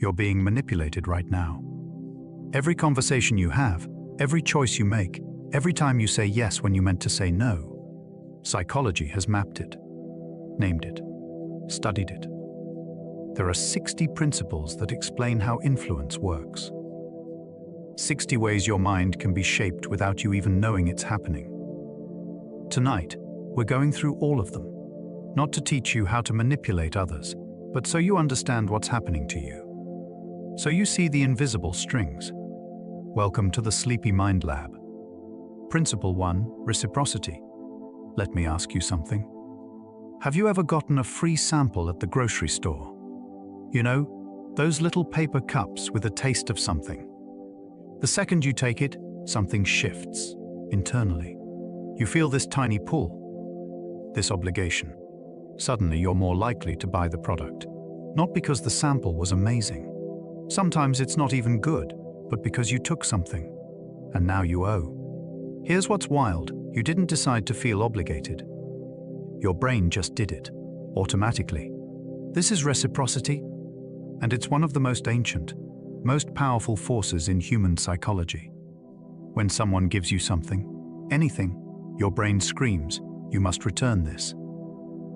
You're being manipulated right now. Every conversation you have, every choice you make, every time you say yes when you meant to say no, psychology has mapped it, named it, studied it. There are 60 principles that explain how influence works. 60 ways your mind can be shaped without you even knowing it's happening. Tonight, we're going through all of them, not to teach you how to manipulate others, but so you understand what's happening to you. So you see the invisible strings. Welcome to the Sleepy Mind Lab. Principle 1, Reciprocity. Let me ask you something. Have you ever gotten a free sample at the grocery store? You know, those little paper cups with a taste of something. The second you take it, something shifts internally. You feel this tiny pull, this obligation. Suddenly you're more likely to buy the product, not because the sample was amazing. Sometimes it's not even good, but because you took something, and now you owe. Here's what's wild. You didn't decide to feel obligated. Your brain just did it, automatically. This is reciprocity, and it's one of the most ancient, most powerful forces in human psychology. When someone gives you something, anything, your brain screams, you must return this.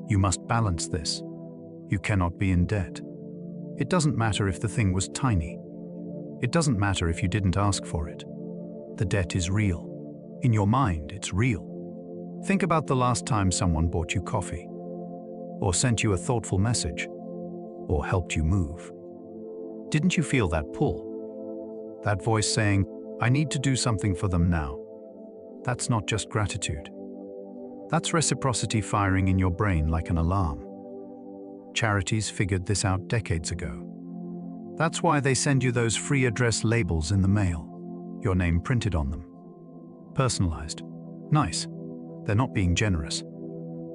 You must balance this. You cannot be in debt. It doesn't matter if the thing was tiny. It doesn't matter if you didn't ask for it. The debt is real. In your mind, it's real. Think about the last time someone bought you coffee, or sent you a thoughtful message, or helped you move. Didn't you feel that pull? That voice saying, I need to do something for them now. That's not just gratitude. That's reciprocity firing in your brain like an alarm. Charities figured this out decades ago. That's why they send you those free address labels in the mail, your name printed on them. Personalized. Nice. They're not being generous.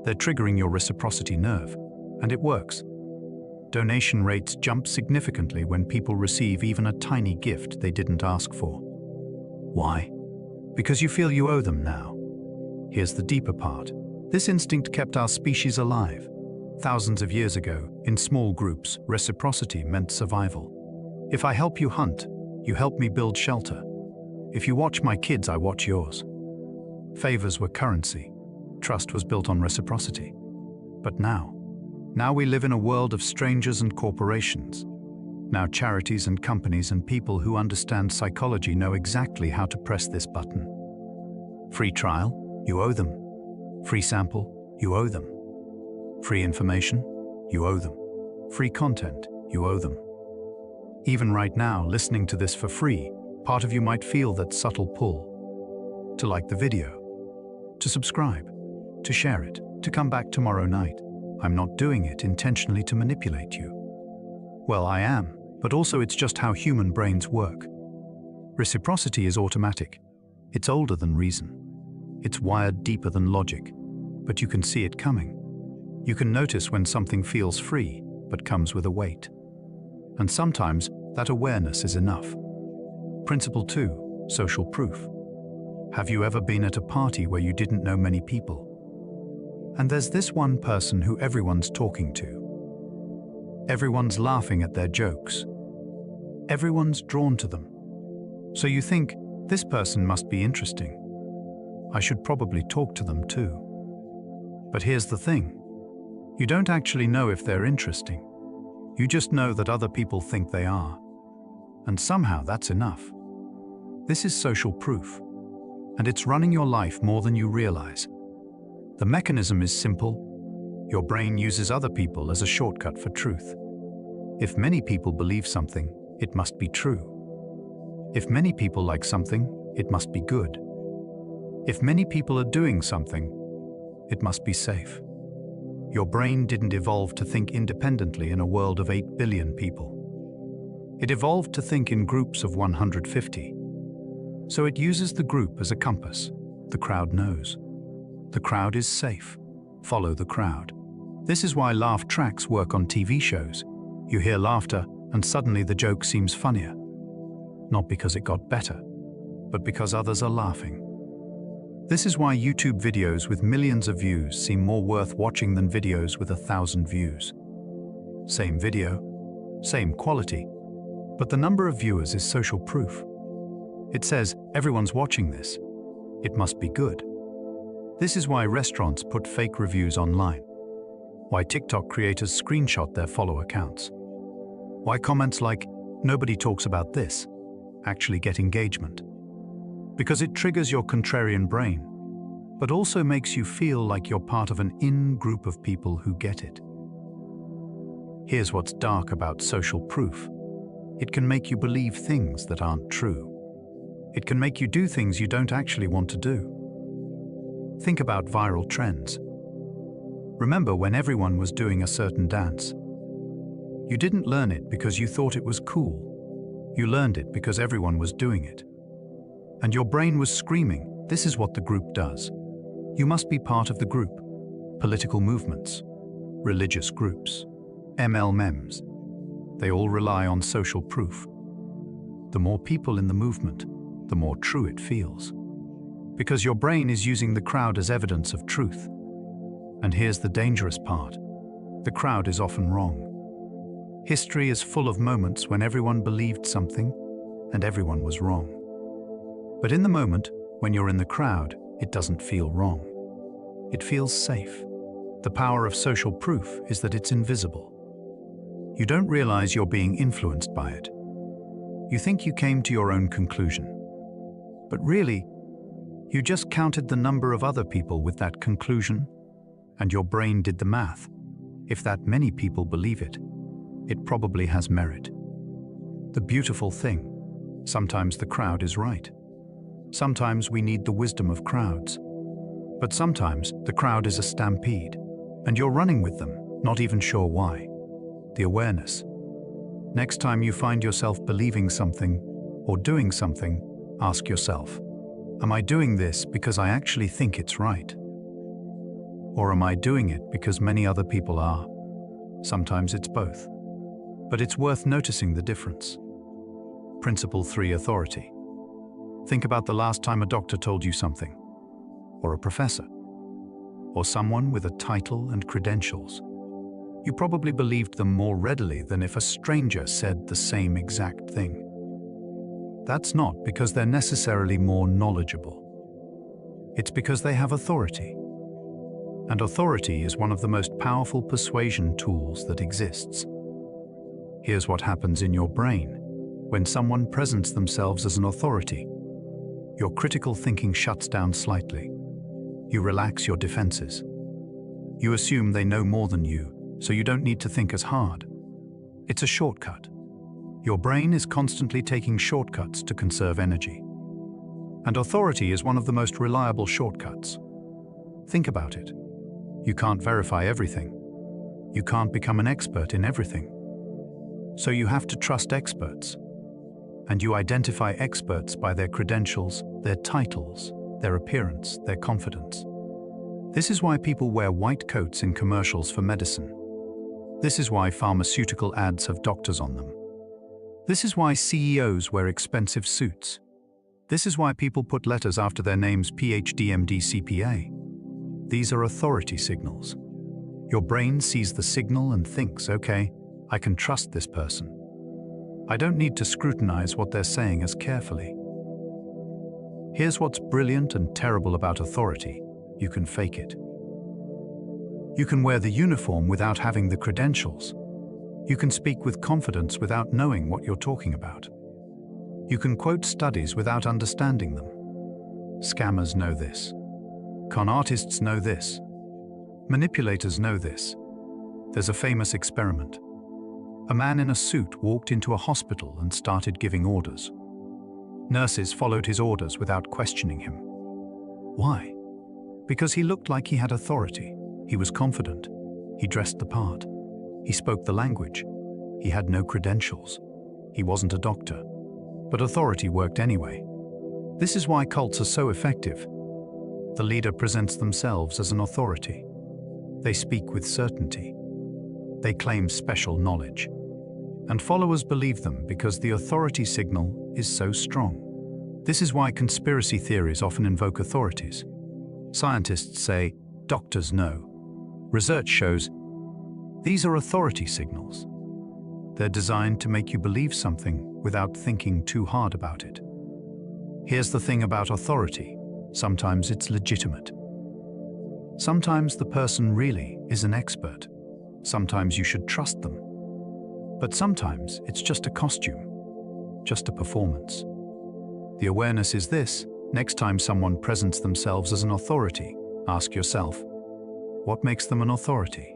They're triggering your reciprocity nerve, and it works. Donation rates jump significantly when people receive even a tiny gift they didn't ask for. Why? Because you feel you owe them now. Here's the deeper part. This instinct kept our species alive. Thousands of years ago, in small groups, reciprocity meant survival. If I help you hunt, you help me build shelter. If you watch my kids, I watch yours. Favors were currency. Trust was built on reciprocity. But now we live in a world of strangers and corporations. Now charities and companies and people who understand psychology know exactly how to press this button. Free trial, you owe them. Free sample, you owe them. Free information, you owe them. Free content, you owe them. Even right now, listening to this for free, part of you might feel that subtle pull. To like the video, to subscribe, to share it, to come back tomorrow night. I'm not doing it intentionally to manipulate you. Well, I am, but also it's just how human brains work. Reciprocity is automatic. It's older than reason. It's wired deeper than logic, but you can see it coming. You can notice when something feels free, but comes with a weight. And sometimes that awareness is enough. Principle 2, social proof. Have you ever been at a party where you didn't know many people? And there's this one person who everyone's talking to. Everyone's laughing at their jokes. Everyone's drawn to them. So you think, this person must be interesting. I should probably talk to them too. But here's the thing. You don't actually know if they're interesting. You just know that other people think they are. And somehow that's enough. This is social proof. And it's running your life more than you realize. The mechanism is simple. Your brain uses other people as a shortcut for truth. If many people believe something, it must be true. If many people like something, it must be good. If many people are doing something, it must be safe. Your brain didn't evolve to think independently in a world of 8 billion people. It evolved to think in groups of 150. So it uses the group as a compass. The crowd knows. The crowd is safe. Follow the crowd. This is why laugh tracks work on TV shows. You hear laughter, and suddenly the joke seems funnier. Not because it got better, but because others are laughing. This is why YouTube videos with millions of views seem more worth watching than videos with 1,000 views. Same video, same quality, But the number of viewers is social proof. It says, everyone's watching this. It must be good. This is why restaurants put fake reviews online. Why TikTok creators screenshot their follow accounts. Why comments like, nobody talks about this, actually get engagement. Because it triggers your contrarian brain, but also makes you feel like you're part of an in-group of people who get it. Here's what's dark about social proof. It can make you believe things that aren't true. It can make you do things you don't actually want to do. Think about viral trends. Remember when everyone was doing a certain dance? You didn't learn it because you thought it was cool. You learned it because everyone was doing it. And your brain was screaming, this is what the group does. You must be part of the group. Political movements, religious groups, MLMs. They all rely on social proof. The more people in the movement, the more true it feels. Because your brain is using the crowd as evidence of truth. And here's the dangerous part. The crowd is often wrong. History is full of moments when everyone believed something and everyone was wrong. But in the moment, when you're in the crowd, it doesn't feel wrong. It feels safe. The power of social proof is that it's invisible. You don't realize you're being influenced by it. You think you came to your own conclusion. But really, you just counted the number of other people with that conclusion, and your brain did the math. If that many people believe it, it probably has merit. The beautiful thing, sometimes the crowd is right. Sometimes we need the wisdom of crowds. But sometimes the crowd is a stampede, and you're running with them, not even sure why. The awareness. Next time you find yourself believing something or doing something, ask yourself, am I doing this because I actually think it's right? Or am I doing it because many other people are? Sometimes it's both. But it's worth noticing the difference. Principle 3: authority. Think about the last time a doctor told you something, or a professor, or someone with a title and credentials. You probably believed them more readily than if a stranger said the same exact thing. That's not because they're necessarily more knowledgeable. It's because they have authority. And authority is one of the most powerful persuasion tools that exists. Here's what happens in your brain when someone presents themselves as an authority. Your critical thinking shuts down slightly. You relax your defenses. You assume they know more than you, so you don't need to think as hard. It's a shortcut. Your brain is constantly taking shortcuts to conserve energy. And authority is one of the most reliable shortcuts. Think about it. You can't verify everything. You can't become an expert in everything. So you have to trust experts. And you identify experts by their credentials, their titles, their appearance, their confidence. This is why people wear white coats in commercials for medicine. This is why pharmaceutical ads have doctors on them. This is why CEOs wear expensive suits. This is why people put letters after their names: PhD, MD, CPA. These are authority signals. Your brain sees the signal and thinks, okay, I can trust this person. I don't need to scrutinize what they're saying as carefully. Here's what's brilliant and terrible about authority. You can fake it. You can wear the uniform without having the credentials. You can speak with confidence without knowing what you're talking about. You can quote studies without understanding them. Scammers know this. Con artists know this. Manipulators know this. There's a famous experiment. A man in a suit walked into a hospital and started giving orders. Nurses followed his orders without questioning him. Why? Because he looked like he had authority. He was confident. He dressed the part. He spoke the language. He had no credentials. He wasn't a doctor. But authority worked anyway. This is why cults are so effective. The leader presents themselves as an authority. They speak with certainty. They claim special knowledge. And followers believe them because the authority signal is so strong. This is why conspiracy theories often invoke authorities. Scientists say, doctors know. Research shows these are authority signals. They're designed to make you believe something without thinking too hard about it. Here's the thing about authority. Sometimes it's legitimate. Sometimes the person really is an expert. Sometimes you should trust them. But sometimes it's just a costume, just a performance. The awareness is this: next time someone presents themselves as an authority, ask yourself, what makes them an authority?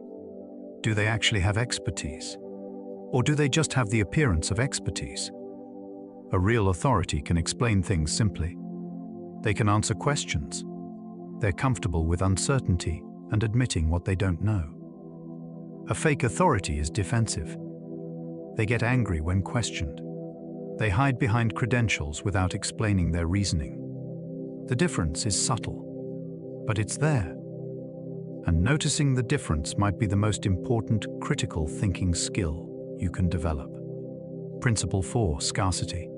Do they actually have expertise? Or do they just have the appearance of expertise? A real authority can explain things simply. They can answer questions. They're comfortable with uncertainty and admitting what they don't know. A fake authority is defensive. They get angry when questioned. They hide behind credentials without explaining their reasoning. The difference is subtle, but it's there. And noticing the difference might be the most important critical thinking skill you can develop. Principle 4, scarcity.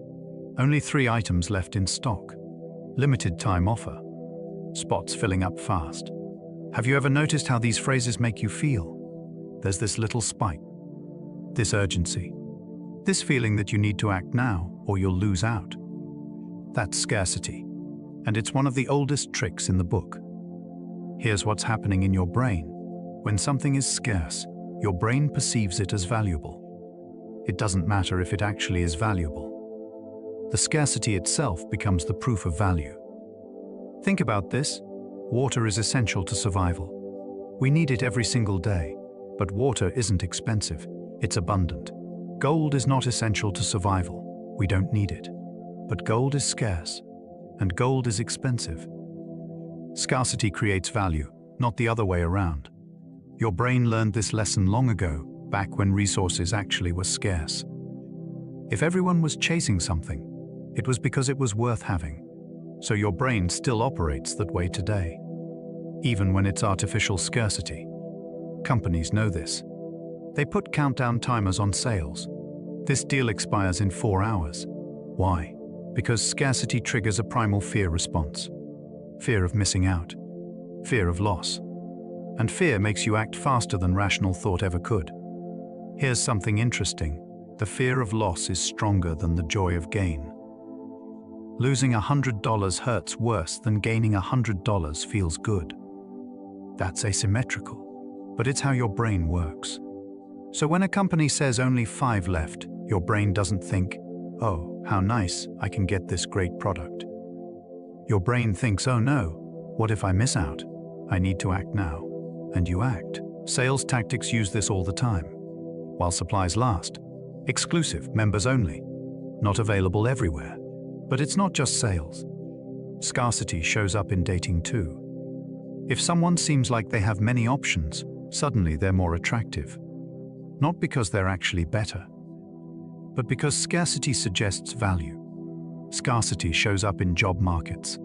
Only 3 items left in stock. Limited time offer. Spots filling up fast. Have you ever noticed how these phrases make you feel? There's this little spike, this urgency, this feeling that you need to act now or you'll lose out. That's scarcity, and it's one of the oldest tricks in the book. Here's what's happening in your brain. When something is scarce, your brain perceives it as valuable. It doesn't matter if it actually is valuable. The scarcity itself becomes the proof of value. Think about this. Water is essential to survival. We need it every single day, but water isn't expensive. It's abundant. Gold is not essential to survival. We don't need it. But gold is scarce, and gold is expensive. Scarcity creates value, not the other way around. Your brain learned this lesson long ago, back when resources actually were scarce. If everyone was chasing something, it was because it was worth having. So your brain still operates that way today, even when it's artificial scarcity. Companies know this. They put countdown timers on sales. This deal expires in 4 hours. Why? Because scarcity triggers a primal fear response. Fear of missing out. Fear of loss. And fear makes you act faster than rational thought ever could. Here's something interesting. The fear of loss is stronger than the joy of gain. Losing $100 hurts worse than gaining $100 feels good. That's asymmetrical, but it's how your brain works. So when a company says only 5 left, your brain doesn't think, oh, how nice, I can get this great product. Your brain thinks, oh no, what if I miss out? I need to act now. And you act. Sales tactics use this all the time. While supplies last. Exclusive, members only. Not available everywhere. But it's not just sales. Scarcity shows up in dating too. If someone seems like they have many options, suddenly they're more attractive. Not because they're actually better, but because scarcity suggests value. Scarcity shows up in job markets.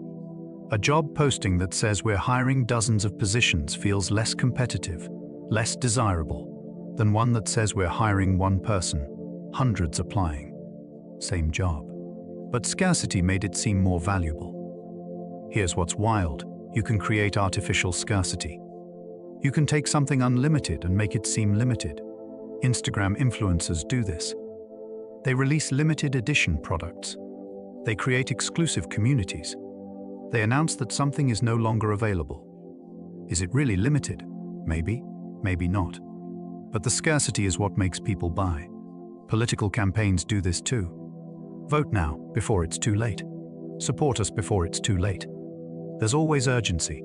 A job posting that says we're hiring dozens of positions feels less competitive, less desirable, than one that says we're hiring 1 person, hundreds applying. Same job. But scarcity made it seem more valuable. Here's what's wild. You can create artificial scarcity. You can take something unlimited and make it seem limited. Instagram influencers do this. They release limited edition products. They create exclusive communities. They announce that something is no longer available. Is it really limited? Maybe, maybe not. But the scarcity is what makes people buy. Political campaigns do this too. Vote now, before it's too late. Support us before it's too late. There's always urgency,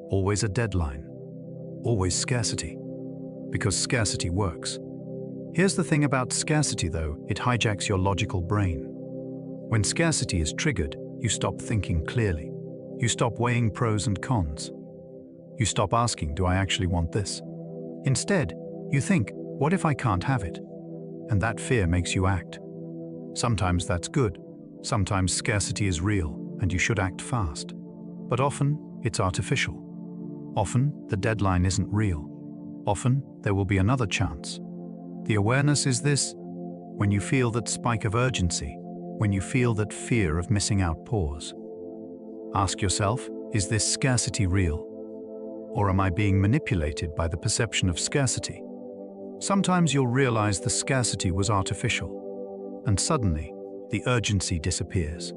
always a deadline, always scarcity, because scarcity works. Here's the thing about scarcity though, it hijacks your logical brain. When scarcity is triggered, you stop thinking clearly. You stop weighing pros and cons. You stop asking, do I actually want this? Instead, you think, what if I can't have it? And that fear makes you act. Sometimes that's good. Sometimes scarcity is real, and you should act fast. But often, it's artificial. Often, the deadline isn't real. Often, there will be another chance. The awareness is this: when you feel that spike of urgency, when you feel that fear of missing out pause. Ask yourself, is this scarcity real? Or am I being manipulated by the perception of scarcity? Sometimes you'll realize the scarcity was artificial. and suddenly, the urgency disappears.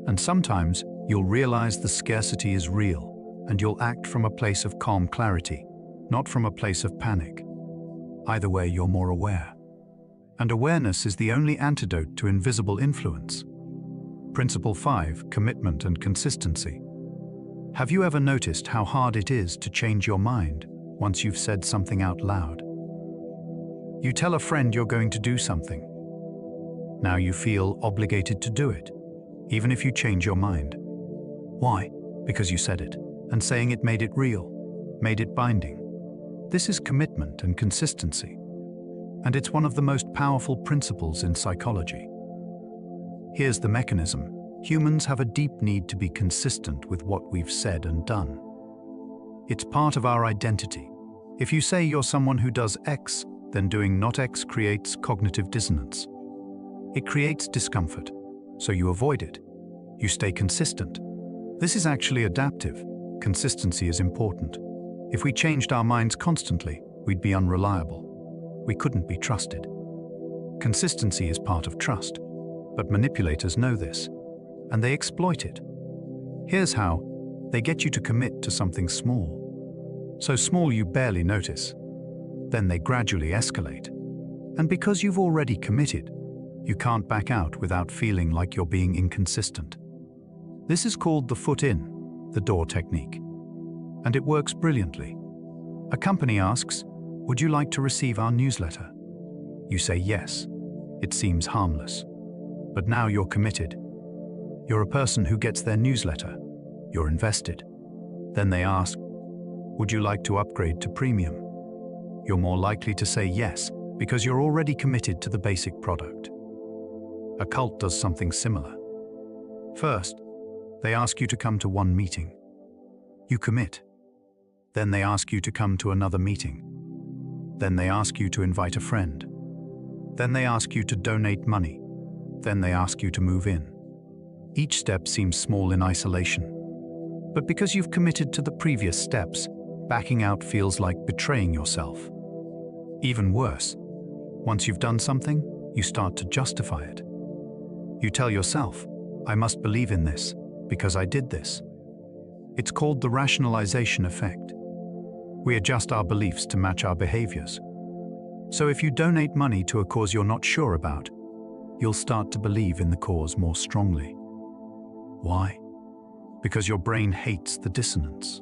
And sometimes, you'll realize the scarcity is real, and you'll act from a place of calm clarity, not from a place of panic. Either way, you're more aware. And awareness is the only antidote to invisible influence. Principle 5, commitment and consistency. Have you ever noticed how hard it is to change your mind once you've said something out loud? You tell a friend you're going to do something. Now you feel obligated to do it, even if you change your mind. Why? Because you said it, and saying it made it real, made it binding. This is commitment and consistency, and it's one of the most powerful principles in psychology. Here's the mechanism. Humans have a deep need to be consistent with what we've said and done. It's part of our identity. If you say you're someone who does X, then doing not X creates cognitive dissonance. It creates discomfort, so you avoid it. You stay consistent. This is actually adaptive. Consistency is important. If we changed our minds constantly, we'd be unreliable. We couldn't be trusted. Consistency is part of trust, but manipulators know this, and they exploit it. Here's how. They get you to commit to something small. So small you barely notice. Then they gradually escalate. And because you've already committed, you can't back out without feeling like you're being inconsistent. This is called the foot in, the door technique. And it works brilliantly. A company asks, "Would you like to receive our newsletter?" You say yes. It seems harmless. But now you're committed. You're a person who gets their newsletter. You're invested. Then they ask, "Would you like to upgrade to premium?" You're more likely to say yes because you're already committed to the basic product. A cult does something similar. First, they ask you to come to one meeting. You commit. Then they ask you to come to another meeting. Then they ask you to invite a friend. Then they ask you to donate money. Then they ask you to move in. Each step seems small in isolation. But because you've committed to the previous steps, backing out feels like betraying yourself. Even worse, once you've done something, you start to justify it. You tell yourself, "I must believe in this, because I did this." It's called the rationalization effect. We adjust our beliefs to match our behaviors. So if you donate money to a cause you're not sure about, you'll start to believe in the cause more strongly. Why? Because your brain hates the dissonance.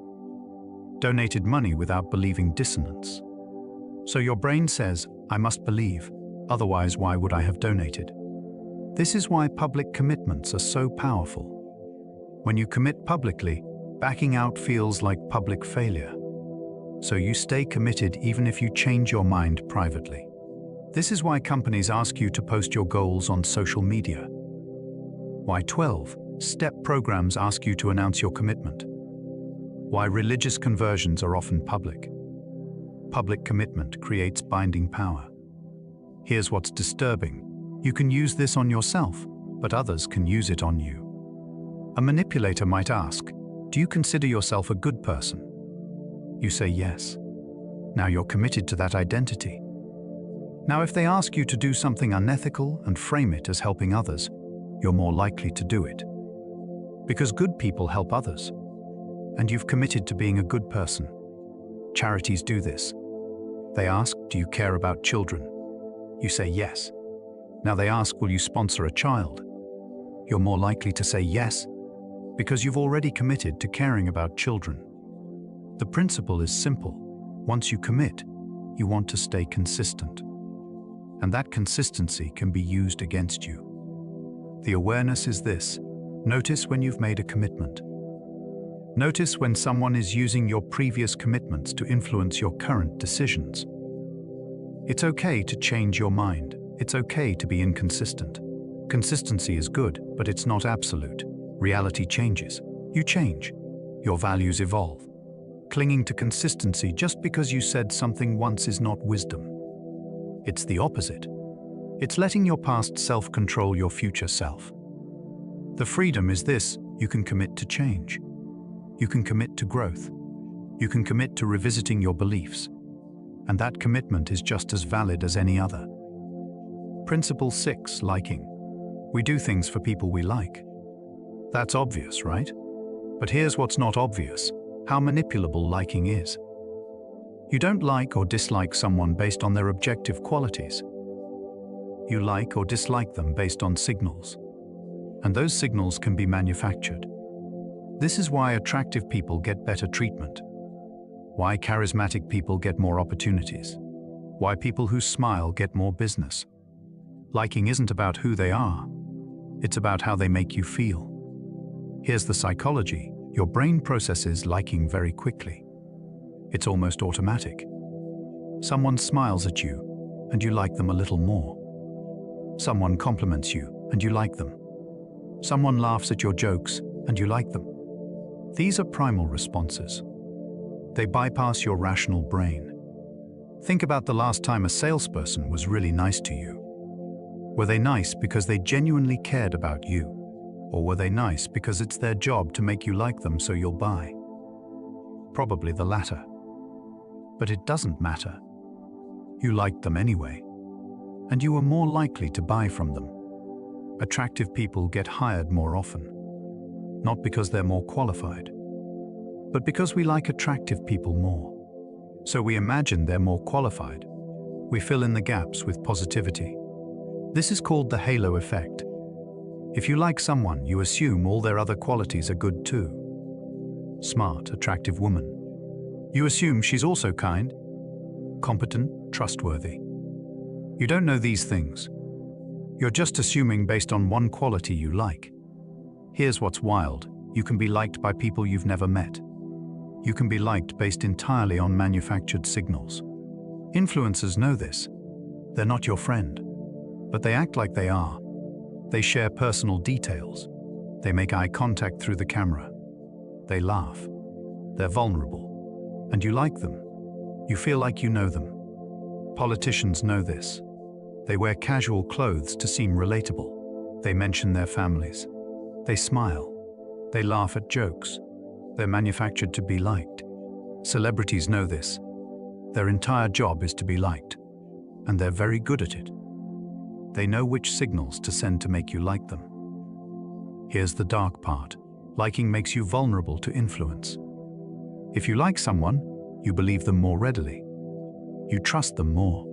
Donated money without believing dissonance. So your brain says, "I must believe, otherwise why would I have donated?" This is why public commitments are so powerful. When you commit publicly, backing out feels like public failure. So you stay committed even if you change your mind privately. This is why companies ask you to post your goals on social media. Why 12-step programs ask you to announce your commitment. Why religious conversions are often public. Public commitment creates binding power. Here's what's disturbing. You can use this on yourself, but others can use it on you. A manipulator might ask, "Do you consider yourself a good person?" You say yes. Now you're committed to that identity. Now if they ask you to do something unethical and frame it as helping others, you're more likely to do it. Because good people help others. And you've committed to being a good person. Charities do this. They ask, "Do you care about children?" You say yes. Now they ask, "Will you sponsor a child?" You're more likely to say yes, because you've already committed to caring about children. The principle is simple. Once you commit, you want to stay consistent. And that consistency can be used against you. The awareness is this. Notice when you've made a commitment. Notice when someone is using your previous commitments to influence your current decisions. It's okay to change your mind. It's okay to be inconsistent. Consistency is good, but it's not absolute. Reality changes. You change. Your values evolve. Clinging to consistency just because you said something once is not wisdom. It's the opposite. It's letting your past self control your future self. The freedom is this: you can commit to change. You can commit to growth. You can commit to revisiting your beliefs. And that commitment is just as valid as any other. Principle 6, liking. We do things for people we like. That's obvious, right? But here's what's not obvious: how manipulable liking is. You don't like or dislike someone based on their objective qualities. You like or dislike them based on signals. And those signals can be manufactured. This is why attractive people get better treatment. Why charismatic people get more opportunities. Why people who smile get more business. Liking isn't about who they are. It's about how they make you feel. Here's the psychology. Your brain processes liking very quickly. It's almost automatic. Someone smiles at you, and you like them a little more. Someone compliments you, and you like them. Someone laughs at your jokes, and you like them. These are primal responses. They bypass your rational brain. Think about the last time a salesperson was really nice to you. Were they nice because they genuinely cared about you? Or were they nice because it's their job to make you like them so you'll buy? Probably the latter. But it doesn't matter. You liked them anyway, and you were more likely to buy from them. Attractive people get hired more often, not because they're more qualified, but because we like attractive people more. So we imagine they're more qualified. We fill in the gaps with positivity. This is called the halo effect. If you like someone, you assume all their other qualities are good too. Smart, attractive woman. You assume she's also kind, competent, trustworthy. You don't know these things. You're just assuming based on one quality you like. Here's what's wild. You can be liked by people you've never met. You can be liked based entirely on manufactured signals. Influencers know this. They're not your friend, but they act like they are. They share personal details. They make eye contact through the camera. They laugh. They're vulnerable. And you like them. You feel like you know them. Politicians know this. They wear casual clothes to seem relatable. They mention their families. They smile. They laugh at jokes. They're manufactured to be liked. Celebrities know this. Their entire job is to be liked, and they're very good at it. They know which signals to send to make you like them. Here's the dark part. Liking makes you vulnerable to influence. If you like someone, you believe them more readily. You trust them more.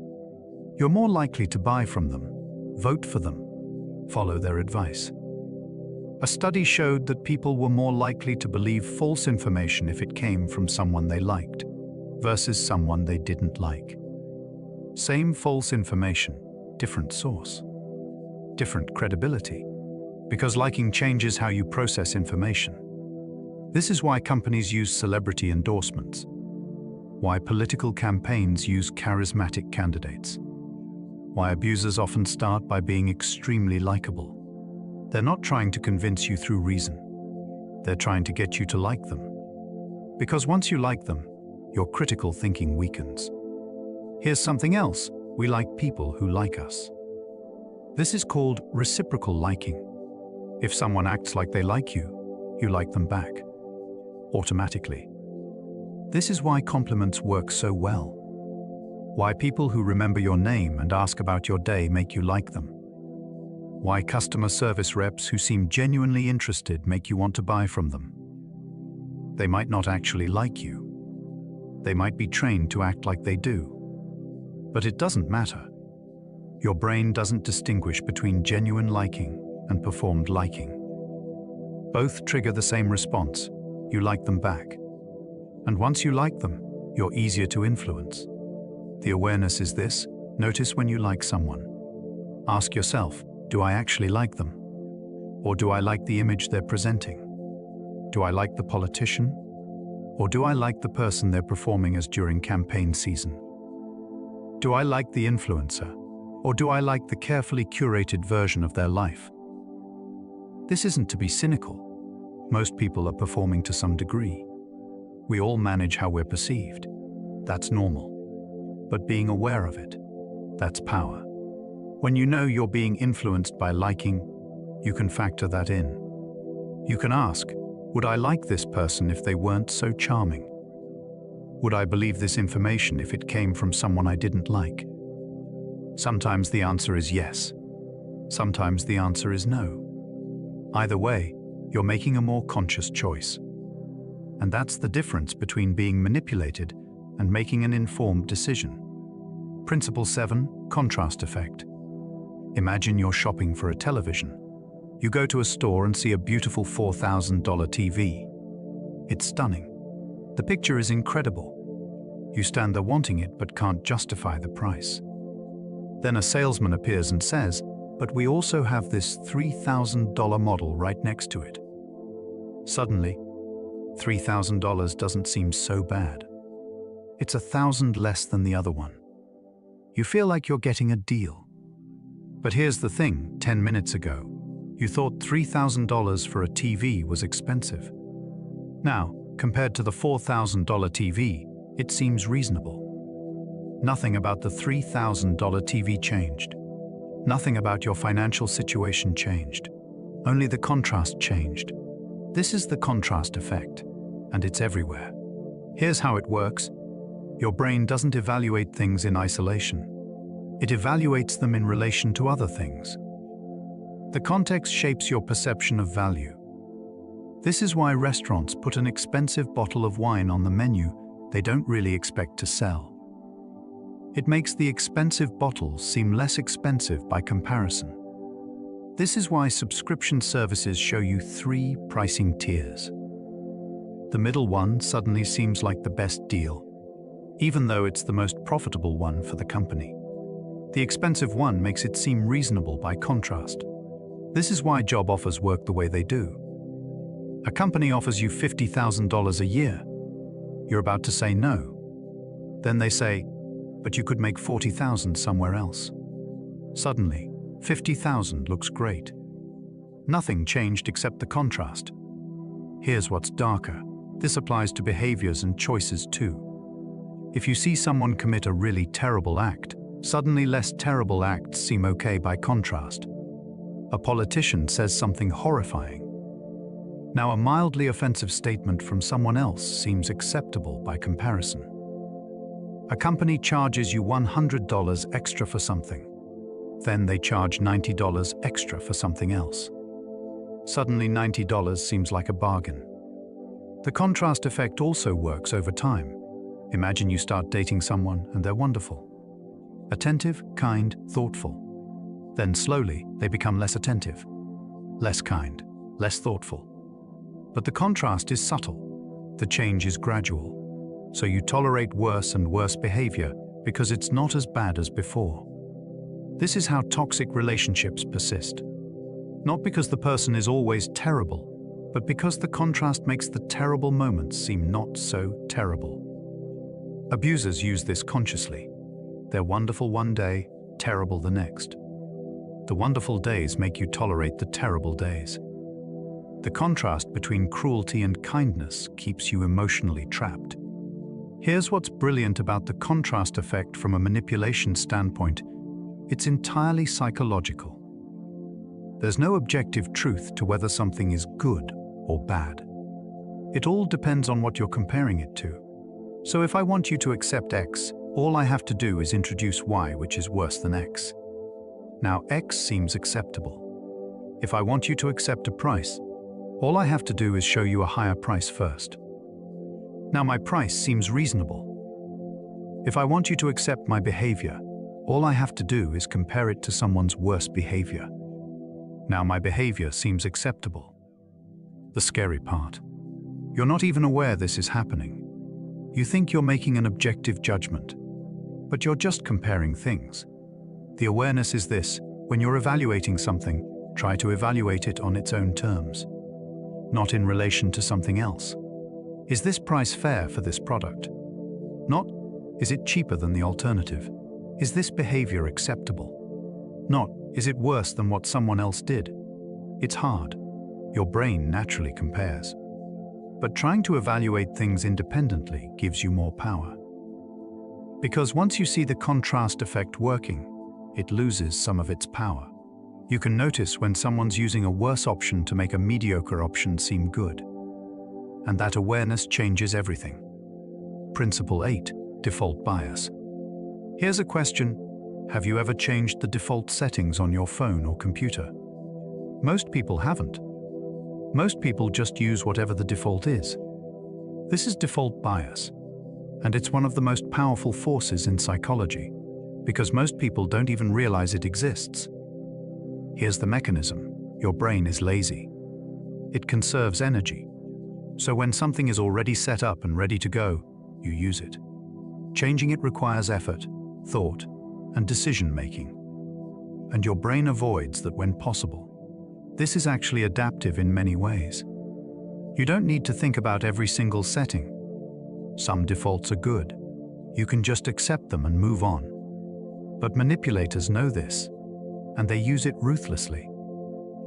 You're more likely to buy from them, vote for them, follow their advice. A study showed that people were more likely to believe false information if it came from someone they liked, versus someone they didn't like. Same false information, different source. Different credibility. Because liking changes how you process information. This is why companies use celebrity endorsements. Why political campaigns use charismatic candidates. Why abusers often start by being extremely likable. They're not trying to convince you through reason. They're trying to get you to like them. Because once you like them, your critical thinking weakens. Here's something else. We like people who like us. This is called reciprocal liking. If someone acts like they like you, you like them back. Automatically. This is why compliments work so well. Why people who remember your name and ask about your day make you like them. Why customer service reps who seem genuinely interested make you want to buy from them. They might not actually like you. They might be trained to act like they do. But it doesn't matter. Your brain doesn't distinguish between genuine liking and performed liking. Both trigger the same response. You like them back. And once you like them, you're easier to influence. The awareness is this: notice when you like someone. Ask yourself, do I actually like them? Or do I like the image they're presenting? Do I like the politician? Or do I like the person they're performing as during campaign season? Do I like the influencer? Or do I like the carefully curated version of their life? This isn't to be cynical. Most people are performing to some degree. We all manage how we're perceived. That's normal. But being aware of it, that's power. When you know you're being influenced by liking, you can factor that in. You can ask, would I like this person if they weren't so charming? Would I believe this information if it came from someone I didn't like? Sometimes the answer is yes. Sometimes the answer is no. Either way, you're making a more conscious choice. And that's the difference between being manipulated and making an informed decision. Principle 7, contrast effect. Imagine you're shopping for a television. You go to a store and see a beautiful $4,000 TV. It's stunning. The picture is incredible. You stand there wanting it but can't justify the price. Then a salesman appears and says, "But we also have this $3,000 model right next to it." Suddenly, $3,000 doesn't seem so bad. It's $1,000 less than the other one. You feel like you're getting a deal. But here's the thing, 10 minutes ago, you thought $3,000 for a TV was expensive. Now, compared to the $4,000 TV, it seems reasonable. Nothing about the $3,000 TV changed. Nothing about your financial situation changed. Only the contrast changed. This is the contrast effect, and it's everywhere. Here's how it works. Your brain doesn't evaluate things in isolation. It evaluates them in relation to other things. The context shapes your perception of value. This is why restaurants put an expensive bottle of wine on the menu they don't really expect to sell. It makes the expensive bottles seem less expensive by comparison. This is why subscription services show you 3 pricing tiers. The middle one suddenly seems like the best deal, even though it's the most profitable one for the company. The expensive one makes it seem reasonable by contrast. This is why job offers work the way they do. A company offers you $50,000 a year. You're about to say no. Then they say, "But you could make $40,000 somewhere else." Suddenly, $50,000 looks great. Nothing changed except the contrast. Here's what's darker. This applies to behaviors and choices too. If you see someone commit a really terrible act, suddenly less terrible acts seem okay by contrast. A politician says something horrifying. Now a mildly offensive statement from someone else seems acceptable by comparison. A company charges you $100 extra for something. Then they charge $90 extra for something else. Suddenly $90 seems like a bargain. The contrast effect also works over time. Imagine you start dating someone and they're wonderful. Attentive, kind, thoughtful. Then slowly they become less attentive, less kind, less thoughtful. But the contrast is subtle. The change is gradual. So you tolerate worse and worse behavior because it's not as bad as before. This is how toxic relationships persist. Not because the person is always terrible, but because the contrast makes the terrible moments seem not so terrible. Abusers use this consciously. They're wonderful one day, terrible the next. The wonderful days make you tolerate the terrible days. The contrast between cruelty and kindness keeps you emotionally trapped. Here's what's brilliant about the contrast effect from a manipulation standpoint. It's entirely psychological. There's no objective truth to whether something is good or bad. It all depends on what you're comparing it to. So if I want you to accept X, all I have to do is introduce Y, which is worse than X. Now X seems acceptable. If I want you to accept a price, all I have to do is show you a higher price first. Now my price seems reasonable. If I want you to accept my behavior, all I have to do is compare it to someone's worst behavior. Now my behavior seems acceptable. The scary part. You're not even aware this is happening. You think you're making an objective judgment, but you're just comparing things. The awareness is this: when you're evaluating something, try to evaluate it on its own terms, not in relation to something else. Is this price fair for this product? Not, is it cheaper than the alternative? Is this behavior acceptable? Not, is it worse than what someone else did? It's hard. Your brain naturally compares. But trying to evaluate things independently gives you more power. Because once you see the contrast effect working, it loses some of its power. You can notice when someone's using a worse option to make a mediocre option seem good. And that awareness changes everything. Principle 8, default bias. Here's a question: Have you ever changed the default settings on your phone or computer? Most people haven't. Most people just use whatever the default is. This is default bias, and it's one of the most powerful forces in psychology, because most people don't even realize it exists. Here's the mechanism. Your brain is lazy. It conserves energy. So when something is already set up and ready to go, you use it. Changing it requires effort, thought, and decision-making. And your brain avoids that when possible. This is actually adaptive in many ways. You don't need to think about every single setting. Some defaults are good. You can just accept them and move on. But manipulators know this, and they use it ruthlessly.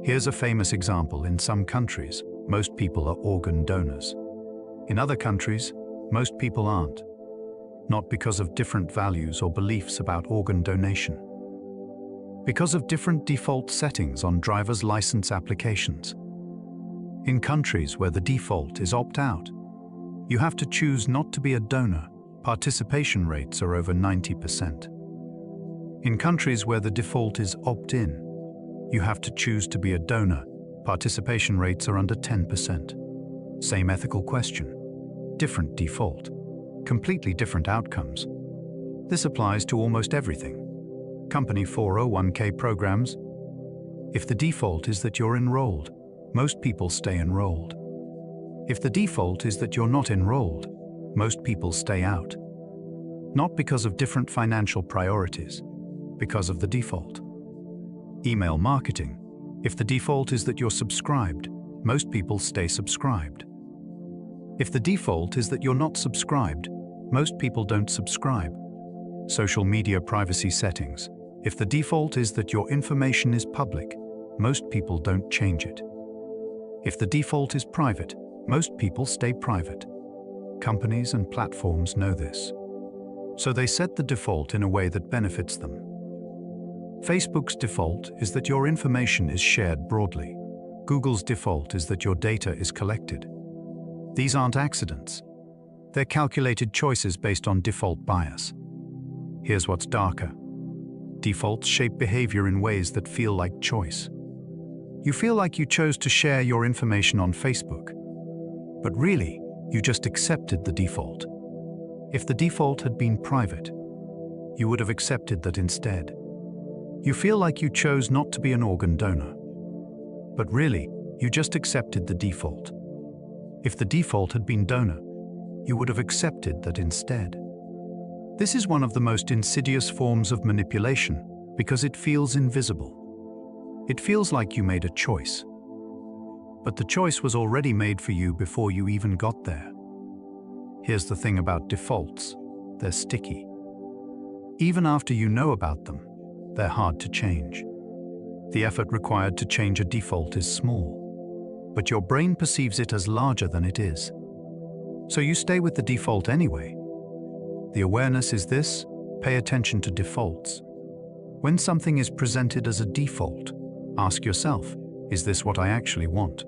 Here's a famous example. In some countries, most people are organ donors. In other countries, most people aren't. Not because of different values or beliefs about organ donation. Because of different default settings on driver's license applications. In countries where the default is opt-out, you have to choose not to be a donor. Participation rates are over 90%. In countries where the default is opt-in, you have to choose to be a donor. Participation rates are under 10%. Same ethical question. Different default. Completely different outcomes. This applies to almost everything. Company 401k programs. If the default is that you're enrolled, most people stay enrolled. If the default is that you're not enrolled, most people stay out. Not because of different financial priorities, because of the default. Email marketing. If the default is that you're subscribed, most people stay subscribed. If the default is that you're not subscribed, most people don't subscribe. Social media privacy settings. If the default is that your information is public, most people don't change it. If the default is private, most people stay private. Companies and platforms know this. So they set the default in a way that benefits them. Facebook's default is that your information is shared broadly. Google's default is that your data is collected. These aren't accidents. They're calculated choices based on default bias. Here's what's darker. Defaults shape behavior in ways that feel like choice. You feel like you chose to share your information on Facebook, but really, you just accepted the default. If the default had been private, you would have accepted that instead. You feel like you chose not to be an organ donor, but really, you just accepted the default. If the default had been donor, you would have accepted that instead. This is one of the most insidious forms of manipulation because it feels invisible. It feels like you made a choice. But the choice was already made for you before you even got there. Here's the thing about defaults. They're sticky. Even after you know about them, they're hard to change. The effort required to change a default is small, but your brain perceives it as larger than it is. So you stay with the default anyway. The awareness is this: pay attention to defaults. When something is presented as a default, ask yourself, is this what I actually want?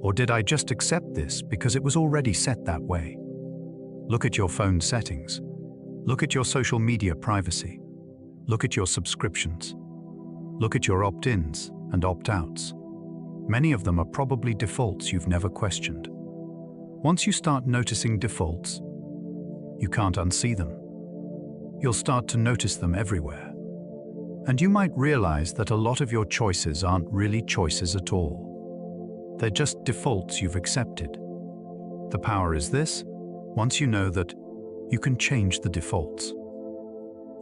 Or did I just accept this because it was already set that way? Look at your phone settings. Look at your social media privacy. Look at your subscriptions. Look at your opt-ins and opt-outs. Many of them are probably defaults you've never questioned. Once you start noticing defaults, you can't unsee them. You'll start to notice them everywhere. And you might realize that a lot of your choices aren't really choices at all. They're just defaults you've accepted. The power is this: once you know that, you can change the defaults.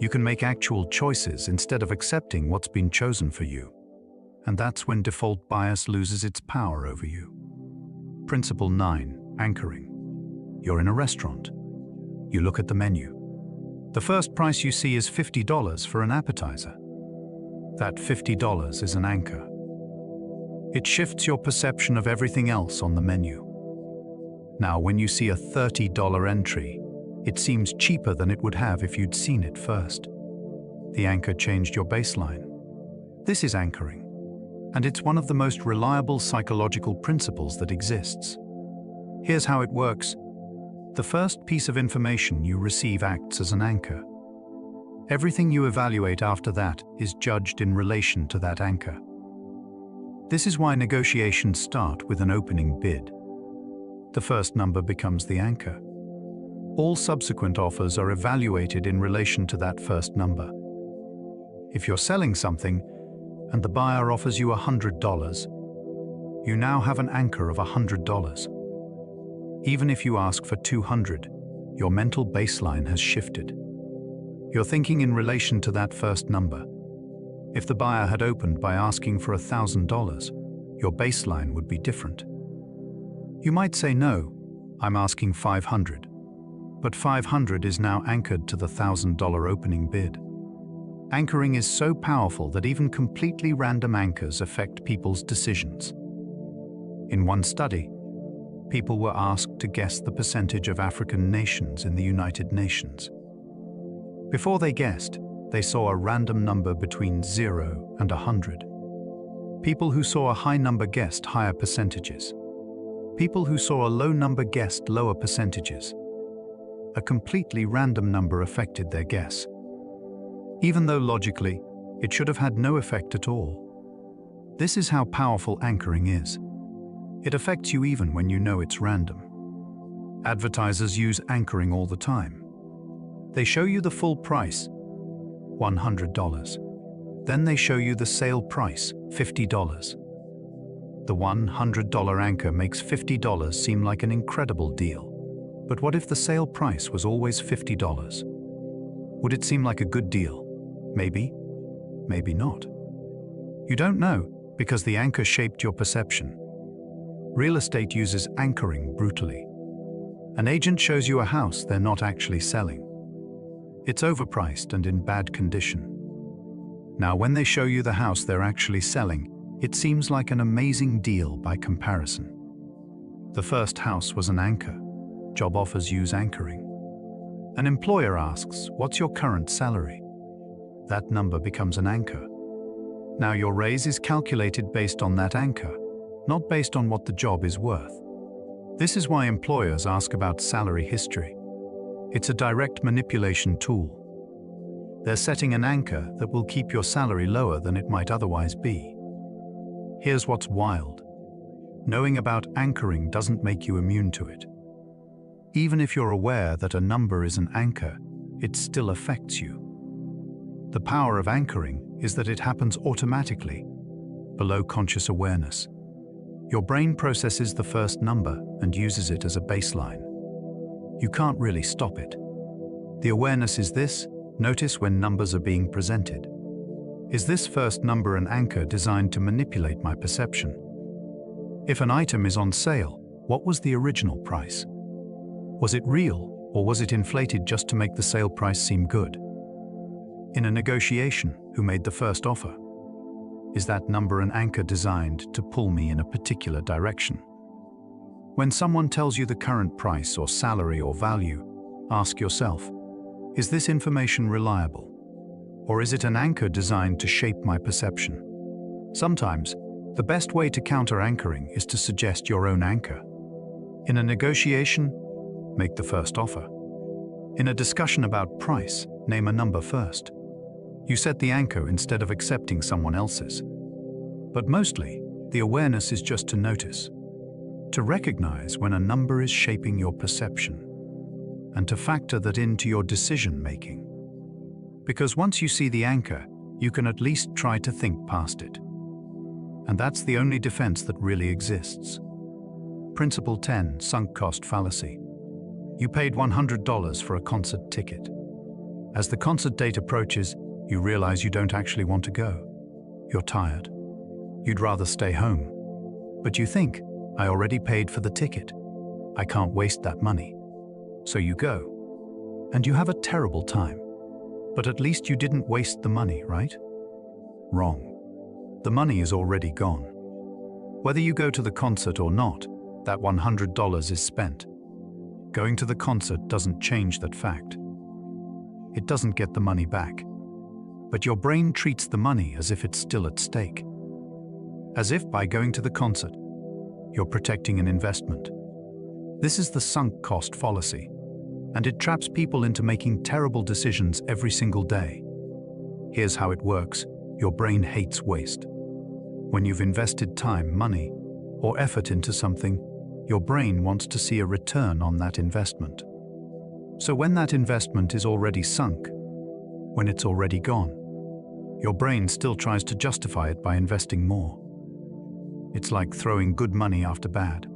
You can make actual choices instead of accepting what's been chosen for you. And that's when default bias loses its power over you. Principle 9, anchoring. You're in a restaurant. You look at the menu. The first price you see is $50 for an appetizer. That $50 is an anchor. It shifts your perception of everything else on the menu. Now, when you see a $30 entry, it seems cheaper than it would have if you'd seen it first. The anchor changed your baseline. This is anchoring, and it's one of the most reliable psychological principles that exists. Here's how it works. The first piece of information you receive acts as an anchor. Everything you evaluate after that is judged in relation to that anchor. This is why negotiations start with an opening bid. The first number becomes the anchor. All subsequent offers are evaluated in relation to that first number. If you're selling something and the buyer offers you $100, you now have an anchor of $100. Even if you ask for $200, your mental baseline has shifted. You're thinking in relation to that first number. If the buyer had opened by asking for $1,000, your baseline would be different. You might say, no, I'm asking $500. But $500 is now anchored to the $1,000 opening bid. Anchoring is so powerful that even completely random anchors affect people's decisions. In one study, people were asked to guess the percentage of African nations in the United Nations. Before they guessed, they saw a random number between 0 and 100. People who saw a high number guessed higher percentages. People who saw a low number guessed lower percentages. A completely random number affected their guess. Even though logically, it should have had no effect at all. This is how powerful anchoring is. It affects you even when you know it's random. Advertisers use anchoring all the time. They show you the full price, $100. Then they show you the sale price, $50. The $100 anchor makes $50 seem like an incredible deal. But what if the sale price was always $50? Would it seem like a good deal? Maybe, maybe not. You don't know because the anchor shaped your perception. Real estate uses anchoring brutally. An agent shows you a house they're not actually selling. It's overpriced and in bad condition. Now, when they show you the house they're actually selling, it seems like an amazing deal by comparison. The first house was an anchor. Job offers use anchoring. An employer asks, "What's your current salary?" That number becomes an anchor. Now your raise is calculated based on that anchor, not based on what the job is worth. This is why employers ask about salary history. It's a direct manipulation tool. They're setting an anchor that will keep your salary lower than it might otherwise be. Here's what's wild. Knowing about anchoring doesn't make you immune to it. Even if you're aware that a number is an anchor, it still affects you. The power of anchoring is that it happens automatically, below conscious awareness. Your brain processes the first number and uses it as a baseline. You can't really stop it. The awareness is this: notice when numbers are being presented. Is this first number an anchor designed to manipulate my perception? If an item is on sale, what was the original price? Was it real, or was it inflated just to make the sale price seem good? In a negotiation, who made the first offer? Is that number an anchor designed to pull me in a particular direction? When someone tells you the current price or salary or value, ask yourself, is this information reliable? Or is it an anchor designed to shape my perception? Sometimes, the best way to counter anchoring is to suggest your own anchor. In a negotiation, make the first offer. In a discussion about price, name a number first. You set the anchor instead of accepting someone else's. But mostly, the awareness is just to notice, to recognize when a number is shaping your perception, and to factor that into your decision-making. Because once you see the anchor, you can at least try to think past it. And that's the only defense that really exists. Principle 10, Sunk Cost Fallacy. You paid $100 for a concert ticket. As the concert date approaches, you realize you don't actually want to go. You're tired. You'd rather stay home. But you think, I already paid for the ticket. I can't waste that money. So you go. And you have a terrible time. But at least you didn't waste the money, right? Wrong. The money is already gone. Whether you go to the concert or not, that $100 is spent. Going to the concert doesn't change that fact. It doesn't get the money back. But your brain treats the money as if it's still at stake. As if by going to the concert, you're protecting an investment. This is the sunk cost fallacy. and it traps people into making terrible decisions every single day. Here's how it works. Your brain hates waste. When you've invested time, money, or effort into something, your brain wants to see a return on that investment. So when that investment is already sunk, when it's already gone, your brain still tries to justify it by investing more. It's like throwing good money after bad.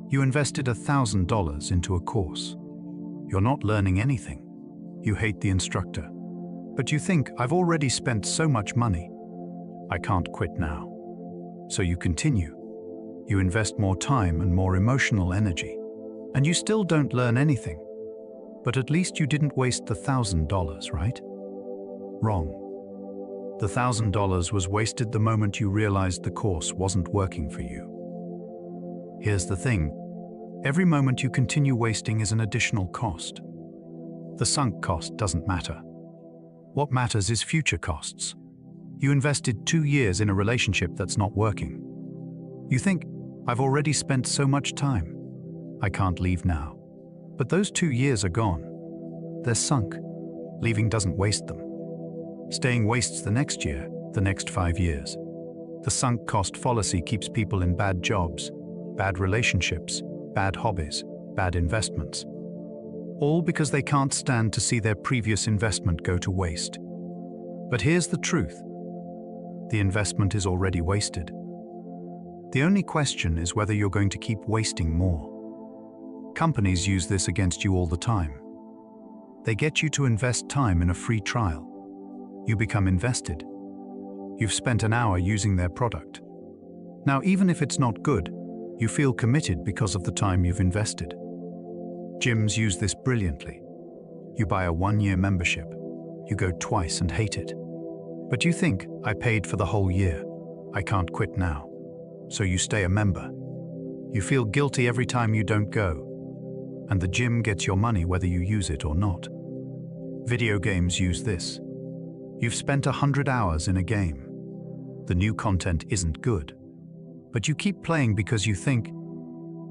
You invested $1,000 into a course. You're not learning anything. You hate the instructor. But you think, I've already spent so much money. I can't quit now. So you continue. You invest more time and more emotional energy, and you still don't learn anything. But at least you didn't waste the $1,000, right? Wrong. The $1,000 was wasted the moment you realized the course wasn't working for you. Here's the thing. Every moment you continue wasting is an additional cost. The sunk cost doesn't matter. What matters is future costs. You invested 2 years in a relationship that's not working. You think, I've already spent so much time. I can't leave now. But those 2 years are gone. They're sunk. Leaving doesn't waste them. Staying wastes the next year, the next 5 years. The sunk cost fallacy keeps people in bad jobs, bad relationships, bad hobbies, bad investments. All because they can't stand to see their previous investment go to waste. But here's the truth. The investment is already wasted. The only question is whether you're going to keep wasting more. Companies use this against you all the time. They get you to invest time in a free trial. You become invested. You've spent an hour using their product. Now, even if it's not good, you feel committed because of the time you've invested. Gyms use this brilliantly. You buy a 1-year membership. You go twice and hate it. But you think, I paid for the whole year. I can't quit now. So you stay a member. You feel guilty every time you don't go. And the gym gets your money whether you use it or not. Video games use this. You've spent 100 hours in a game. The new content isn't good. But you keep playing because you think,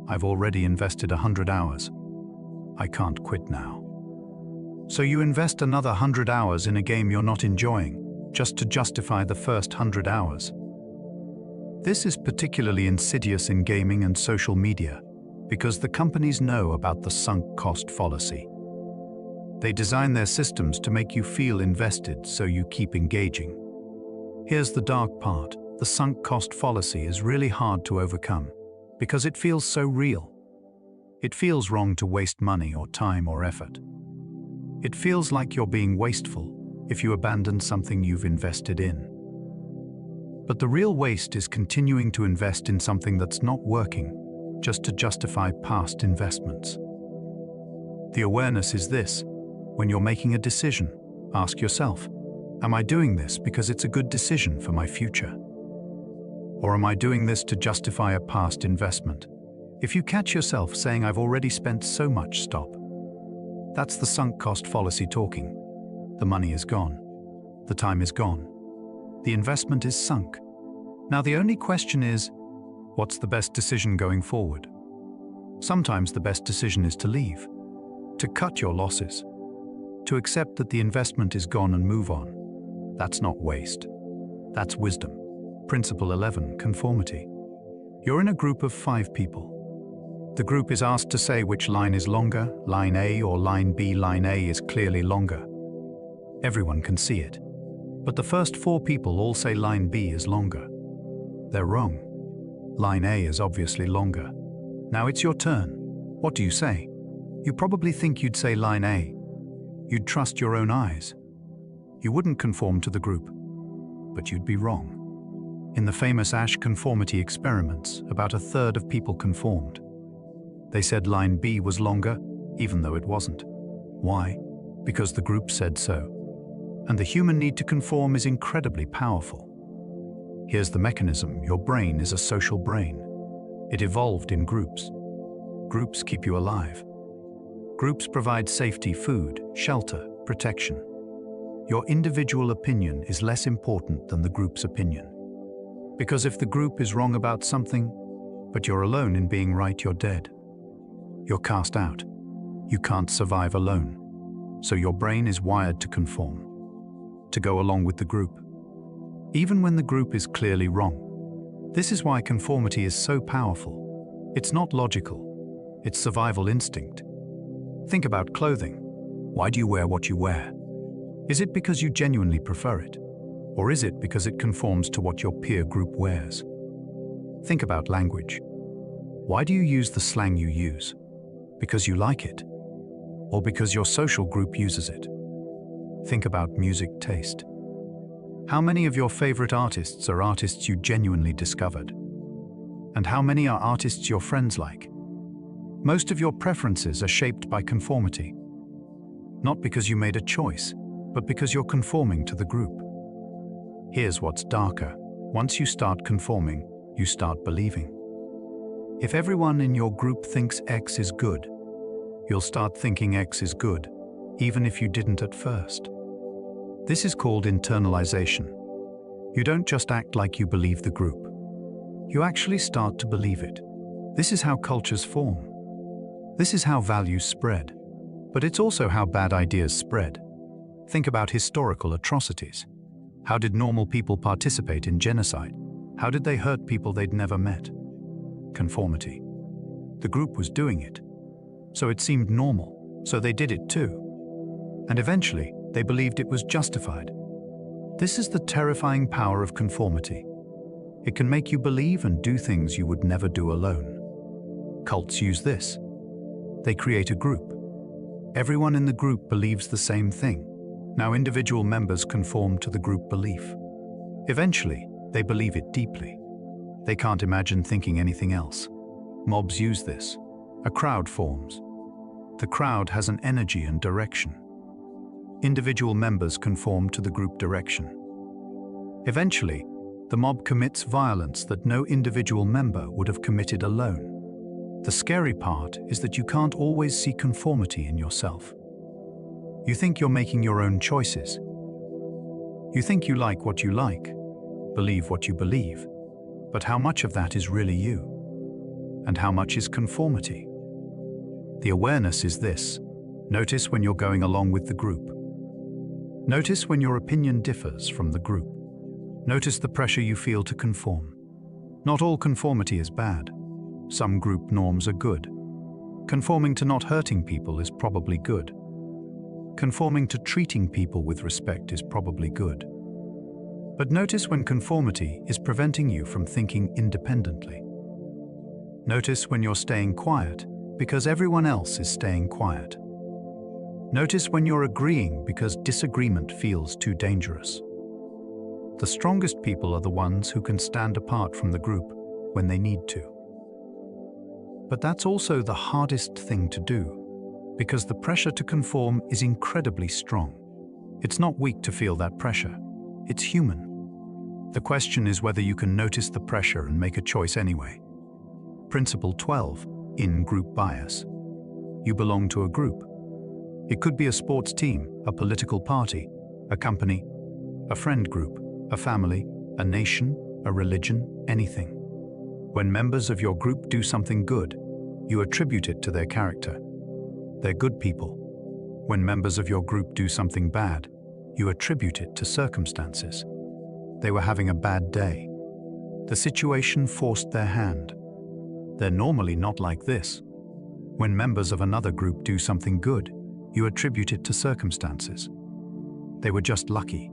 I've already invested 100 hours. I can't quit now. So you invest another 100 hours in a game you're not enjoying, just to justify the first 100 hours. This is particularly insidious in gaming and social media because the companies know about the sunk cost fallacy. They design their systems to make you feel invested so you keep engaging. Here's the dark part. The sunk cost fallacy is really hard to overcome because it feels so real. It feels wrong to waste money or time or effort. It feels like you're being wasteful if you abandon something you've invested in. But the real waste is continuing to invest in something that's not working just to justify past investments. The awareness is this: when you're making a decision, ask yourself, am I doing this because it's a good decision for my future? Or am I doing this to justify a past investment? If you catch yourself saying, I've already spent so much, stop. That's the sunk cost fallacy talking. The money is gone. The time is gone. The investment is sunk. Now the only question is, what's the best decision going forward? Sometimes the best decision is to leave, to cut your losses, to accept that the investment is gone and move on. That's not waste. That's wisdom. Principle 11, conformity. You're in a group of 5 people. The group is asked to say which line is longer, line A or line B. Line A is clearly longer. Everyone can see it. But the first 4 people all say line B is longer. They're wrong. Line A is obviously longer. Now it's your turn. What do you say? You probably think you'd say line A. You'd trust your own eyes. You wouldn't conform to the group. But you'd be wrong. In the famous Asch conformity experiments, about a third of people conformed. They said line B was longer, even though it wasn't. Why? Because the group said so. And the human need to conform is incredibly powerful. Here's the mechanism. Your brain is a social brain. It evolved in groups. Groups keep you alive. Groups provide safety, food, shelter, protection. Your individual opinion is less important than the group's opinion. Because if the group is wrong about something, but you're alone in being right, you're dead. You're cast out. You can't survive alone. So your brain is wired to conform, to go along with the group, even when the group is clearly wrong. This is why conformity is so powerful. It's not logical. It's survival instinct. Think about clothing. Why do you wear what you wear? Is it because you genuinely prefer it? Or is it because it conforms to what your peer group wears? Think about language. Why do you use the slang you use? Because you like it? Or because your social group uses it? Think about music taste. How many of your favorite artists are artists you genuinely discovered? And how many are artists your friends like? Most of your preferences are shaped by conformity. Not because you made a choice, but because you're conforming to the group. Here's what's darker. Once you start conforming, you start believing. If everyone in your group thinks X is good, you'll start thinking X is good, even if you didn't at first. This is called internalization. You don't just act like you believe the group. You actually start to believe it. This is how cultures form. This is how values spread. But it's also how bad ideas spread. Think about historical atrocities. How did normal people participate in genocide? How did they hurt people they'd never met? Conformity. The group was doing it, so it seemed normal, so they did it too. And eventually, they believed it was justified. This is the terrifying power of conformity. It can make you believe and do things you would never do alone. Cults use this. They create a group. Everyone in the group believes the same thing. Now individual members conform to the group belief. Eventually, they believe it deeply. They can't imagine thinking anything else. Mobs use this. A crowd forms. The crowd has an energy and direction. Individual members conform to the group direction. Eventually, the mob commits violence that no individual member would have committed alone. The scary part is that you can't always see conformity in yourself. You think you're making your own choices. You think you like what you like, believe what you believe, but how much of that is really you? And how much is conformity? The awareness is this. Notice when you're going along with the group. Notice when your opinion differs from the group. Notice the pressure you feel to conform. Not all conformity is bad. Some group norms are good. Conforming to not hurting people is probably good. Conforming to treating people with respect is probably good. But notice when conformity is preventing you from thinking independently. Notice when you're staying quiet because everyone else is staying quiet. Notice when you're agreeing because disagreement feels too dangerous. The strongest people are the ones who can stand apart from the group when they need to. But that's also the hardest thing to do, because the pressure to conform is incredibly strong. It's not weak to feel that pressure. It's human. The question is whether you can notice the pressure and make a choice anyway. Principle 12, in-group bias. You belong to a group. It could be a sports team, a political party, a company, a friend group, a family, a nation, a religion, anything. When members of your group do something good, you attribute it to their character. They're good people. When members of your group do something bad, you attribute it to circumstances. They were having a bad day. The situation forced their hand. They're normally not like this. When members of another group do something good, you attribute it to circumstances. They were just lucky.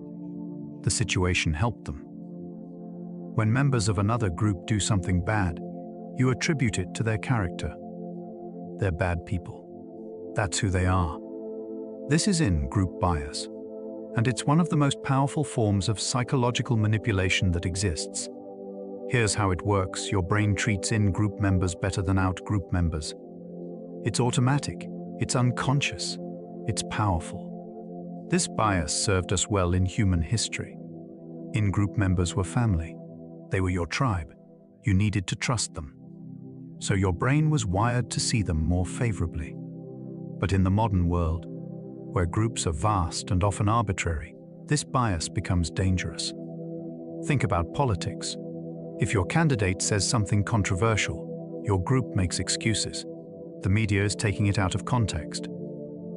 The situation helped them. When members of another group do something bad, you attribute it to their character. They're bad people. That's who they are. This is in-group bias, and it's one of the most powerful forms of psychological manipulation that exists. Here's how it works. Your brain treats in-group members better than out-group members. It's automatic, it's unconscious, it's powerful. This bias served us well in human history. In-group members were family. They were your tribe. You needed to trust them. So your brain was wired to see them more favorably. But in the modern world, where groups are vast and often arbitrary, this bias becomes dangerous. Think about politics. If your candidate says something controversial, your group makes excuses. The media is taking it out of context.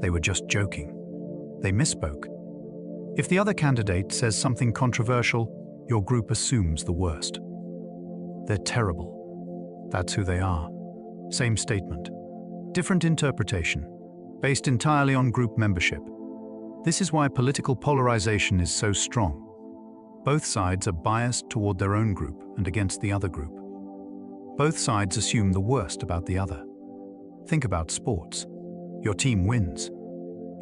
They were just joking. They misspoke. If the other candidate says something controversial, your group assumes the worst. They're terrible. That's who they are. Same statement. Different interpretation, based entirely on group membership. This is why political polarization is so strong. Both sides are biased toward their own group and against the other group. Both sides assume the worst about the other. Think about sports. Your team wins.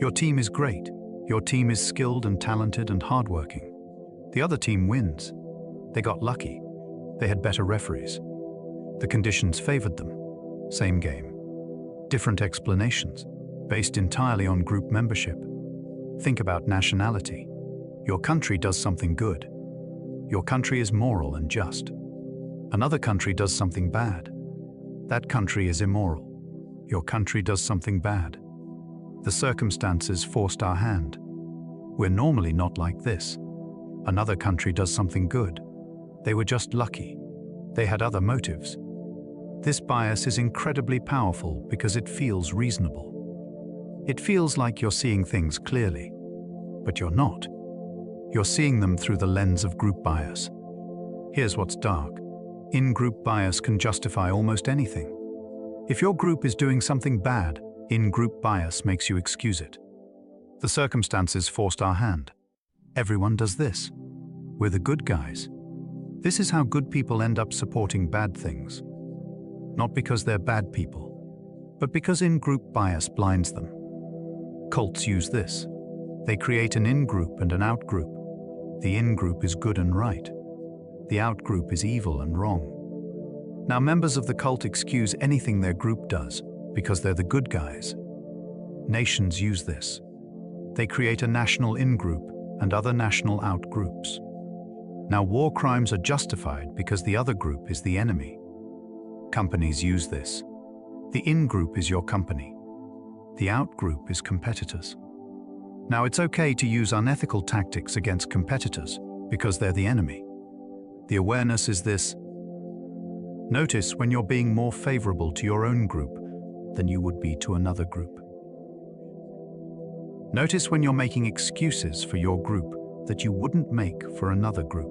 Your team is great. Your team is skilled and talented and hardworking. The other team wins. They got lucky. They had better referees. The conditions favored them. Same game. Different explanations, based entirely on group membership. Think about nationality. Your country does something good. Your country is moral and just. Another country does something bad. That country is immoral. Your country does something bad. The circumstances forced our hand. We're normally not like this. Another country does something good. They were just lucky. They had other motives. This bias is incredibly powerful because it feels reasonable. It feels like you're seeing things clearly, but you're not. You're seeing them through the lens of group bias. Here's what's dark. In-group bias can justify almost anything. If your group is doing something bad, in-group bias makes you excuse it. The circumstances forced our hand. Everyone does this. We're the good guys. This is how good people end up supporting bad things. Not because they're bad people, but because in-group bias blinds them. Cults use this. They create an in-group and an out-group. The in-group is good and right. The out-group is evil and wrong. Now, members of the cult excuse anything their group does because they're the good guys. Nations use this. They create a national in-group and other national out-groups. Now, war crimes are justified because the other group is the enemy. Companies use this. The in-group is your company. The out-group is competitors. Now, it's okay to use unethical tactics against competitors because they're the enemy. The awareness is this. Notice when you're being more favorable to your own group than you would be to another group. Notice when you're making excuses for your group that you wouldn't make for another group.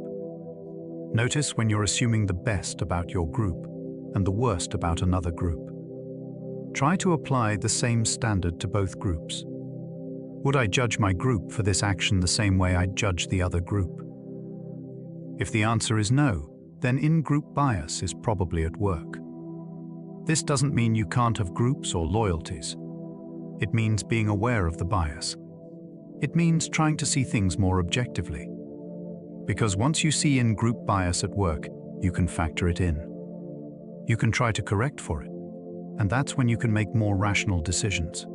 Notice when you're assuming the best about your group and the worst about another group. Try to apply the same standard to both groups. Would I judge my group for this action the same way I'd judge the other group? If the answer is no, then in-group bias is probably at work. This doesn't mean you can't have groups or loyalties. It means being aware of the bias. It means trying to see things more objectively. Because once you see in-group bias at work, you can factor it in. You can try to correct for it, and that's when you can make more rational decisions.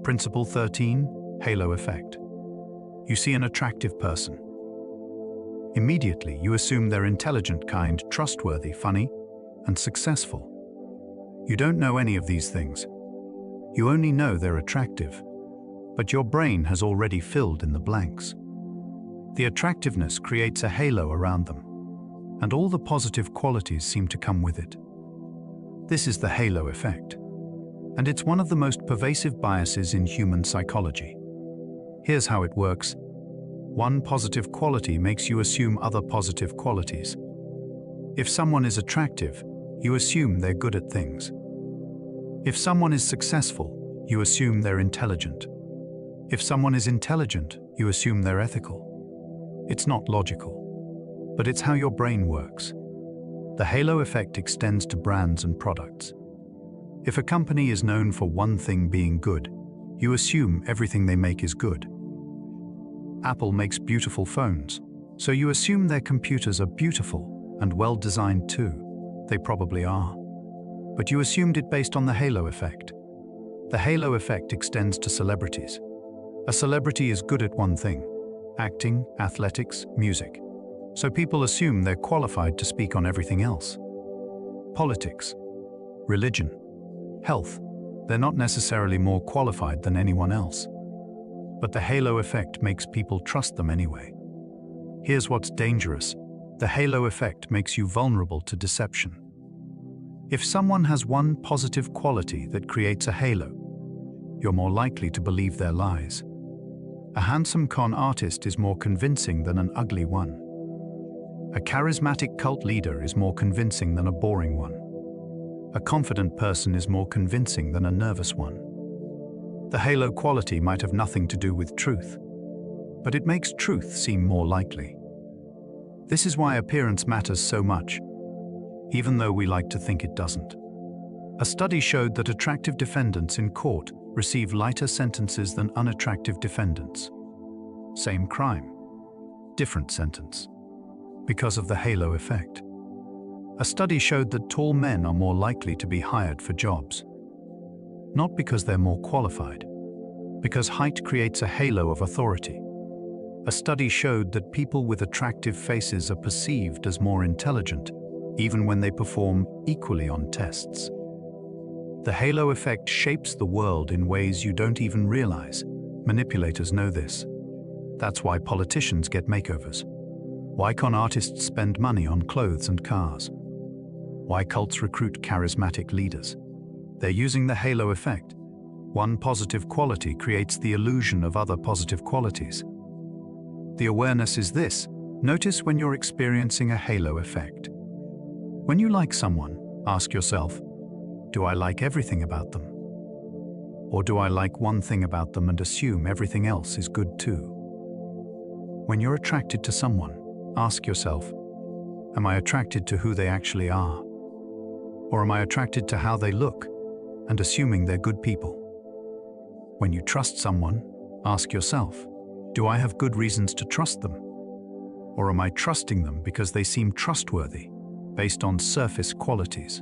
Principle 13, Halo Effect. You see an attractive person. Immediately, you assume they're intelligent, kind, trustworthy, funny, and successful. You don't know any of these things. You only know they're attractive, but your brain has already filled in the blanks. The attractiveness creates a halo around them, and all the positive qualities seem to come with it. This is the halo effect, and it's one of the most pervasive biases in human psychology. Here's how it works. One positive quality makes you assume other positive qualities. If someone is attractive, you assume they're good at things. If someone is successful, you assume they're intelligent. If someone is intelligent, you assume they're ethical. It's not logical, but it's how your brain works. The halo effect extends to brands and products. If a company is known for one thing being good, you assume everything they make is good. Apple makes beautiful phones, so you assume their computers are beautiful and well-designed too. They probably are. But you assumed it based on the halo effect. The halo effect extends to celebrities. A celebrity is good at one thing: acting, athletics, music. So people assume they're qualified to speak on everything else. Politics, religion, health. They're not necessarily more qualified than anyone else. But the halo effect makes people trust them anyway. Here's what's dangerous. The halo effect makes you vulnerable to deception. If someone has one positive quality that creates a halo, you're more likely to believe their lies. A handsome con artist is more convincing than an ugly one. A charismatic cult leader is more convincing than a boring one. A confident person is more convincing than a nervous one. The halo quality might have nothing to do with truth, but it makes truth seem more likely. This is why appearance matters so much, even though we like to think it doesn't. A study showed that attractive defendants in court receive lighter sentences than unattractive defendants. Same crime, different sentence. Because of the halo effect. A study showed that tall men are more likely to be hired for jobs. Not because they're more qualified, because height creates a halo of authority. A study showed that people with attractive faces are perceived as more intelligent, even when they perform equally on tests. The halo effect shapes the world in ways you don't even realize. Manipulators know this. That's why politicians get makeovers. Why con artists spend money on clothes and cars. Why cults recruit charismatic leaders. They're using the halo effect. One positive quality creates the illusion of other positive qualities. The awareness is this. Notice when you're experiencing a halo effect. When you like someone, ask yourself, do I like everything about them? Or do I like one thing about them and assume everything else is good too? When you're attracted to someone, ask yourself, am I attracted to who they actually are? Or am I attracted to how they look and assuming they're good people? When you trust someone, ask yourself, do I have good reasons to trust them? Or am I trusting them because they seem trustworthy, based on surface qualities?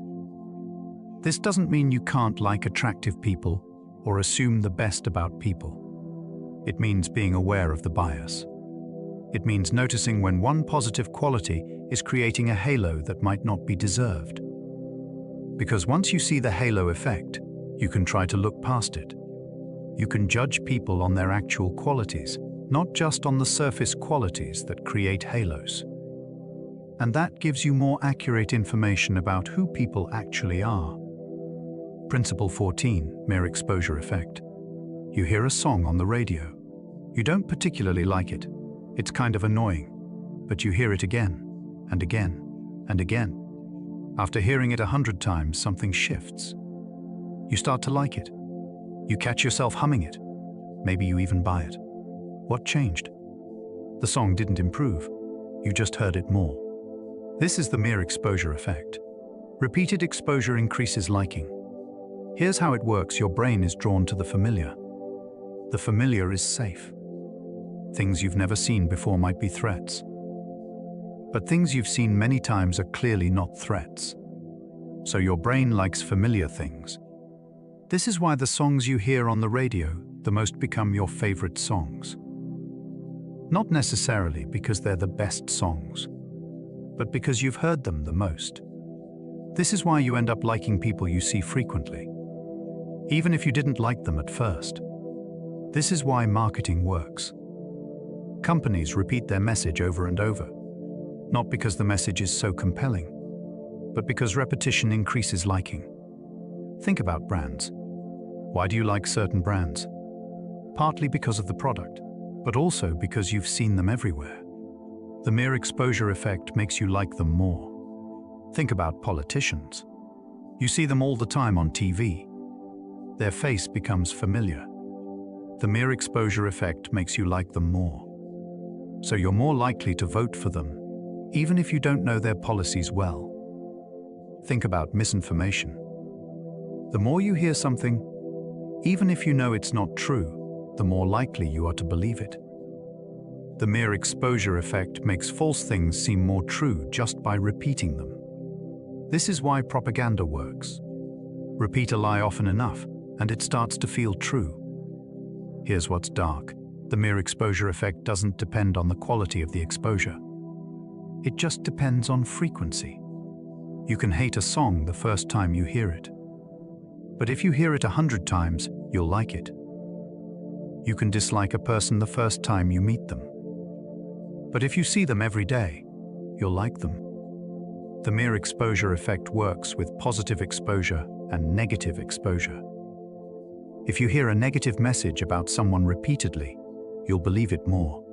This doesn't mean you can't like attractive people or assume the best about people. It means being aware of the bias. It means noticing when one positive quality is creating a halo that might not be deserved. Because once you see the halo effect, you can try to look past it. You can judge people on their actual qualities, not just on the surface qualities that create halos. And that gives you more accurate information about who people actually are. Principle 14, mere exposure effect. You hear a song on the radio. You don't particularly like it. It's kind of annoying, but you hear it again, and again, and again. After hearing it 100 times, something shifts. You start to like it. You catch yourself humming it. Maybe you even buy it. What changed? The song didn't improve. You just heard it more. This is the mere exposure effect. Repeated exposure increases liking. Here's how it works. Your brain is drawn to the familiar. The familiar is safe. Things you've never seen before might be threats. But things you've seen many times are clearly not threats. So your brain likes familiar things. This is why the songs you hear on the radio the most become your favorite songs. Not necessarily because they're the best songs, but because you've heard them the most. This is why you end up liking people you see frequently, even if you didn't like them at first. This is why marketing works. Companies repeat their message over and over, not because the message is so compelling, but because repetition increases liking. Think about brands. Why do you like certain brands? Partly because of the product, but also because you've seen them everywhere. The mere exposure effect makes you like them more. Think about politicians. You see them all the time on TV. Their face becomes familiar. The mere exposure effect makes you like them more. So you're more likely to vote for them, even if you don't know their policies well. Think about misinformation. The more you hear something, even if you know it's not true, the more likely you are to believe it. The mere exposure effect makes false things seem more true just by repeating them. This is why propaganda works. Repeat a lie often enough, and it starts to feel true. Here's what's dark. The mere exposure effect doesn't depend on the quality of the exposure. It just depends on frequency. You can hate a song the first time you hear it. But if you hear it 100 times, you'll like it. You can dislike a person the first time you meet them. But if you see them every day, you'll like them. The mere exposure effect works with positive exposure and negative exposure. If you hear a negative message about someone repeatedly, you'll believe it more,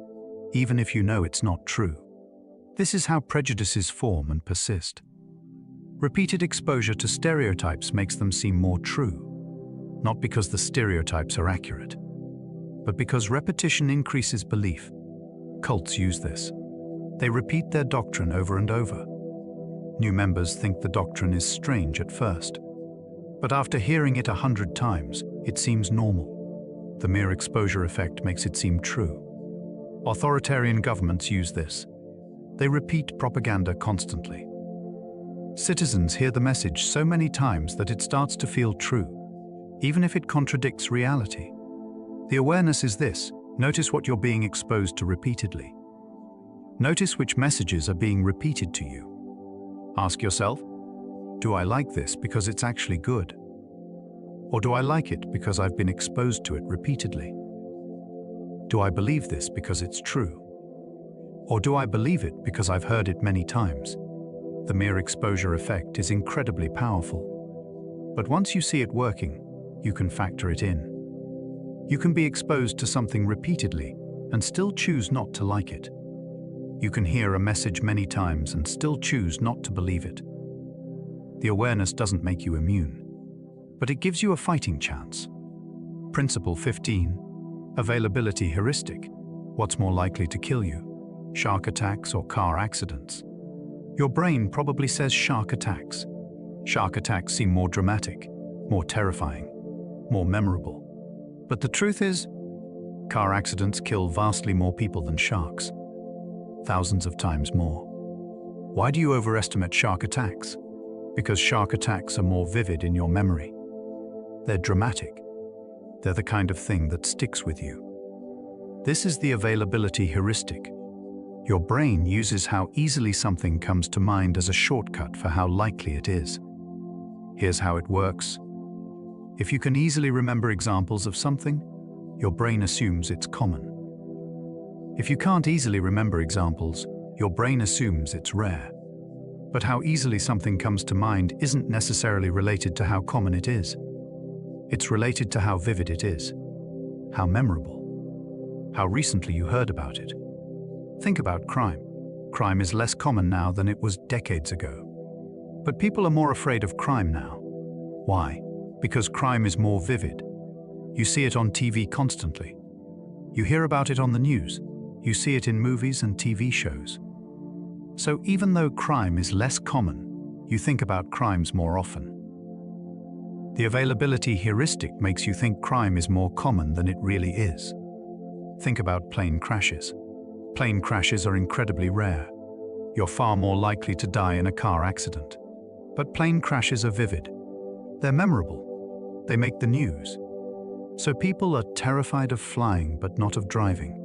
even if you know it's not true. This is how prejudices form and persist. Repeated exposure to stereotypes makes them seem more true, not because the stereotypes are accurate, but because repetition increases belief. Cults use this. They repeat their doctrine over and over. New members think the doctrine is strange at first, but after hearing it 100 times, it seems normal. The mere exposure effect makes it seem true. Authoritarian governments use this. They repeat propaganda constantly. Citizens hear the message so many times that it starts to feel true, even if it contradicts reality. The awareness is this: notice what you're being exposed to repeatedly. Notice which messages are being repeated to you. Ask yourself, do I like this because it's actually good? Or do I like it because I've been exposed to it repeatedly? Do I believe this because it's true? Or do I believe it because I've heard it many times? The mere exposure effect is incredibly powerful. But once you see it working, you can factor it in. You can be exposed to something repeatedly and still choose not to like it. You can hear a message many times and still choose not to believe it. The awareness doesn't make you immune, but it gives you a fighting chance. Principle 15. Availability heuristic. What's more likely to kill you? Shark attacks or car accidents? Your brain probably says shark attacks. Shark attacks seem more dramatic, more terrifying, more memorable. But the truth is, car accidents kill vastly more people than sharks. Thousands of times more. Why do you overestimate shark attacks? Because shark attacks are more vivid in your memory. They're dramatic. They're the kind of thing that sticks with you. This is the availability heuristic. Your brain uses how easily something comes to mind as a shortcut for how likely it is. Here's how it works. If you can easily remember examples of something, your brain assumes it's common. If you can't easily remember examples, your brain assumes it's rare. But how easily something comes to mind isn't necessarily related to how common it is. It's related to how vivid it is, how memorable, how recently you heard about it. Think about crime. Crime is less common now than it was decades ago. But people are more afraid of crime now. Why? Because crime is more vivid. You see it on TV constantly. You hear about it on the news. You see it in movies and TV shows. So even though crime is less common, you think about crimes more often. The availability heuristic makes you think crime is more common than it really is. Think about plane crashes. Plane crashes are incredibly rare. You're far more likely to die in a car accident. But plane crashes are vivid. They're memorable. They make the news. So people are terrified of flying but not of driving.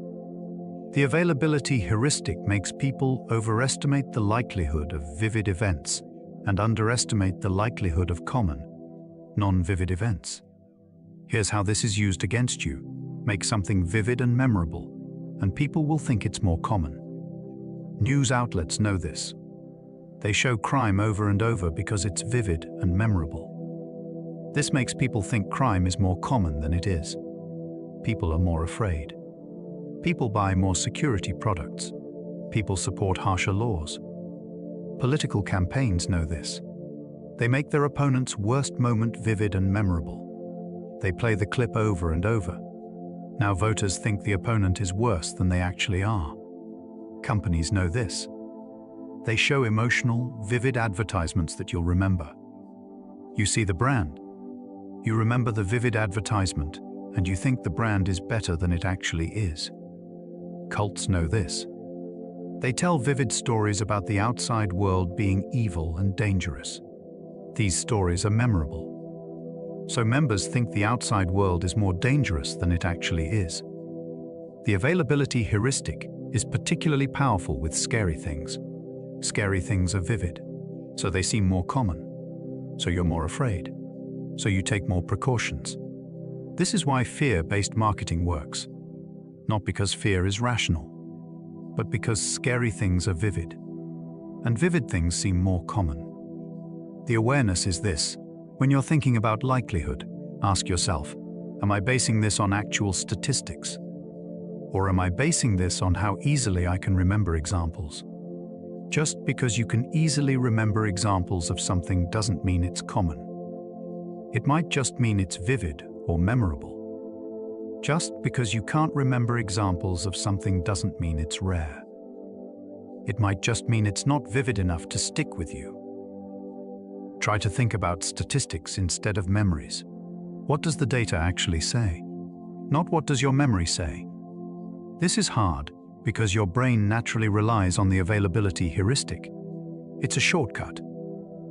The availability heuristic makes people overestimate the likelihood of vivid events and underestimate the likelihood of common, non-vivid events. Here's how this is used against you. Make something vivid and memorable, and people will think it's more common. News outlets know this. They show crime over and over because it's vivid and memorable. This makes people think crime is more common than it is. People are more afraid. People buy more security products. People support harsher laws. Political campaigns know this. They make their opponent's worst moment vivid and memorable. They play the clip over and over. Now voters think the opponent is worse than they actually are. Companies know this. They show emotional, vivid advertisements that you'll remember. You see the brand. You remember the vivid advertisement, and you think the brand is better than it actually is. Cults know this. They tell vivid stories about the outside world being evil and dangerous. These stories are memorable. So members think the outside world is more dangerous than it actually is. The availability heuristic is particularly powerful with scary things. Scary things are vivid, so they seem more common. So you're more afraid. So you take more precautions. This is why fear-based marketing works. Not because fear is rational, but because scary things are vivid. and vivid things seem more common. The awareness is this: when you're thinking about likelihood, ask yourself, am I basing this on actual statistics? Or am I basing this on how easily I can remember examples? Just because you can easily remember examples of something doesn't mean it's common. It might just mean it's vivid or memorable. Just because you can't remember examples of something doesn't mean it's rare. It might just mean it's not vivid enough to stick with you. Try to think about statistics instead of memories. What does the data actually say? Not what does your memory say. This is hard because your brain naturally relies on the availability heuristic. It's a shortcut.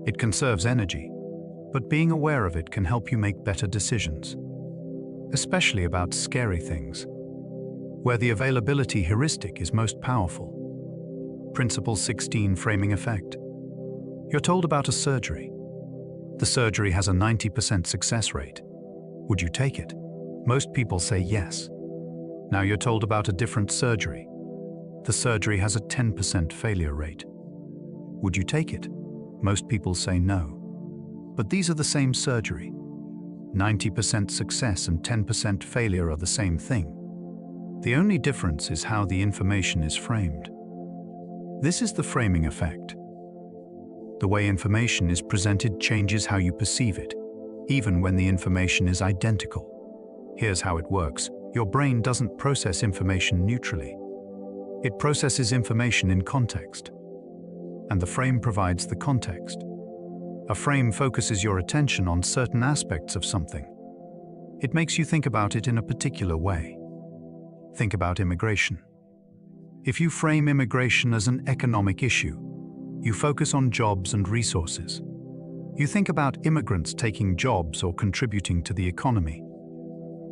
It conserves energy, but being aware of it can help you make better decisions, especially about scary things, where the availability heuristic is most powerful. Principle 16, framing effect. You're told about a surgery. The surgery has a 90% success rate. Would you take it? Most people say yes. Now you're told about a different surgery. The surgery has a 10% failure rate. Would you take it? Most people say no. But these are the same surgery. 90% success and 10% failure are the same thing. The only difference is how the information is framed. This is the framing effect. The way information is presented changes how you perceive it, even when the information is identical. Here's how it works. Your brain doesn't process information neutrally. It processes information in context, and the frame provides the context. A frame focuses your attention on certain aspects of something. It makes you think about it in a particular way. Think about immigration. If you frame immigration as an economic issue, you focus on jobs and resources. You think about immigrants taking jobs or contributing to the economy.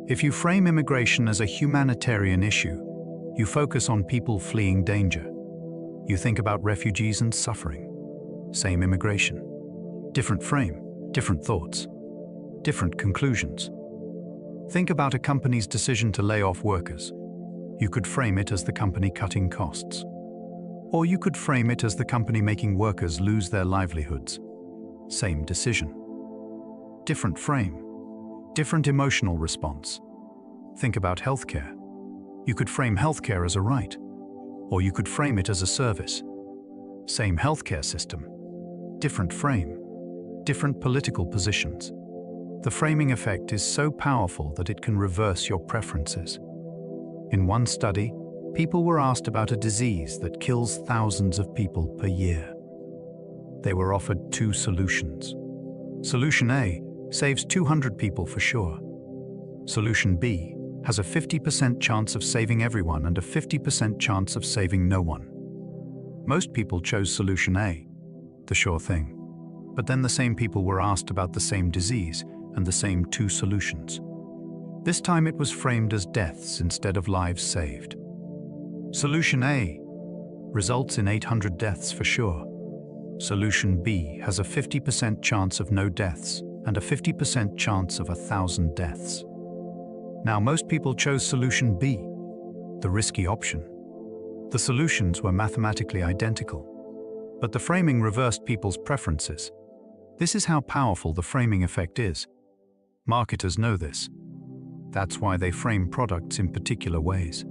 If you frame immigration as a humanitarian issue, you focus on people fleeing danger. You think about refugees and suffering. Same immigration. Different frame, different thoughts, different conclusions. Think about a company's decision to lay off workers. You could frame it as the company cutting costs. Or you could frame it as the company making workers lose their livelihoods. Same decision. Different frame, different emotional response. Think about healthcare. You could frame healthcare as a right, or you could frame it as a service. Same healthcare system, different frame, different political positions. The framing effect is so powerful that it can reverse your preferences. In one study, people were asked about a disease that kills thousands of people per year. They were offered two solutions. Solution A saves 200 people for sure. Solution B has a 50% chance of saving everyone and a 50% chance of saving no one. Most people chose solution A, the sure thing. But then the same people were asked about the same disease and the same two solutions. This time it was framed as deaths instead of lives saved. Solution A results in 800 deaths for sure. Solution B has a 50% chance of no deaths and a 50% chance of 1,000 deaths. Now most people chose solution B, the risky option. The solutions were mathematically identical, but the framing reversed people's preferences. This is how powerful the framing effect is. Marketers know this. That's why they frame products in particular ways.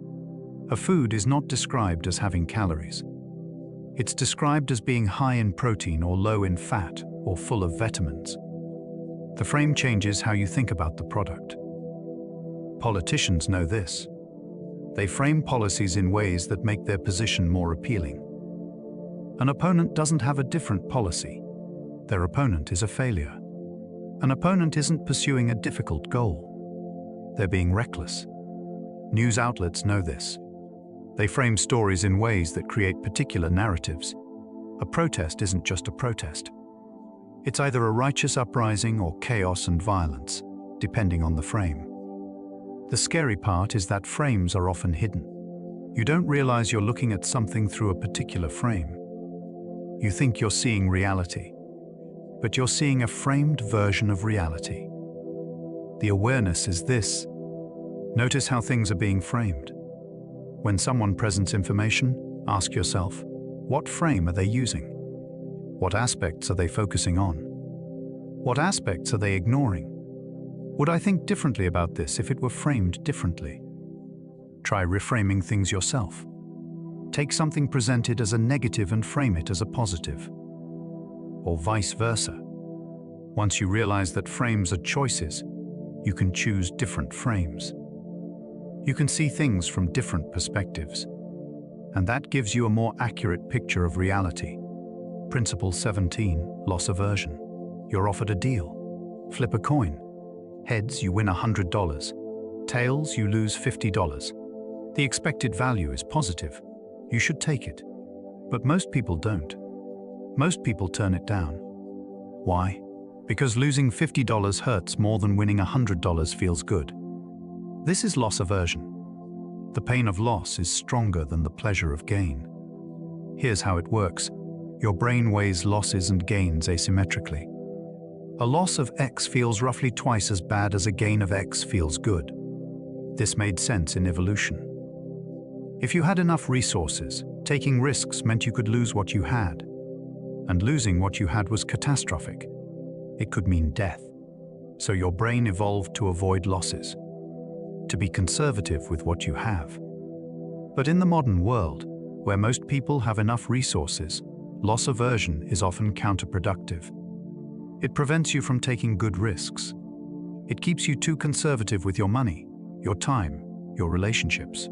A food is not described as having calories. It's described as being high in protein or low in fat or full of vitamins. The frame changes how you think about the product. Politicians know this. They frame policies in ways that make their position more appealing. An opponent doesn't have a different policy. Their opponent is a failure. An opponent isn't pursuing a difficult goal. They're being reckless. News outlets know this. They frame stories in ways that create particular narratives. A protest isn't just a protest. It's either a righteous uprising or chaos and violence, depending on the frame. The scary part is that frames are often hidden. You don't realize you're looking at something through a particular frame. You think you're seeing reality, but you're seeing a framed version of reality. The awareness is this. Notice how things are being framed. When someone presents information, ask yourself, what frame are they using? What aspects are they focusing on? What aspects are they ignoring? Would I think differently about this if it were framed differently? Try reframing things yourself. Take something presented as a negative and frame it as a positive. Or vice versa. Once you realize that frames are choices, you can choose different frames. You can see things from different perspectives, and that gives you a more accurate picture of reality. Principle 17, loss aversion. You're offered a deal. Flip a coin. Heads, you win $100. Tails, you lose $50. The expected value is positive. You should take it. But most people don't. Most people turn it down. Why? Because losing $50 hurts more than winning $100 feels good. This is loss aversion. The pain of loss is stronger than the pleasure of gain. Here's how it works. Your brain weighs losses and gains asymmetrically. A loss of X feels roughly twice as bad as a gain of X feels good. This made sense in evolution. If you had enough resources, taking risks meant you could lose what you had. And losing what you had was catastrophic. It could mean death. So your brain evolved to avoid losses, to be conservative with what you have. But in the modern world, where most people have enough resources, loss aversion is often counterproductive. It prevents you from taking good risks. It keeps you too conservative with your money, your time, your relationships.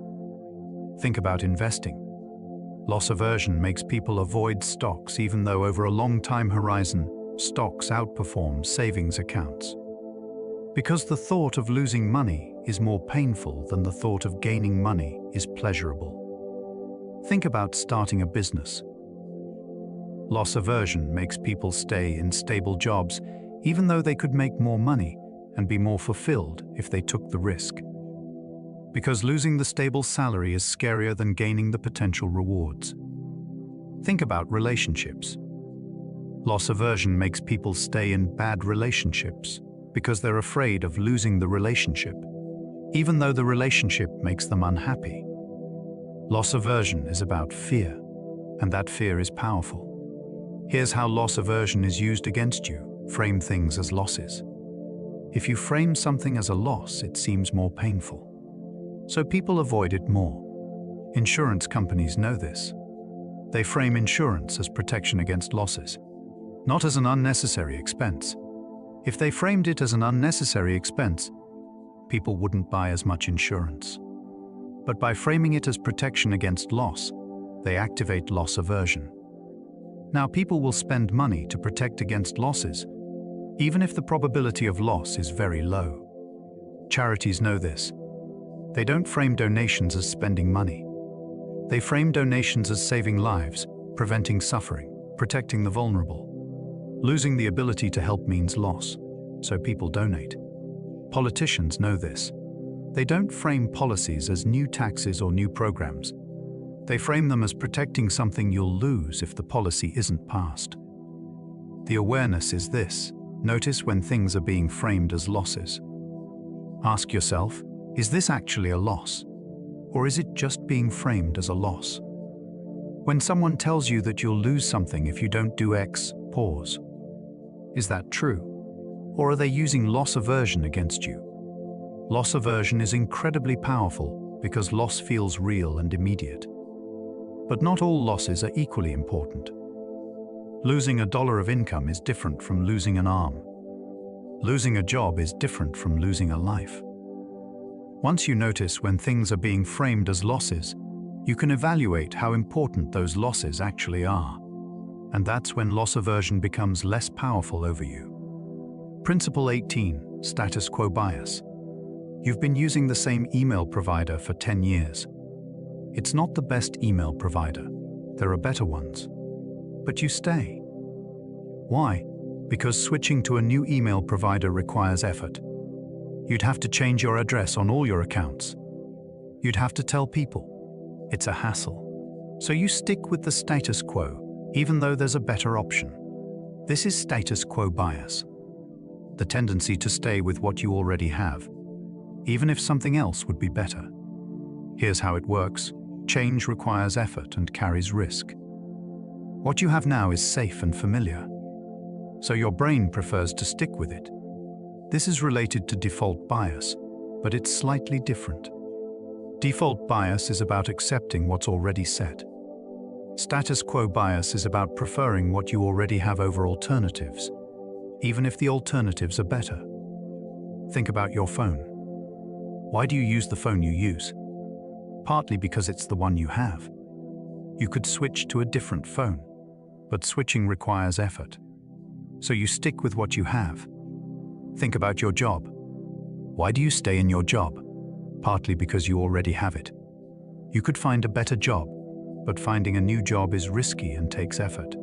Think about investing. Loss aversion makes people avoid stocks even though over a long time horizon, stocks outperform savings accounts. Because the thought of losing money is more painful than the thought of gaining money is pleasurable. Think about starting a business. Loss aversion makes people stay in stable jobs even though they could make more money and be more fulfilled if they took the risk. Because losing the stable salary is scarier than gaining the potential rewards. Think about relationships. Loss aversion makes people stay in bad relationships because they're afraid of losing the relationship, even though the relationship makes them unhappy. Loss aversion is about fear, and that fear is powerful. Here's how loss aversion is used against you. Frame things as losses. If you frame something as a loss, it seems more painful. So people avoid it more. Insurance companies know this. They frame insurance as protection against losses, not as an unnecessary expense. If they framed it as an unnecessary expense, people wouldn't buy as much insurance. But by framing it as protection against loss, they activate loss aversion. Now people will spend money to protect against losses, even if the probability of loss is very low. Charities know this. They don't frame donations as spending money. They frame donations as saving lives, preventing suffering, protecting the vulnerable. Losing the ability to help means loss, so people donate. Politicians know this. They don't frame policies as new taxes or new programs. They frame them as protecting something you'll lose if the policy isn't passed. The awareness is this. Notice when things are being framed as losses. Ask yourself, is this actually a loss? Or is it just being framed as a loss? When someone tells you that you'll lose something if you don't do X, pause. Is that true? Or are they using loss aversion against you? Loss aversion is incredibly powerful because loss feels real and immediate. But not all losses are equally important. Losing $1 of income is different from losing an arm. Losing a job is different from losing a life. Once you notice when things are being framed as losses, you can evaluate how important those losses actually are. And that's when loss aversion becomes less powerful over you. Principle 18, status quo bias. You've been using the same email provider for 10 years. It's not the best email provider. There are better ones. But you stay. Why? Because switching to a new email provider requires effort. You'd have to change your address on all your accounts. You'd have to tell people. It's a hassle. So you stick with the status quo, even though there's a better option. This is status quo bias. The tendency to stay with what you already have, even if something else would be better. Here's how it works. Change requires effort and carries risk. What you have now is safe and familiar, so your brain prefers to stick with it. This is related to default bias, but it's slightly different. Default bias is about accepting what's already set. Status quo bias is about preferring what you already have over alternatives, even if the alternatives are better. Think about your phone. Why do you use the phone you use? Partly because it's the one you have. You could switch to a different phone, but switching requires effort. So you stick with what you have. Think about your job. Why do you stay in your job? Partly because you already have it. You could find a better job, but finding a new job is risky and takes effort.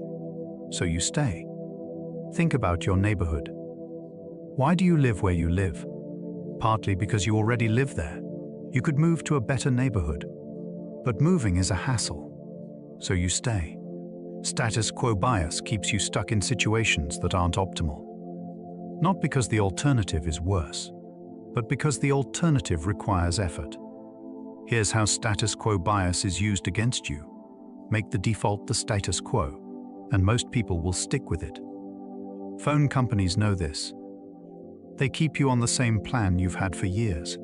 So you stay. Think about your neighborhood. Why do you live where you live? Partly because you already live there. You could move to a better neighborhood, but moving is a hassle. So you stay. Status quo bias keeps you stuck in situations that aren't optimal. Not because the alternative is worse, but because the alternative requires effort. Here's how status quo bias is used against you. Make the default the status quo, and most people will stick with it. Phone companies know this. They keep you on the same plan you've had for years.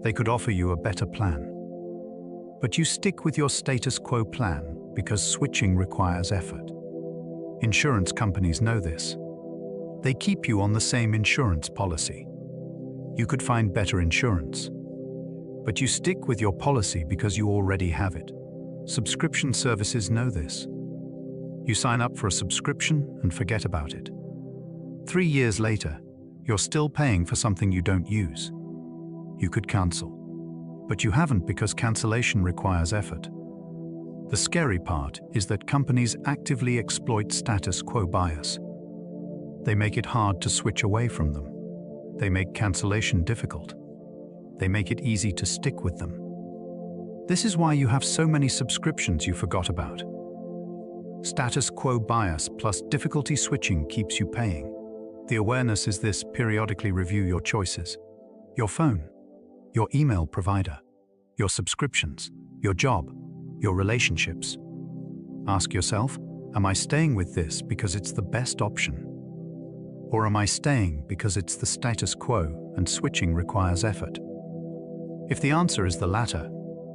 They could offer you a better plan. But you stick with your status quo plan because switching requires effort. Insurance companies know this. They keep you on the same insurance policy. You could find better insurance, but you stick with your policy because you already have it. Subscription services know this. You sign up for a subscription and forget about it. 3 years later, you're still paying for something you don't use. You could cancel, but you haven't because cancellation requires effort. The scary part is that companies actively exploit status quo bias. They make it hard to switch away from them. They make cancellation difficult. They make it easy to stick with them. This is why you have so many subscriptions you forgot about. Status quo bias plus difficulty switching keeps you paying. The awareness is this: periodically review your choices. Your phone, your email provider, your subscriptions, your job, your relationships. Ask yourself, am I staying with this because it's the best option? Or am I staying because it's the status quo and switching requires effort? If the answer is the latter,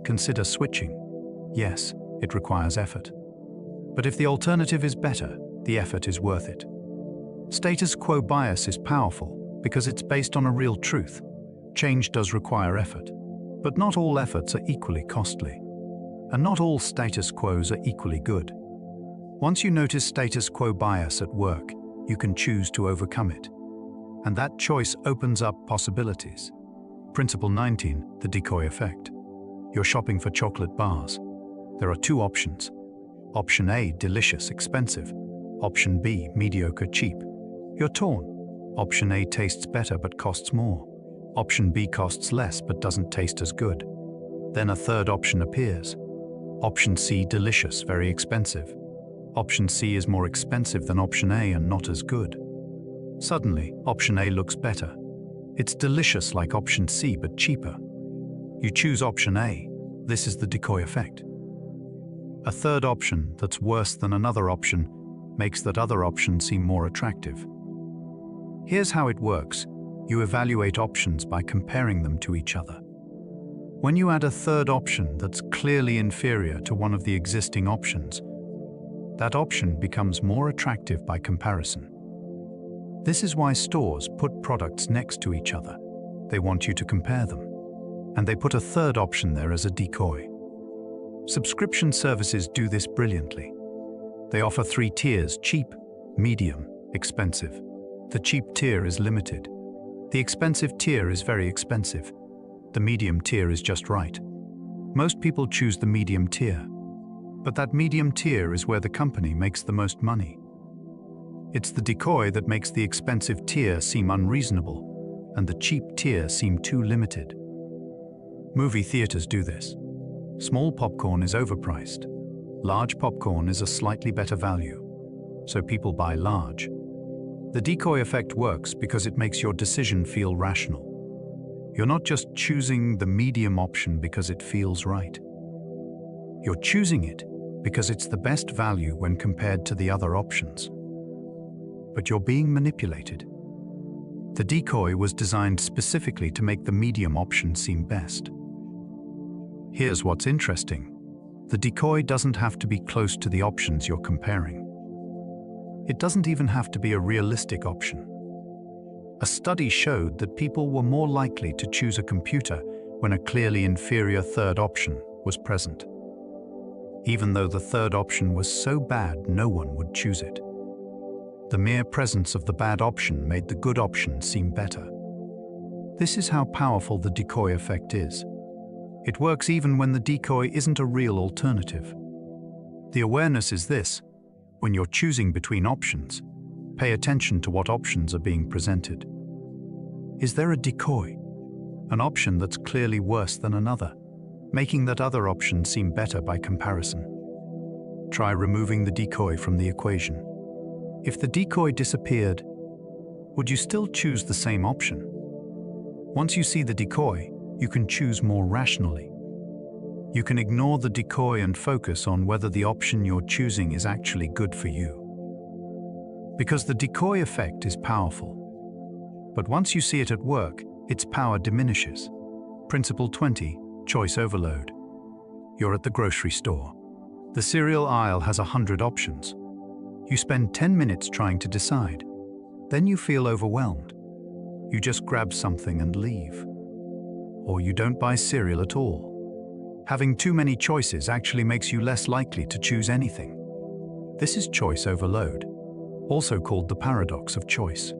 consider switching. Yes, it requires effort. But if the alternative is better, the effort is worth it. Status quo bias is powerful because it's based on a real truth. Change does require effort, but not all efforts are equally costly. And not all status quos are equally good. Once you notice status quo bias at work, you can choose to overcome it. And that choice opens up possibilities. Principle 19, the decoy effect. You're shopping for chocolate bars. There are 2 options. Option A, delicious, expensive. Option B, mediocre, cheap. You're torn. Option A tastes better but costs more. Option B costs less but doesn't taste as good. Then a third option appears. Option C, delicious, very expensive. Option C is more expensive than option A and not as good. Suddenly, option A looks better. It's delicious like option C but cheaper. You choose option A. This is the decoy effect. A third option that's worse than another option makes that other option seem more attractive. Here's how it works. You evaluate options by comparing them to each other. When you add a third option that's clearly inferior to one of the existing options, that option becomes more attractive by comparison. This is why stores put products next to each other. They want you to compare them. And they put a third option there as a decoy. Subscription services do this brilliantly. They offer 3 tiers: cheap, medium, expensive. The cheap tier is limited. The expensive tier is very expensive. The medium tier is just right. Most people choose the medium tier. But that medium tier is where the company makes the most money. It's the decoy that makes the expensive tier seem unreasonable and the cheap tier seem too limited. Movie theaters do this. Small popcorn is overpriced. Large popcorn is a slightly better value. So people buy large. The decoy effect works because it makes your decision feel rational. You're not just choosing the medium option because it feels right. You're choosing it because it's the best value when compared to the other options. But you're being manipulated. The decoy was designed specifically to make the medium option seem best. Here's what's interesting. The decoy doesn't have to be close to the options you're comparing. It doesn't even have to be a realistic option. A study showed that people were more likely to choose a computer when a clearly inferior third option was present. Even though the third option was so bad, no one would choose it. The mere presence of the bad option made the good option seem better. This is how powerful the decoy effect is. It works even when the decoy isn't a real alternative. The awareness is this: when you're choosing between options, pay attention to what options are being presented. Is there a decoy? An option that's clearly worse than another, making that other option seem better by comparison. Try removing the decoy from the equation. If the decoy disappeared, would you still choose the same option? Once you see the decoy, you can choose more rationally. You can ignore the decoy and focus on whether the option you're choosing is actually good for you. Because the decoy effect is powerful. But once you see it at work, its power diminishes. Principle 20, choice overload. You're at the grocery store. The cereal aisle has 100 options. You spend 10 minutes trying to decide. Then you feel overwhelmed. You just grab something and leave. Or you don't buy cereal at all. Having too many choices actually makes you less likely to choose anything. This is choice overload, also called the paradox of choice.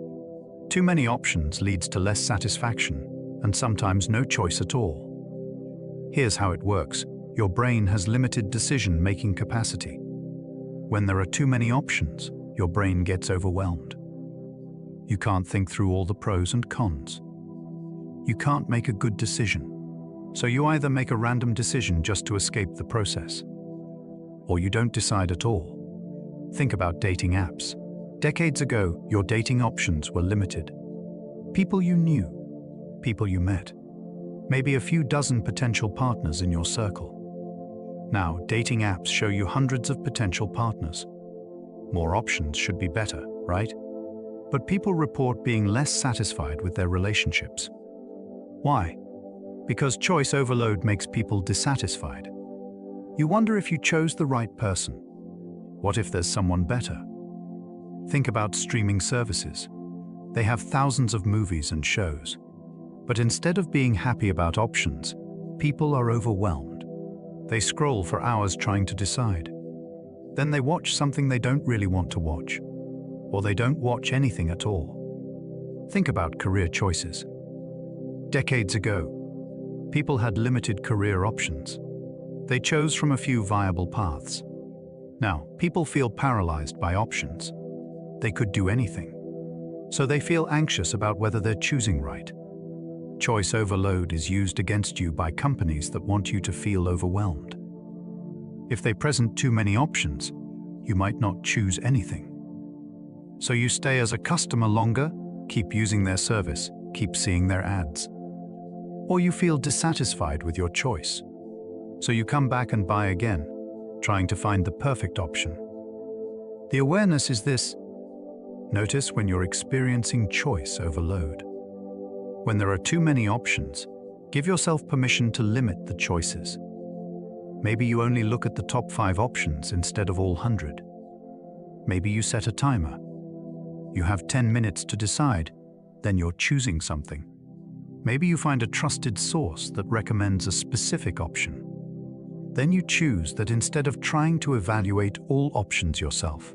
Too many options leads to less satisfaction, and sometimes no choice at all. Here's how it works. Your brain has limited decision-making capacity. When there are too many options, your brain gets overwhelmed. You can't think through all the pros and cons. You can't make a good decision. So you either make a random decision just to escape the process, or you don't decide at all. Think about dating apps. Decades ago, your dating options were limited. People you knew, people you met, maybe a few dozen potential partners in your circle. Now, dating apps show you hundreds of potential partners. More options should be better, right? But people report being less satisfied with their relationships. Why? Because choice overload makes people dissatisfied. You wonder if you chose the right person. What if there's someone better? Think about streaming services. They have thousands of movies and shows. But instead of being happy about options, people are overwhelmed. They scroll for hours trying to decide. Then they watch something they don't really want to watch. Or they don't watch anything at all. Think about career choices. Decades ago, people had limited career options. They chose from a few viable paths. Now, people feel paralyzed by options. They could do anything. So they feel anxious about whether they're choosing right. Choice overload is used against you by companies that want you to feel overwhelmed. If they present too many options, you might not choose anything. So you stay as a customer longer, keep using their service, keep seeing their ads. Or you feel dissatisfied with your choice. So you come back and buy again, trying to find the perfect option. The awareness is this: notice when you're experiencing choice overload. When there are too many options, give yourself permission to limit the choices. Maybe you only look at the top 5 options instead of all 100. Maybe you set a timer. You have 10 minutes to decide, then you're choosing something. Maybe you find a trusted source that recommends a specific option. Then you choose that instead of trying to evaluate all options yourself.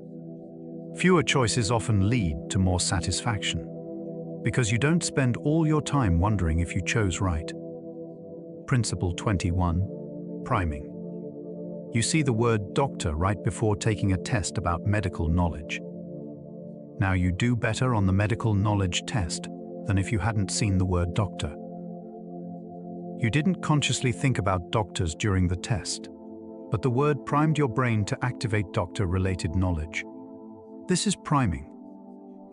Fewer choices often lead to more satisfaction, because you don't spend all your time wondering if you chose right. Principle 21, priming. You see the word doctor right before taking a test about medical knowledge. Now you do better on the medical knowledge test than if you hadn't seen the word doctor. You didn't consciously think about doctors during the test, but the word primed your brain to activate doctor-related knowledge. This is priming,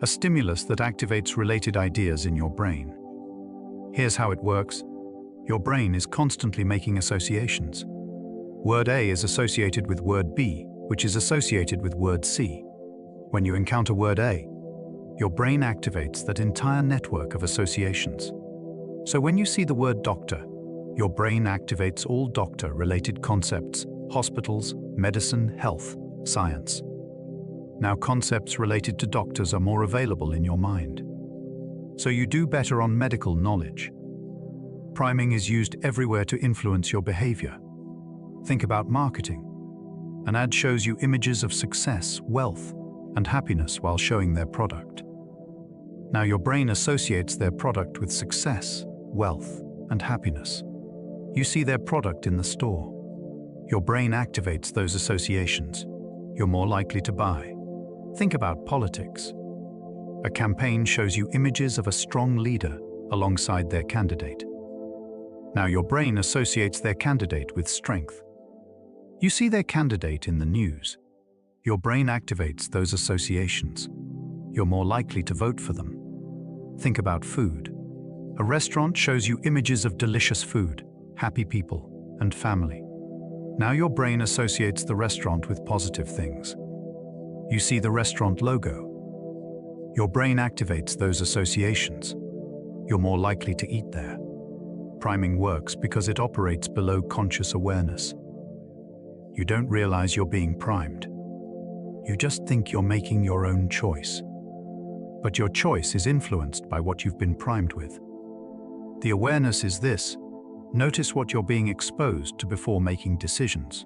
a stimulus that activates related ideas in your brain. Here's how it works. Your brain is constantly making associations. Word A is associated with word B, which is associated with word C. When you encounter word A, your brain activates that entire network of associations. So when you see the word doctor, your brain activates all doctor-related concepts: hospitals, medicine, health, science. Now concepts related to doctors are more available in your mind. So you do better on medical knowledge. Priming is used everywhere to influence your behavior. Think about marketing. An ad shows you images of success, wealth, and happiness while showing their product. Now your brain associates their product with success, wealth, and happiness. You see their product in the store. Your brain activates those associations. You're more likely to buy. Think about politics. A campaign shows you images of a strong leader alongside their candidate. Now your brain associates their candidate with strength. You see their candidate in the news. Your brain activates those associations. You're more likely to vote for them. Think about food. A restaurant shows you images of delicious food, happy people, and family. Now your brain associates the restaurant with positive things. You see the restaurant logo. Your brain activates those associations. You're more likely to eat there. Priming works because it operates below conscious awareness. You don't realize you're being primed. You just think you're making your own choice. But your choice is influenced by what you've been primed with. The awareness is this: notice what you're being exposed to before making decisions.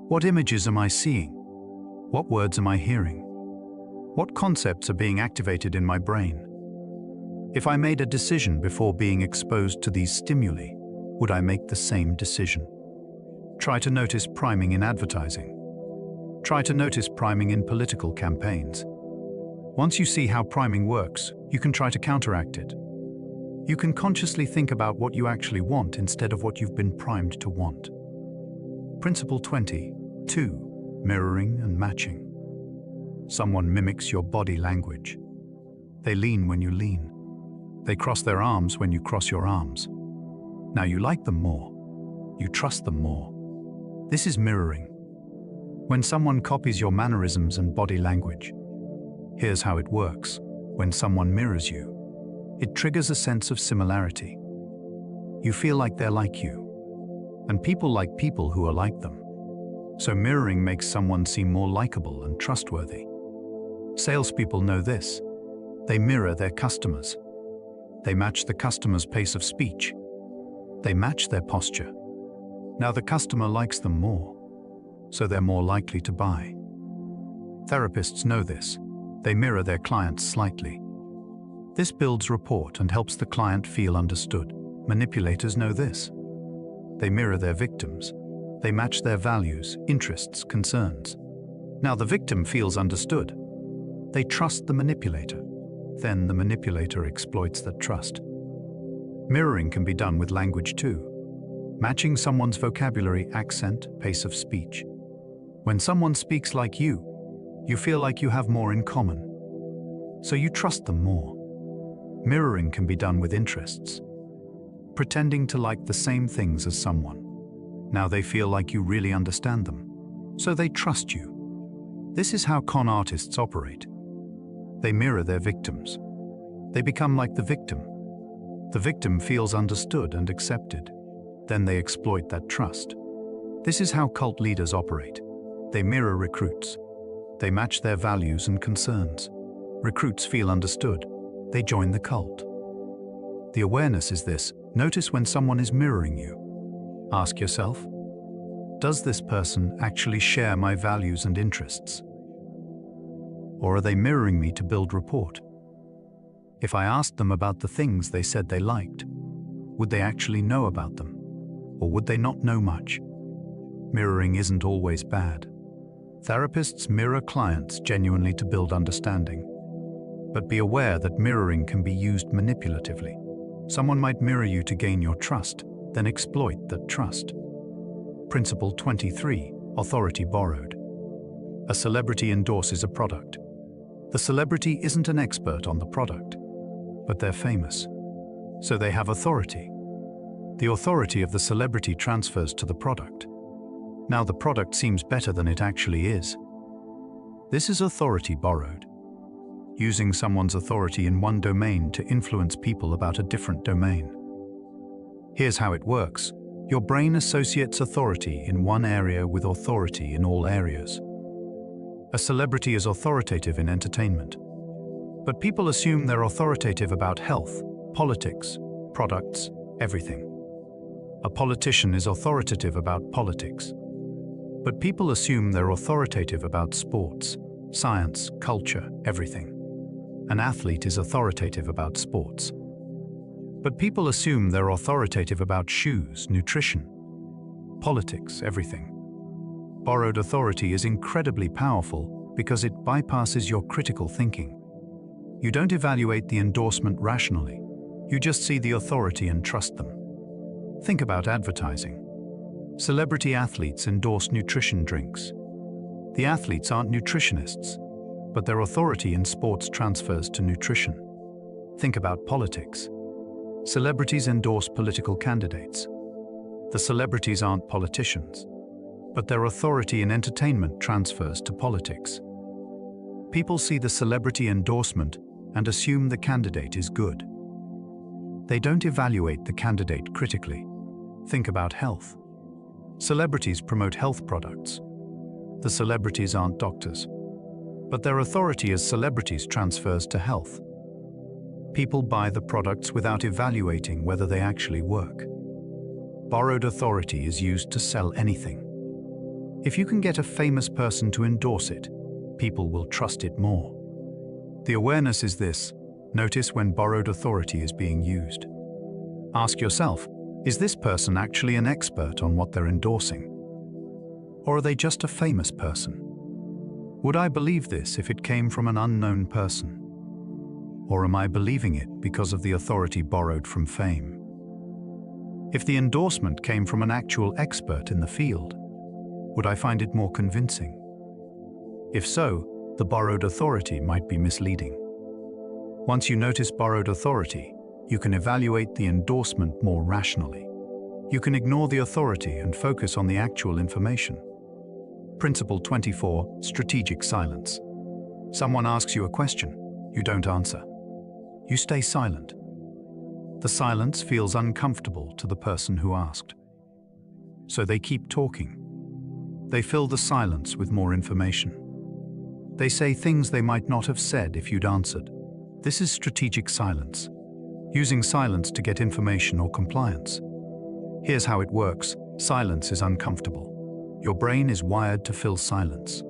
What images am I seeing? What words am I hearing? What concepts are being activated in my brain? If I made a decision before being exposed to these stimuli, would I make the same decision? Try to notice priming in advertising. Try to notice priming in political campaigns. Once you see how priming works, you can try to counteract it. You can consciously think about what you actually want instead of what you've been primed to want. Principle 22. Mirroring and matching. Someone mimics your body language. They lean when you lean. They cross their arms when you cross your arms. Now you like them more. You trust them more. This is mirroring. When someone copies your mannerisms and body language, here's how it works. When someone mirrors you, it triggers a sense of similarity. You feel like they're like you. And people like people who are like them. So mirroring makes someone seem more likable and trustworthy. Salespeople know this. They mirror their customers. They match the customer's pace of speech. They match their posture. Now the customer likes them more, so they're more likely to buy. Therapists know this. They mirror their clients slightly. This builds rapport and helps the client feel understood. Manipulators know this. They mirror their victims. They match their values, interests, concerns. Now the victim feels understood. They trust the manipulator. Then the manipulator exploits that trust. Mirroring can be done with language too. Matching someone's vocabulary, accent, pace of speech. When someone speaks like you feel like you have more in common. So you trust them more. Mirroring can be done with interests. Pretending to like the same things as someone. Now they feel like you really understand them, so they trust you. This is how con artists operate. They mirror their victims. They become like the victim. The victim feels understood and accepted. Then they exploit that trust. This is how cult leaders operate. They mirror recruits. They match their values and concerns. Recruits feel understood. They join the cult. The awareness is this. Notice when someone is mirroring you. Ask yourself, does this person actually share my values and interests? Or are they mirroring me to build rapport? If I asked them about the things they said they liked, would they actually know about them? Or would they not know much? Mirroring isn't always bad. Therapists mirror clients genuinely to build understanding. But be aware that mirroring can be used manipulatively. Someone might mirror you to gain your trust, then exploit that trust. Principle 23. Authority borrowed. A celebrity endorses a product. The celebrity isn't an expert on the product, but they're famous. So they have authority. The authority of the celebrity transfers to the product. Now the product seems better than it actually is. This is authority borrowed. Using someone's authority in one domain to influence people about a different domain. Here's how it works. Your brain associates authority in one area with authority in all areas. A celebrity is authoritative in entertainment. But people assume they're authoritative about health, politics, products, everything. A politician is authoritative about politics. But people assume they're authoritative about sports, science, culture, everything. An athlete is authoritative about sports. But people assume they're authoritative about shoes, nutrition, politics, everything. Borrowed authority is incredibly powerful because it bypasses your critical thinking. You don't evaluate the endorsement rationally. You just see the authority and trust them. Think about advertising. Celebrity athletes endorse nutrition drinks. The athletes aren't nutritionists, but their authority in sports transfers to nutrition. Think about politics. Celebrities endorse political candidates. The celebrities aren't politicians, but their authority in entertainment transfers to politics. People see the celebrity endorsement and assume the candidate is good. They don't evaluate the candidate critically. Think about health. Celebrities promote health products. The celebrities aren't doctors, but their authority as celebrities transfers to health. People buy the products without evaluating whether they actually work. Borrowed authority is used to sell anything. If you can get a famous person to endorse it, people will trust it more. The awareness is this: notice when borrowed authority is being used. Ask yourself, is this person actually an expert on what they're endorsing? Or are they just a famous person? Would I believe this if it came from an unknown person? Or am I believing it because of the authority borrowed from fame? If the endorsement came from an actual expert in the field, would I find it more convincing? If so, the borrowed authority might be misleading. Once you notice borrowed authority, you can evaluate the endorsement more rationally. You can ignore the authority and focus on the actual information. Principle 24, strategic silence. Someone asks you a question, you don't answer. You stay silent. The silence feels uncomfortable to the person who asked. So they keep talking. They fill the silence with more information. They say things they might not have said if you'd answered. This is strategic silence, using silence to get information or compliance. Here's how it works. Silence is uncomfortable. Your brain is wired to fill silence.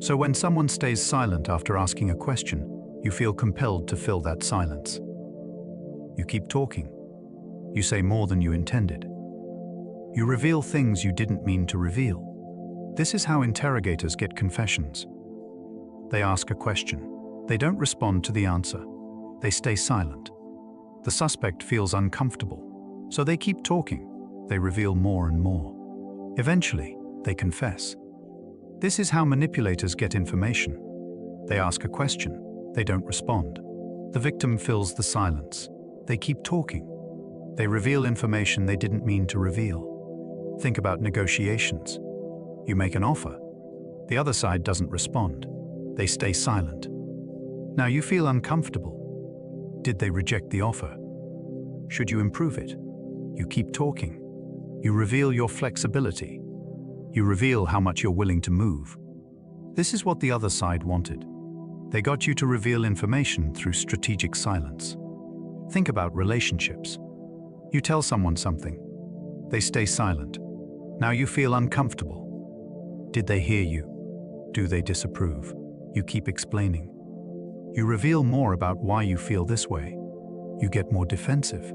So when someone stays silent after asking a question, you feel compelled to fill that silence. You keep talking. You say more than you intended. You reveal things you didn't mean to reveal. This is how interrogators get confessions. They ask a question. They don't respond to the answer. They stay silent. The suspect feels uncomfortable, so they keep talking. They reveal more and more. Eventually, they confess. This is how manipulators get information. They ask a question. They don't respond. The victim fills the silence. They keep talking. They reveal information they didn't mean to reveal. Think about negotiations. You make an offer. The other side doesn't respond. They stay silent. Now you feel uncomfortable. Did they reject the offer? Should you improve it? You keep talking. You reveal your flexibility. You reveal how much you're willing to move. This is what the other side wanted. They got you to reveal information through strategic silence. Think about relationships. You tell someone something. They stay silent. Now you feel uncomfortable. Did they hear you? Do they disapprove? You keep explaining. You reveal more about why you feel this way. You get more defensive.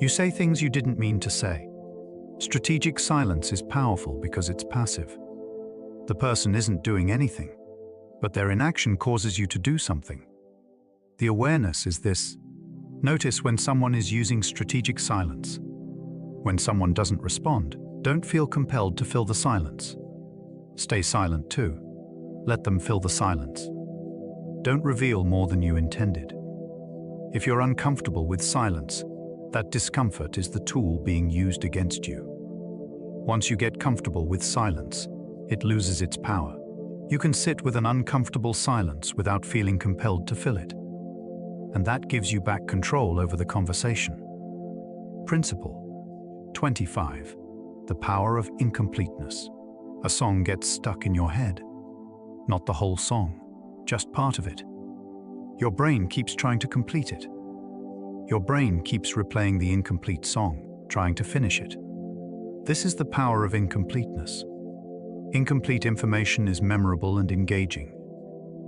You say things you didn't mean to say. Strategic silence is powerful because it's passive. The person isn't doing anything, but their inaction causes you to do something. The awareness is this. Notice when someone is using strategic silence. When someone doesn't respond, don't feel compelled to fill the silence. Stay silent too. Let them fill the silence. Don't reveal more than you intended. If you're uncomfortable with silence, that discomfort is the tool being used against you. Once you get comfortable with silence, it loses its power. You can sit with an uncomfortable silence without feeling compelled to fill it. And that gives you back control over the conversation. Principle 25. The power of incompleteness. A song gets stuck in your head. Not the whole song, just part of it. Your brain keeps trying to complete it. Your brain keeps replaying the incomplete song, trying to finish it. This is the power of incompleteness. Incomplete information is memorable and engaging.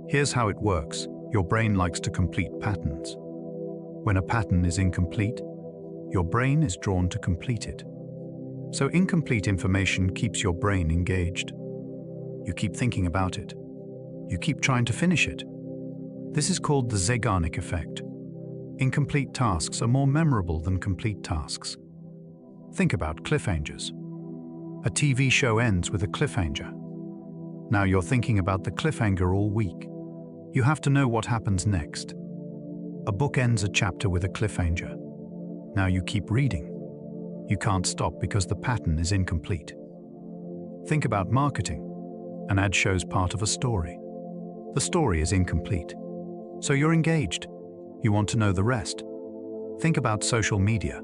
Here's how it works. Your brain likes to complete patterns. When a pattern is incomplete, your brain is drawn to complete it. So incomplete information keeps your brain engaged. You keep thinking about it. You keep trying to finish it. This is called the Zeigarnik effect. Incomplete tasks are more memorable than complete tasks. Think about cliffhangers. A TV show ends with a cliffhanger. Now you're thinking about the cliffhanger all week. You have to know what happens next. A book ends a chapter with a cliffhanger. Now you keep reading. You can't stop because the pattern is incomplete. Think about marketing. An ad shows part of a story. The story is incomplete. So you're engaged. You want to know the rest. Think about social media.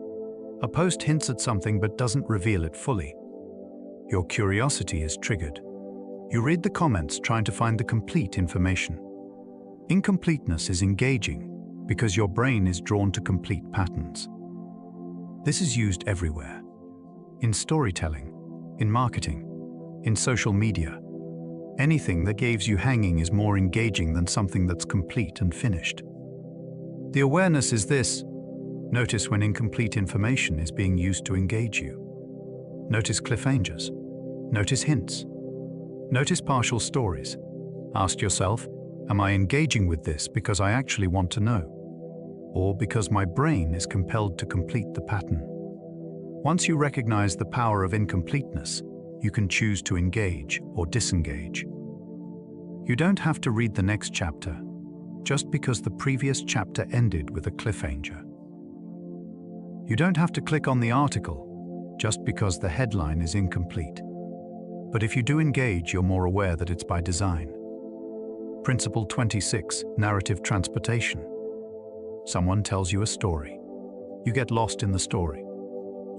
A post hints at something but doesn't reveal it fully. Your curiosity is triggered. You read the comments trying to find the complete information. Incompleteness is engaging because your brain is drawn to complete patterns. This is used everywhere. In storytelling, in marketing, in social media. Anything that leaves you hanging is more engaging than something that's complete and finished. The awareness is this. Notice when incomplete information is being used to engage you. Notice cliffhangers. Notice hints. Notice partial stories. Ask yourself, am I engaging with this because I actually want to know? Or because my brain is compelled to complete the pattern? Once you recognize the power of incompleteness, you can choose to engage or disengage. You don't have to read the next chapter just because the previous chapter ended with a cliffhanger. You don't have to click on the article just because the headline is incomplete. But if you do engage, you're more aware that it's by design. Principle 26, narrative transportation. Someone tells you a story. You get lost in the story.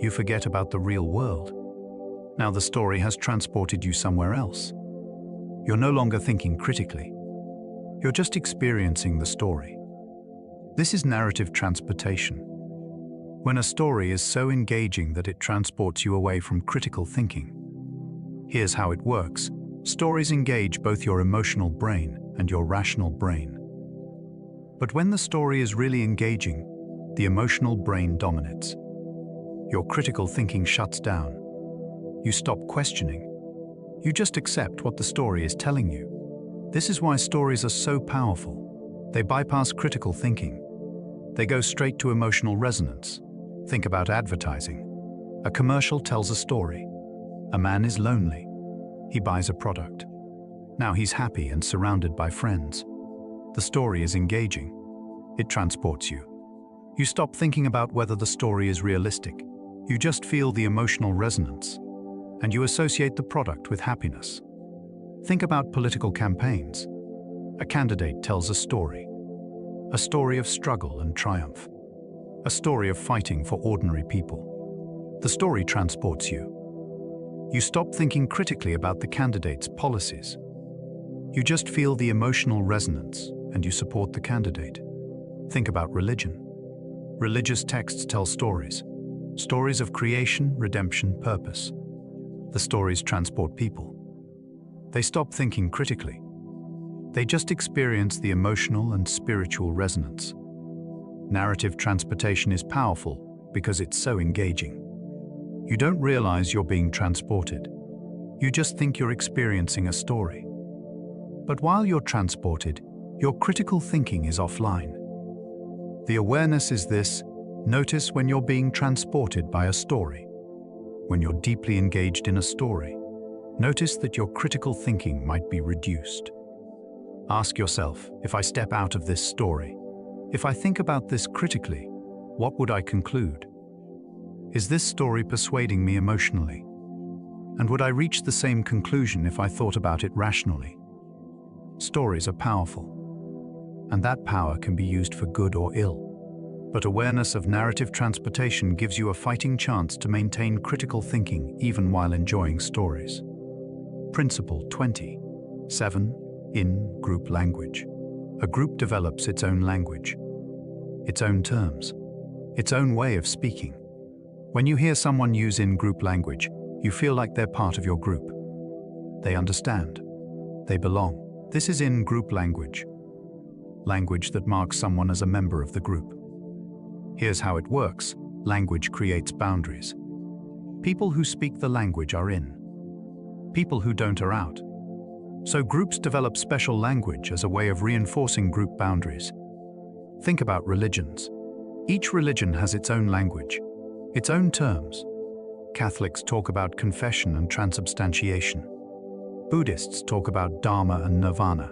You forget about the real world. Now the story has transported you somewhere else. You're no longer thinking critically. You're just experiencing the story. This is narrative transportation. When a story is so engaging that it transports you away from critical thinking. Here's how it works. Stories engage both your emotional brain and your rational brain. But when the story is really engaging, the emotional brain dominates. Your critical thinking shuts down. You stop questioning. You just accept what the story is telling you. This is why stories are so powerful. They bypass critical thinking. They go straight to emotional resonance. Think about advertising. A commercial tells a story. A man is lonely. He buys a product. Now he's happy and surrounded by friends. The story is engaging. It transports you. You stop thinking about whether the story is realistic. You just feel the emotional resonance, and you associate the product with happiness. Think about political campaigns. A candidate tells a story of struggle and triumph, a story of fighting for ordinary people. The story transports you. You stop thinking critically about the candidate's policies. You just feel the emotional resonance, and you support the candidate. Think about religion. Religious texts tell stories of creation, redemption, purpose. The stories transport people. They stop thinking critically. They just experience the emotional and spiritual resonance. Narrative transportation is powerful because it's so engaging. You don't realize you're being transported. You just think you're experiencing a story. But while you're transported, your critical thinking is offline. The awareness is this. Notice when you're being transported by a story. When you're deeply engaged in a story, notice that your critical thinking might be reduced. Ask yourself, if I step out of this story, if I think about this critically, what would I conclude? Is this story persuading me emotionally? And would I reach the same conclusion if I thought about it rationally? Stories are powerful, and that power can be used for good or ill. But awareness of narrative transportation gives you a fighting chance to maintain critical thinking even while enjoying stories. Principle 27. In group language. A group develops its own language, its own terms, its own way of speaking. When you hear someone use in-group language, you feel like they're part of your group. They understand. They belong. This is in-group language. Language that marks someone as a member of the group. Here's how it works. Language creates boundaries. People who speak the language are in. People who don't are out. So groups develop special language as a way of reinforcing group boundaries. Think about religions. Each religion has its own language, its own terms. Catholics talk about confession and transubstantiation. Buddhists talk about Dharma and Nirvana.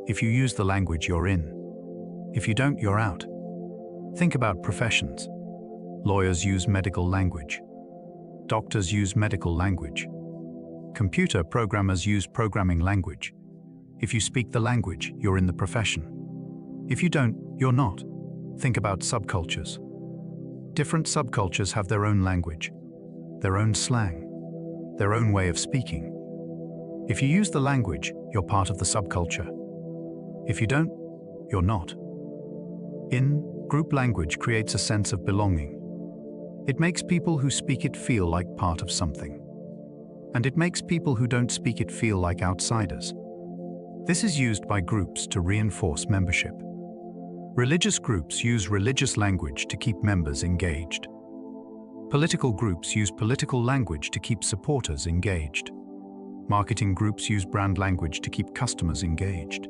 If you use the language, you're in. If you don't, you're out. Think about professions. Lawyers use medical language. Doctors use medical language. Computer programmers use programming language. If you speak the language, you're in the profession. If you don't, you're not. Think about subcultures. Different subcultures have their own language, their own slang, their own way of speaking. If you use the language, you're part of the subculture. If you don't, you're not. In-group language creates a sense of belonging. It makes people who speak it feel like part of something. And it makes people who don't speak it feel like outsiders. This is used by groups to reinforce membership. Religious groups use religious language to keep members engaged. Political groups use political language to keep supporters engaged. Marketing groups use brand language to keep customers engaged.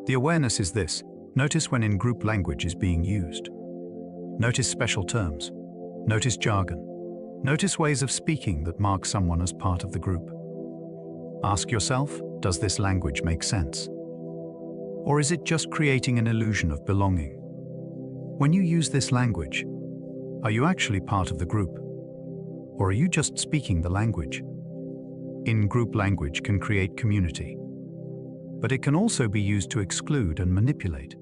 The awareness is this: notice when in-group language is being used. Notice special terms. Notice jargon. Notice ways of speaking that mark someone as part of the group. Ask yourself, does this language make sense? Or is it just creating an illusion of belonging? When you use this language, are you actually part of the group? Or are you just speaking the language? In-group language can create community, but it can also be used to exclude and manipulate.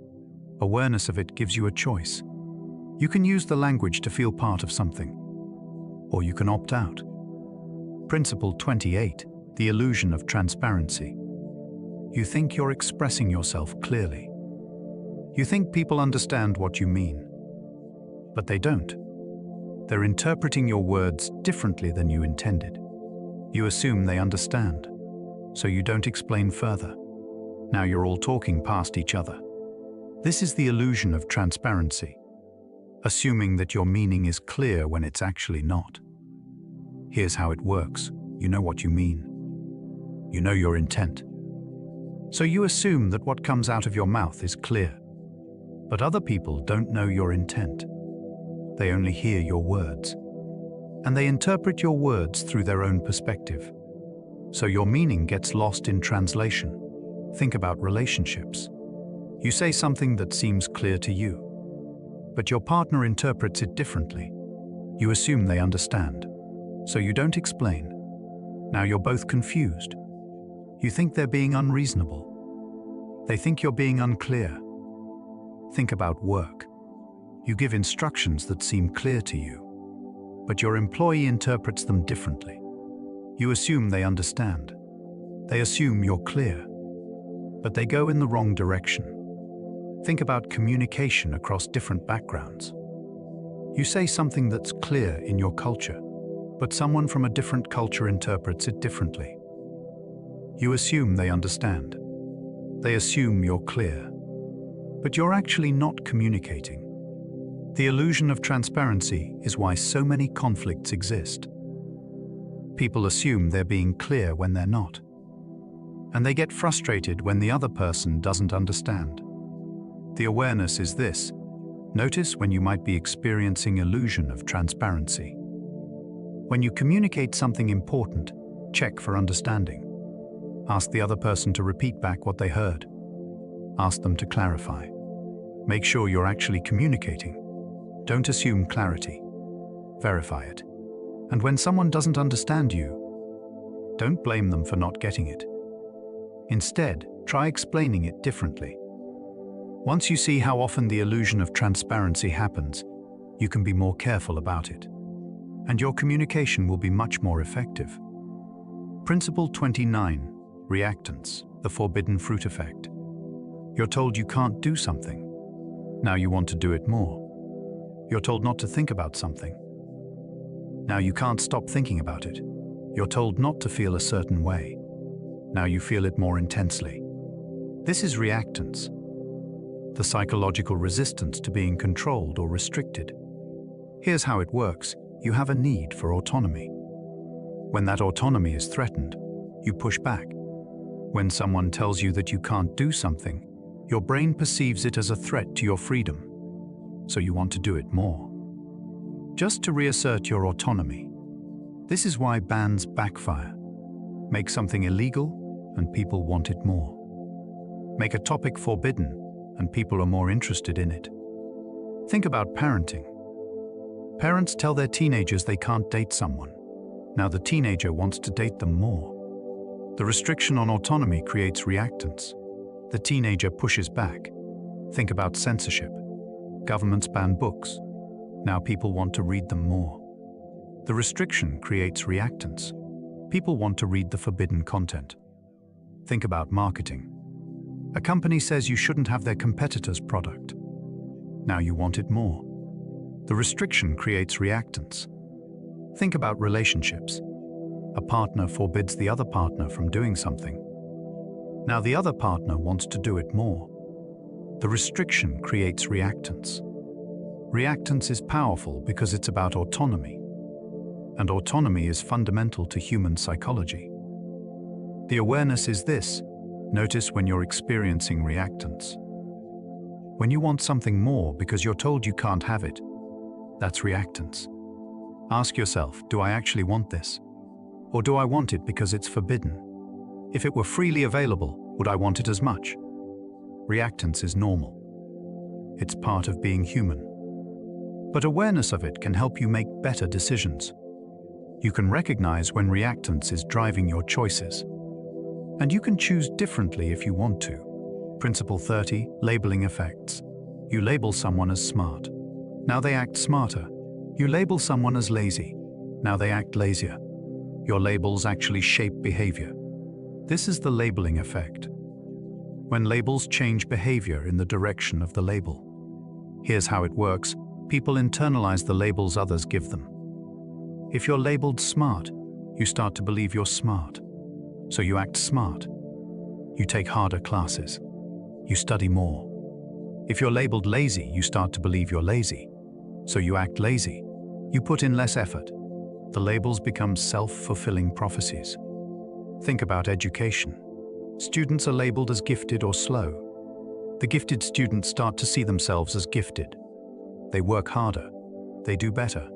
Awareness of it gives you a choice. You can use the language to feel part of something, or you can opt out. Principle 28. The illusion of transparency. You think you're expressing yourself clearly. You think people understand what you mean. But they don't. They're interpreting your words differently than you intended. You assume they understand, so you don't explain further. Now you're all talking past each other. This is the illusion of transparency, assuming that your meaning is clear when it's actually not. Here's how it works. You know what you mean. You know your intent. So you assume that what comes out of your mouth is clear. But other people don't know your intent. They only hear your words. And they interpret your words through their own perspective. So your meaning gets lost in translation. Think about relationships. You say something that seems clear to you, but your partner interprets it differently. You assume they understand, so you don't explain. Now you're both confused. You think they're being unreasonable. They think you're being unclear. Think about work. You give instructions that seem clear to you, but your employee interprets them differently. You assume they understand. They assume you're clear, but they go in the wrong direction. Think about communication across different backgrounds. You say something that's clear in your culture, but someone from a different culture interprets it differently. You assume they understand. They assume you're clear, but you're actually not communicating. The illusion of transparency is why so many conflicts exist. People assume they're being clear when they're not, and they get frustrated when the other person doesn't understand. The awareness is this: notice when you might be experiencing illusion of transparency. When you communicate something important, check for understanding. Ask the other person to repeat back what they heard. Ask them to clarify. Make sure you're actually communicating. Don't assume clarity. Verify it. And when someone doesn't understand you, Don't blame them for not getting it. Instead, try explaining it differently. Once you see how often the illusion of transparency happens, you can be more careful about it, and your communication will be much more effective. Principle 29, reactance, the forbidden fruit effect. You're told you can't do something. Now you want to do it more. You're told not to think about something. Now you can't stop thinking about it. You're told not to feel a certain way. Now you feel it more intensely. This is reactance, the psychological resistance to being controlled or restricted. Here's how it works. You have a need for autonomy. When that autonomy is threatened, you push back. When someone tells you that you can't do something, your brain perceives it as a threat to your freedom, so you want to do it more. Just to reassert your autonomy. This is why bans backfire. Make something illegal, and people want it more. Make a topic forbidden, and people are more interested in it. Think about parenting. Parents tell their teenagers they can't date someone. Now the teenager wants to date them more. The restriction on autonomy creates reactance. The teenager pushes back. Think about censorship. Governments ban books. Now people want to read them more. The restriction creates reactance. People want to read the forbidden content. Think about marketing. A company says you shouldn't have their competitor's product. Now you want it more. The restriction creates reactance. Think about relationships. A partner forbids the other partner from doing something. Now the other partner wants to do it more. The restriction creates reactance. Reactance is powerful because it's about autonomy. And autonomy is fundamental to human psychology. The awareness is this. Notice when you're experiencing reactance. When you want something more because you're told you can't have it, that's reactance. Ask yourself, do I actually want this? Or do I want it because it's forbidden? If it were freely available, would I want it as much? Reactance is normal. It's part of being human. But awareness of it can help you make better decisions. You can recognize when reactance is driving your choices. And you can choose differently if you want to. Principle 30, labeling effects. You label someone as smart. Now they act smarter. You label someone as lazy. Now they act lazier. Your labels actually shape behavior. This is the labeling effect. When labels change behavior in the direction of the label. Here's how it works. People internalize the labels others give them. If you're labeled smart, you start to believe you're smart. So you act smart. You take harder classes. You study more. If you're labeled lazy, you start to believe you're lazy. So you act lazy. You put in less effort. The labels become self-fulfilling prophecies. Think about education. Students are labeled as gifted or slow. The gifted students start to see themselves as gifted. They work harder. They do better.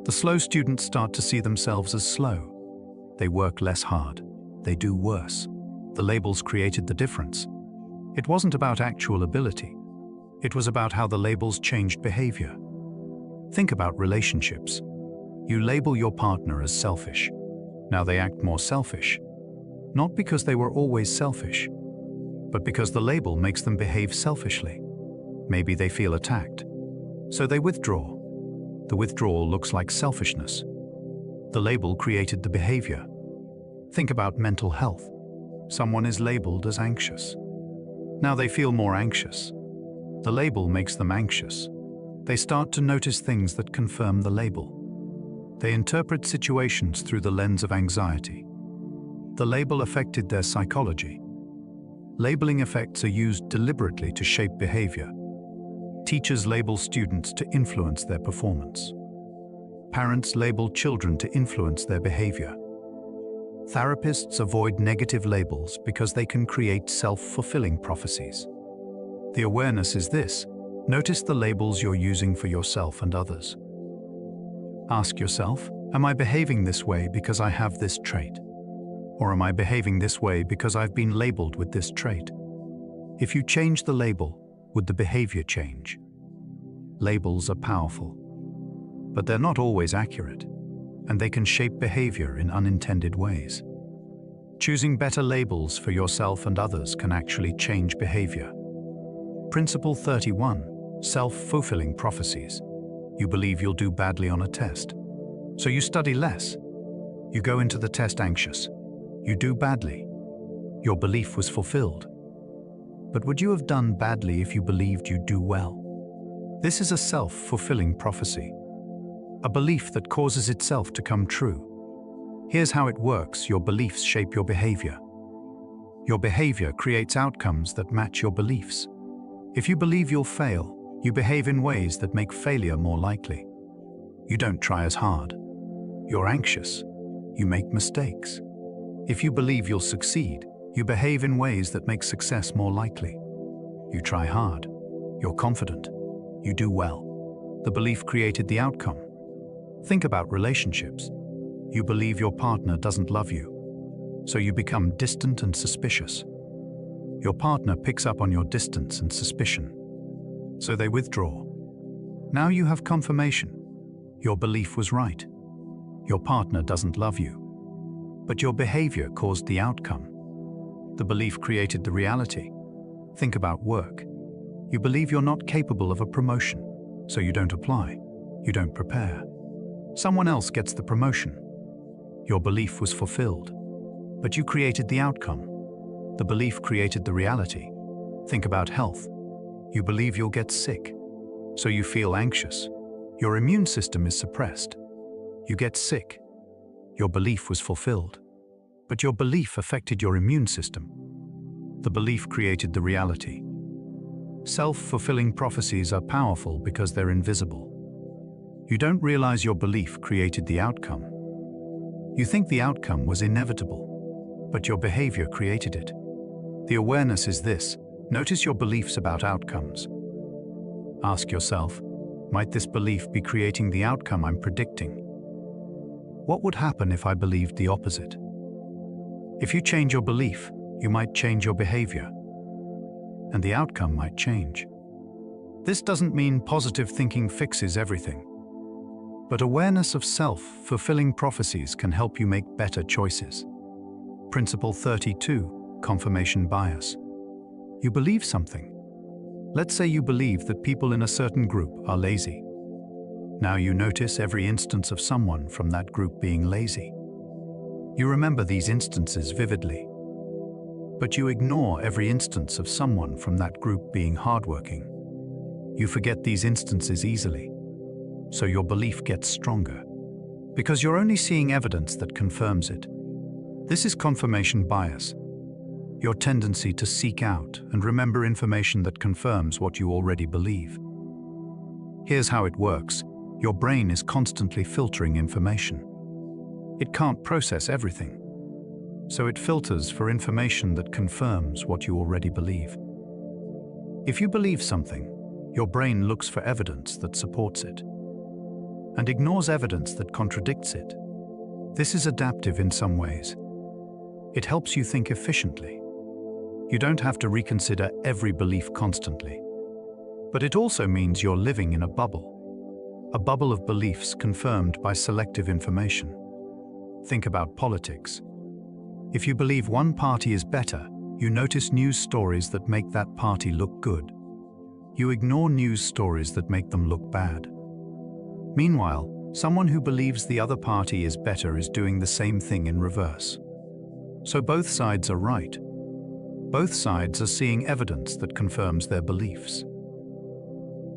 The slow students start to see themselves as slow. They work less hard. They do worse. The labels created the difference. It wasn't about actual ability. It was about how the labels changed behavior. Think about relationships. You label your partner as selfish. Now they act more selfish. Not because they were always selfish, but because the label makes them behave selfishly. Maybe they feel attacked, so they withdraw. The withdrawal looks like selfishness. The label created the behavior. Think about mental health. Someone is labeled as anxious. Now they feel more anxious. The label makes them anxious. They start to notice things that confirm the label. They interpret situations through the lens of anxiety. The label affected their psychology. Labeling effects are used deliberately to shape behavior. Teachers label students to influence their performance. Parents label children to influence their behavior. Therapists avoid negative labels because they can create self-fulfilling prophecies. The awareness is this. Notice the labels you're using for yourself and others. Ask yourself, am I behaving this way because I have this trait? Or am I behaving this way because I've been labeled with this trait? If you change the label, would the behavior change? Labels are powerful, but they're not always accurate, and they can shape behavior in unintended ways. Choosing better labels for yourself and others can actually change behavior. Principle 31. Self-fulfilling prophecies. You believe you'll do badly on a test, so you study less. You go into the test anxious. You do badly. Your belief was fulfilled. But would you have done badly if you believed you'd do well? This is a self-fulfilling prophecy, a belief that causes itself to come true. Here's how it works. Your beliefs shape your behavior. Your behavior creates outcomes that match your beliefs. If you believe you'll fail, you behave in ways that make failure more likely. You don't try as hard. You're anxious. You make mistakes. If you believe you'll succeed, you behave in ways that make success more likely. You try hard. You're confident. You do well. The belief created the outcome. Think about relationships. You believe your partner doesn't love you, so you become distant and suspicious. Your partner picks up on your distance and suspicion, so they withdraw. Now you have confirmation. Your belief was right. Your partner doesn't love you, but your behavior caused the outcome. The belief created the reality. Think about work. You believe you're not capable of a promotion, so you don't apply. You don't prepare. Someone else gets the promotion. Your belief was fulfilled, but you created the outcome. The belief created the reality. Think about health. You believe you'll get sick, so you feel anxious. Your immune system is suppressed. You get sick. Your belief was fulfilled, but your belief affected your immune system. The belief created the reality. Self-fulfilling prophecies are powerful because they're invisible. You don't realize your belief created the outcome. You think the outcome was inevitable, but your behavior created it. The awareness is this: notice your beliefs about outcomes. Ask yourself, might this belief be creating the outcome I'm predicting? What would happen if I believed the opposite? If you change your belief, you might change your behavior, and the outcome might change. This doesn't mean positive thinking fixes everything. But awareness of self-fulfilling prophecies can help you make better choices. Principle 32. Confirmation bias. You believe something. Let's say you believe that people in a certain group are lazy. Now you notice every instance of someone from that group being lazy. You remember these instances vividly. But you ignore every instance of someone from that group being hardworking. You forget these instances easily. So your belief gets stronger, because you're only seeing evidence that confirms it. This is confirmation bias, your tendency to seek out and remember information that confirms what you already believe. Here's how it works. Your brain is constantly filtering information. It can't process everything, so it filters for information that confirms what you already believe. If you believe something, your brain looks for evidence that supports it and ignores evidence that contradicts it. This is adaptive in some ways. It helps you think efficiently. You don't have to reconsider every belief constantly. But it also means you're living in a bubble of beliefs confirmed by selective information. Think about politics. If you believe one party is better, you notice news stories that make that party look good. You ignore news stories that make them look bad. Meanwhile, someone who believes the other party is better is doing the same thing in reverse. So both sides are right. Both sides are seeing evidence that confirms their beliefs.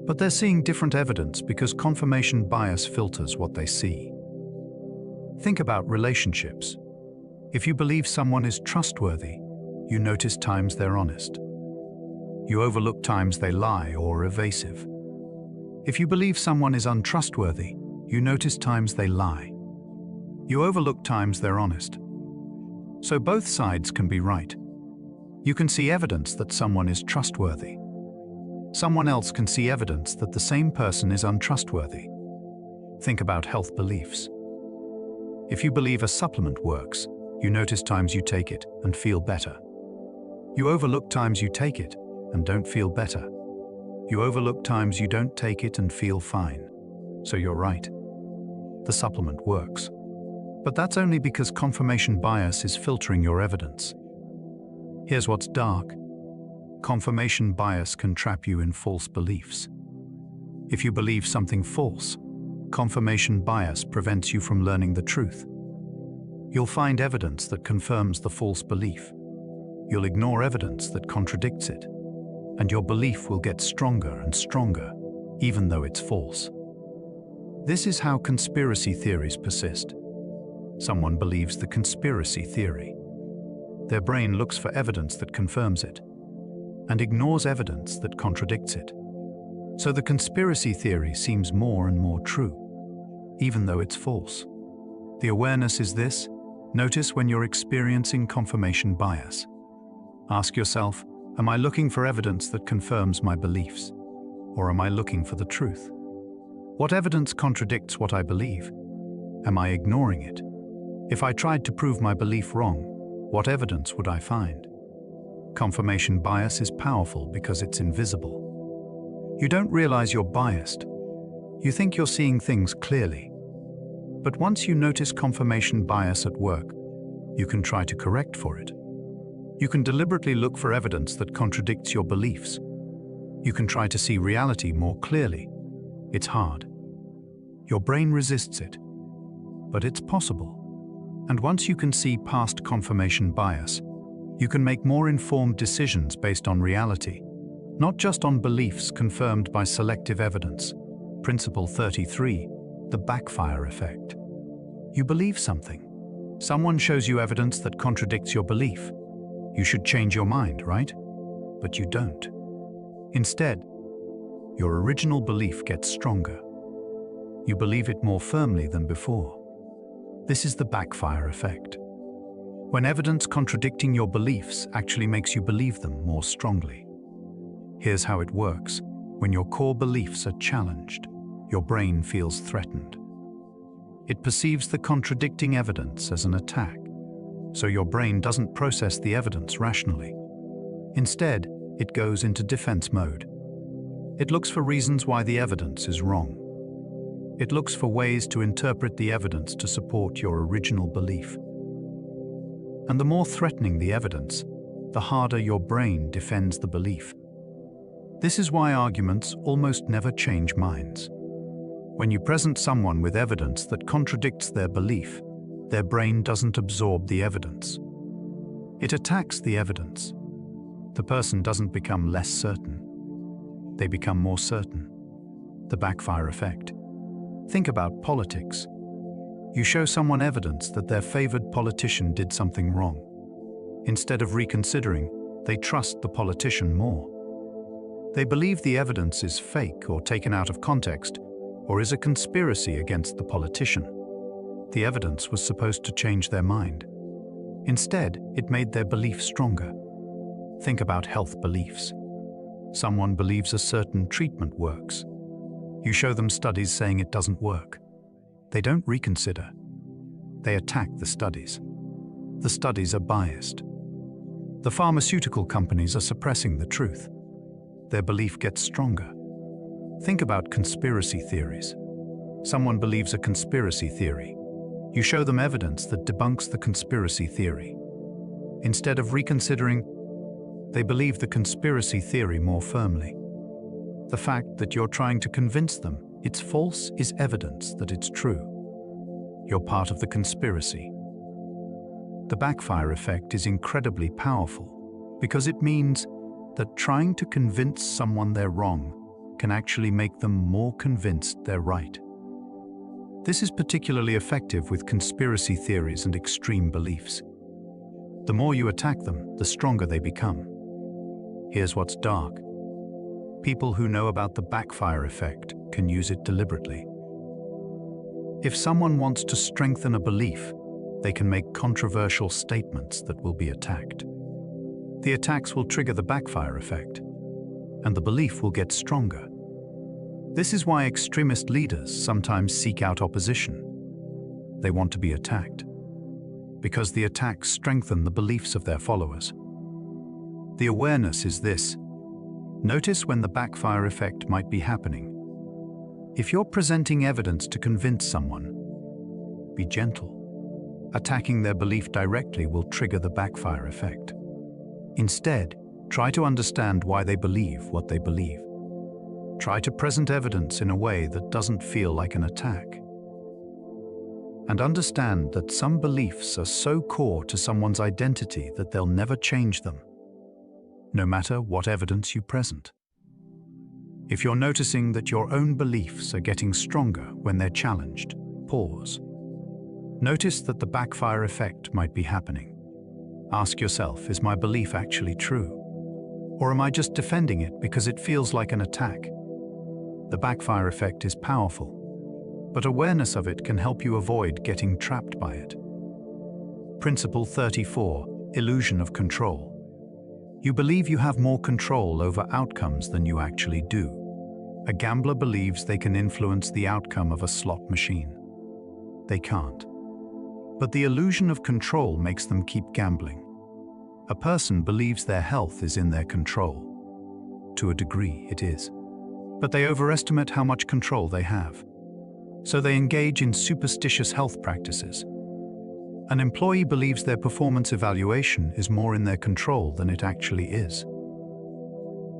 But they're seeing different evidence because confirmation bias filters what they see. Think about relationships. If you believe someone is trustworthy, you notice times they're honest. You overlook times they lie or are evasive. If you believe someone is untrustworthy, you notice times they lie. You overlook times they're honest. So both sides can be right. You can see evidence that someone is trustworthy. Someone else can see evidence that the same person is untrustworthy. Think about health beliefs. If you believe a supplement works, you notice times you take it and feel better. You overlook times you take it and don't feel better. You overlook times you don't take it and feel fine. So you're right. The supplement works. But that's only because confirmation bias is filtering your evidence. Here's what's dark. Confirmation bias can trap you in false beliefs. If you believe something false, confirmation bias prevents you from learning the truth. You'll find evidence that confirms the false belief. You'll ignore evidence that contradicts it, and your belief will get stronger and stronger, even though it's false. This is how conspiracy theories persist. Someone believes the conspiracy theory. Their brain looks for evidence that confirms it, and ignores evidence that contradicts it. So the conspiracy theory seems more and more true, even though it's false. The awareness is this: notice when you're experiencing confirmation bias. Ask yourself, am I looking for evidence that confirms my beliefs? Or am I looking for the truth? What evidence contradicts what I believe? Am I ignoring it? If I tried to prove my belief wrong, what evidence would I find? Confirmation bias is powerful because it's invisible. You don't realize you're biased. You think you're seeing things clearly. But once you notice confirmation bias at work, you can try to correct for it. You can deliberately look for evidence that contradicts your beliefs. You can try to see reality more clearly. It's hard. Your brain resists it. But it's possible. And once you can see past confirmation bias, you can make more informed decisions based on reality, not just on beliefs confirmed by selective evidence. Principle 33, the backfire effect. You believe something. Someone shows you evidence that contradicts your belief. You should change your mind, right? But you don't. Instead, your original belief gets stronger. You believe it more firmly than before. This is the backfire effect. When evidence contradicting your beliefs actually makes you believe them more strongly. Here's how it works. When your core beliefs are challenged, your brain feels threatened. It perceives the contradicting evidence as an attack, so your brain doesn't process the evidence rationally. Instead, it goes into defense mode. It looks for reasons why the evidence is wrong. It looks for ways to interpret the evidence to support your original belief. And the more threatening the evidence, the harder your brain defends the belief. This is why arguments almost never change minds. When you present someone with evidence that contradicts their belief, their brain doesn't absorb the evidence. It attacks the evidence. The person doesn't become less certain. They become more certain. The backfire effect. Think about politics. You show someone evidence that their favored politician did something wrong. Instead of reconsidering, they trust the politician more. They believe the evidence is fake or taken out of context, or is a conspiracy against the politician. The evidence was supposed to change their mind. Instead, it made their belief stronger. Think about health beliefs. Someone believes a certain treatment works. You show them studies saying it doesn't work. They don't reconsider. They attack the studies. The studies are biased. The pharmaceutical companies are suppressing the truth. Their belief gets stronger. Think about conspiracy theories. Someone believes a conspiracy theory. You show them evidence that debunks the conspiracy theory. Instead of reconsidering, they believe the conspiracy theory more firmly. The fact that you're trying to convince them it's false is evidence that it's true. You're part of the conspiracy. The backfire effect is incredibly powerful because it means that trying to convince someone they're wrong can actually make them more convinced they're right. This is particularly effective with conspiracy theories and extreme beliefs. The more you attack them, the stronger they become. Here's what's dark. People who know about the backfire effect can use it deliberately. If someone wants to strengthen a belief, they can make controversial statements that will be attacked. The attacks will trigger the backfire effect, and the belief will get stronger. This is why extremist leaders sometimes seek out opposition. They want to be attacked, because the attacks strengthen the beliefs of their followers. The awareness is this. Notice when the backfire effect might be happening. If you're presenting evidence to convince someone, be gentle. Attacking their belief directly will trigger the backfire effect. Instead, try to understand why they believe what they believe. Try to present evidence in a way that doesn't feel like an attack. And understand that some beliefs are so core to someone's identity that they'll never change them, no matter what evidence you present. If you're noticing that your own beliefs are getting stronger when they're challenged, pause. Notice that the backfire effect might be happening. Ask yourself, is my belief actually true? Or am I just defending it because it feels like an attack? The backfire effect is powerful, but awareness of it can help you avoid getting trapped by it. Principle 34, illusion of control. You believe you have more control over outcomes than you actually do. A gambler believes they can influence the outcome of a slot machine. They can't. But the illusion of control makes them keep gambling. A person believes their health is in their control. To a degree, it is. But they overestimate how much control they have. So they engage in superstitious health practices. An employee believes their performance evaluation is more in their control than it actually is.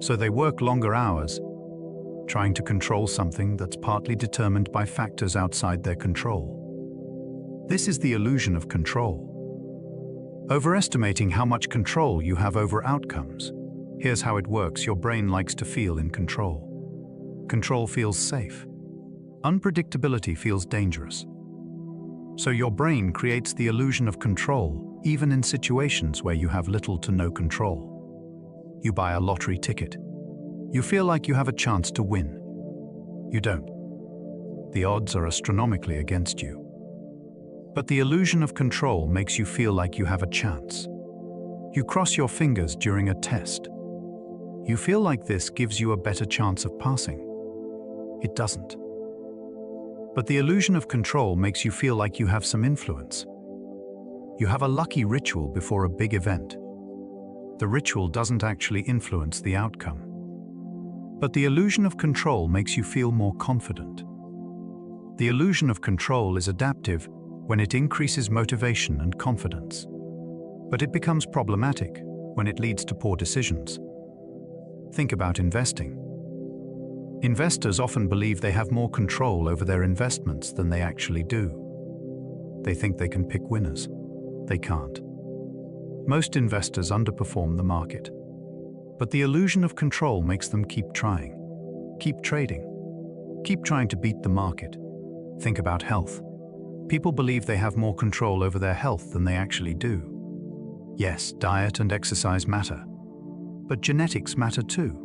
So they work longer hours, trying to control something that's partly determined by factors outside their control. This is the illusion of control. Overestimating how much control you have over outcomes. Here's how it works. Your brain likes to feel in control. Control feels safe. Unpredictability feels dangerous. So your brain creates the illusion of control, even in situations where you have little to no control. You buy a lottery ticket. You feel like you have a chance to win. You don't. The odds are astronomically against you. But the illusion of control makes you feel like you have a chance. You cross your fingers during a test. You feel like this gives you a better chance of passing. It doesn't. But the illusion of control makes you feel like you have some influence. You have a lucky ritual before a big event. The ritual doesn't actually influence the outcome. But the illusion of control makes you feel more confident. The illusion of control is adaptive when it increases motivation and confidence. But it becomes problematic when it leads to poor decisions. Think about investing. Investors often believe they have more control over their investments than they actually do. They think they can pick winners. They can't. Most investors underperform the market. But the illusion of control makes them keep trying, keep trading, keep trying to beat the market. Think about health. People believe they have more control over their health than they actually do. Yes, diet and exercise matter. But genetics matter too.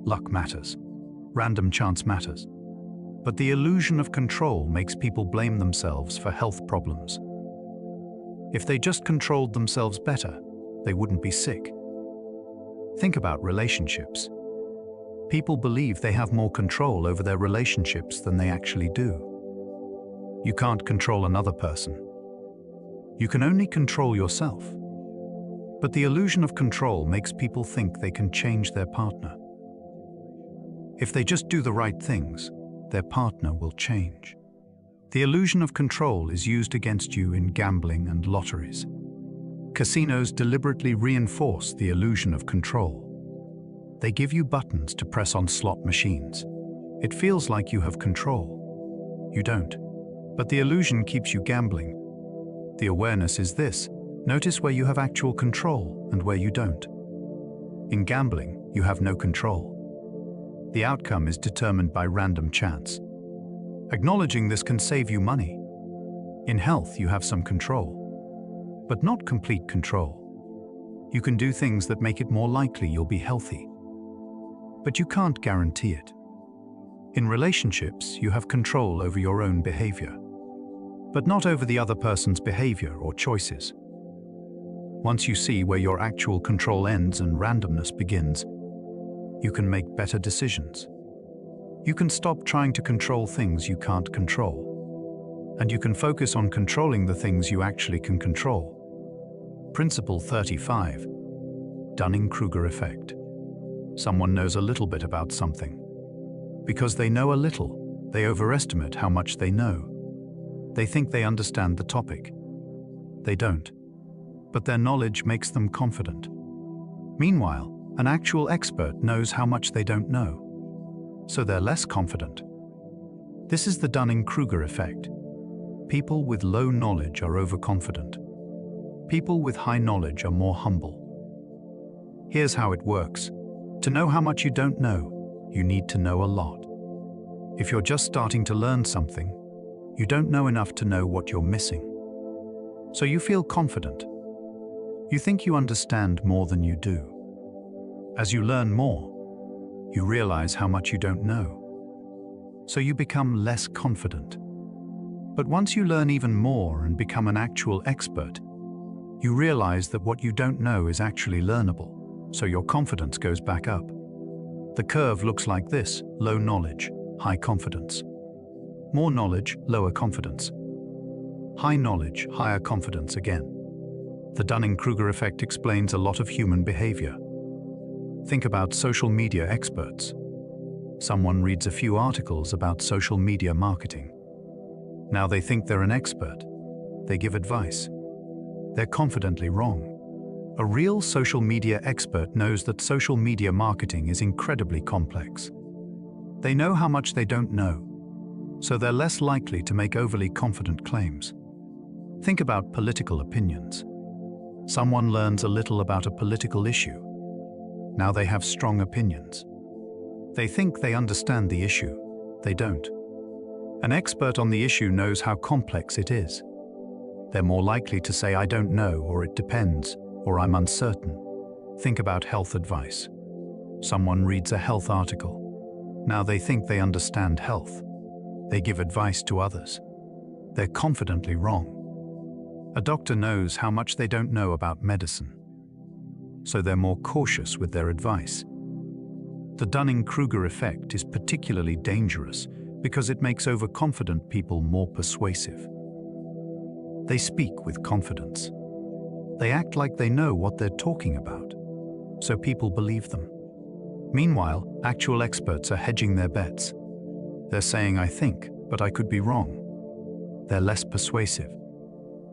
Luck matters. Random chance matters. But the illusion of control makes people blame themselves for health problems. If they just controlled themselves better, they wouldn't be sick. Think about relationships. People believe they have more control over their relationships than they actually do. You can't control another person. You can only control yourself. But the illusion of control makes people think they can change their partner. If they just do the right things, their partner will change. The illusion of control is used against you in gambling and lotteries. Casinos deliberately reinforce the illusion of control. They give you buttons to press on slot machines. It feels like you have control. You don't. But the illusion keeps you gambling. The awareness is this: notice where you have actual control and where you don't. In gambling, you have no control. The outcome is determined by random chance. Acknowledging this can save you money. In health, you have some control, but not complete control. You can do things that make it more likely you'll be healthy, but you can't guarantee it. In relationships, you have control over your own behavior, but not over the other person's behavior or choices. Once you see where your actual control ends and randomness begins, you can make better decisions. You can stop trying to control things you can't control, and you can focus on controlling the things you actually can control. Principle 35. Dunning-Kruger effect. Someone knows a little bit about something. Because they know a little, they overestimate how much they know. They think they understand the topic. They don't. But their knowledge makes them confident. Meanwhile, an actual expert knows how much they don't know, so they're less confident. This is the Dunning-Kruger effect. People with low knowledge are overconfident. People with high knowledge are more humble. Here's how it works. To know how much you don't know, you need to know a lot. If you're just starting to learn something, you don't know enough to know what you're missing. So you feel confident. You think you understand more than you do. As you learn more, you realize how much you don't know. So you become less confident. But once you learn even more and become an actual expert, you realize that what you don't know is actually learnable, so your confidence goes back up. The curve looks like this: low knowledge, high confidence. More knowledge, lower confidence. High knowledge, higher confidence again. The Dunning-Kruger effect explains a lot of human behavior. Think about social media experts. Someone reads a few articles about social media marketing. Now they think they're an expert. They give advice. They're confidently wrong. A real social media expert knows that social media marketing is incredibly complex. They know how much they don't know, so they're less likely to make overly confident claims. Think about political opinions. Someone learns a little about a political issue. Now they have strong opinions. They think they understand the issue. They don't. An expert on the issue knows how complex it is. They're more likely to say, "I don't know," or "it depends," or "I'm uncertain." Think about health advice. Someone reads a health article. Now they think they understand health. They give advice to others. They're confidently wrong. A doctor knows how much they don't know about medicine, so they're more cautious with their advice. The Dunning-Kruger effect is particularly dangerous because it makes overconfident people more persuasive. They speak with confidence. They act like they know what they're talking about, so people believe them. Meanwhile, actual experts are hedging their bets. They're saying, "I think, but I could be wrong." They're less persuasive.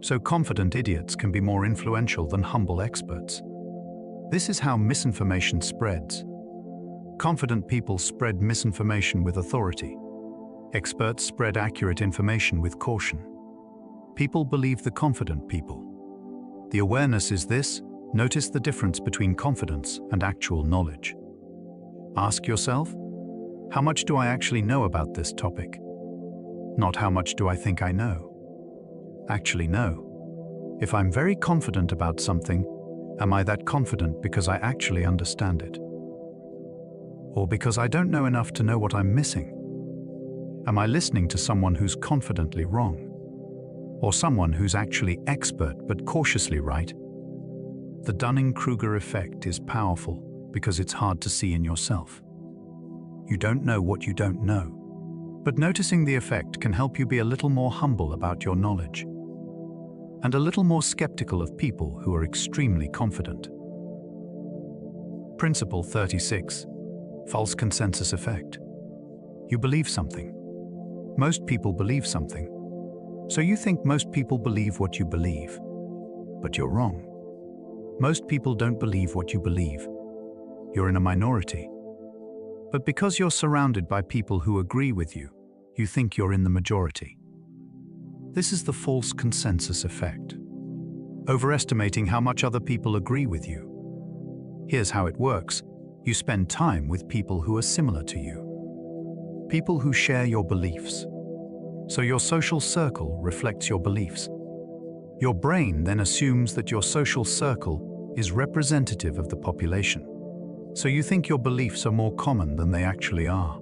So confident idiots can be more influential than humble experts. This is how misinformation spreads. Confident people spread misinformation with authority. Experts spread accurate information with caution. People believe the confident people. The awareness is this: notice the difference between confidence and actual knowledge. Ask yourself, how much do I actually know about this topic? Not how much do I think I know. Actually know. If I'm very confident about something, am I that confident because I actually understand it? Or because I don't know enough to know what I'm missing? Am I listening to someone who's confidently wrong? Or someone who's actually expert but cautiously right? The Dunning-Kruger effect is powerful because it's hard to see in yourself. You don't know what you don't know. But noticing the effect can help you be a little more humble about your knowledge, and a little more skeptical of people who are extremely confident. Principle 36. False consensus effect. You believe something. Most people believe something. So you think most people believe what you believe. But you're wrong. Most people don't believe what you believe. You're in a minority. But because you're surrounded by people who agree with you, you think you're in the majority. This is the false consensus effect. Overestimating how much other people agree with you. Here's how it works. You spend time with people who are similar to you. People who share your beliefs. So your social circle reflects your beliefs. Your brain then assumes that your social circle is representative of the population. So you think your beliefs are more common than they actually are.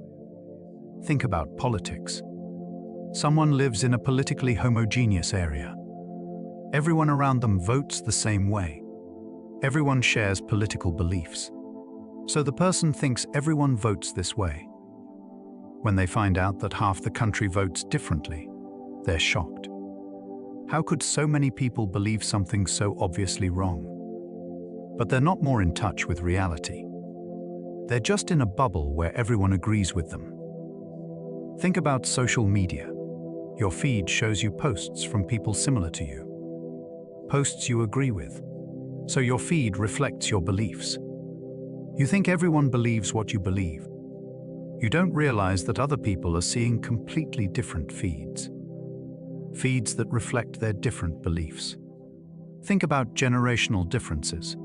Think about politics. Someone lives in a politically homogeneous area. Everyone around them votes the same way. Everyone shares political beliefs. So the person thinks everyone votes this way. When they find out that half the country votes differently, they're shocked. How could so many people believe something so obviously wrong? But they're not more in touch with reality. They're just in a bubble where everyone agrees with them. Think about social media. Your feed shows you posts from people similar to you. posts you agree with. So your feed reflects your beliefs. You think everyone believes what you believe. You don't realize that other people are seeing completely different feeds. Feeds that reflect their different beliefs. Think about generational differences.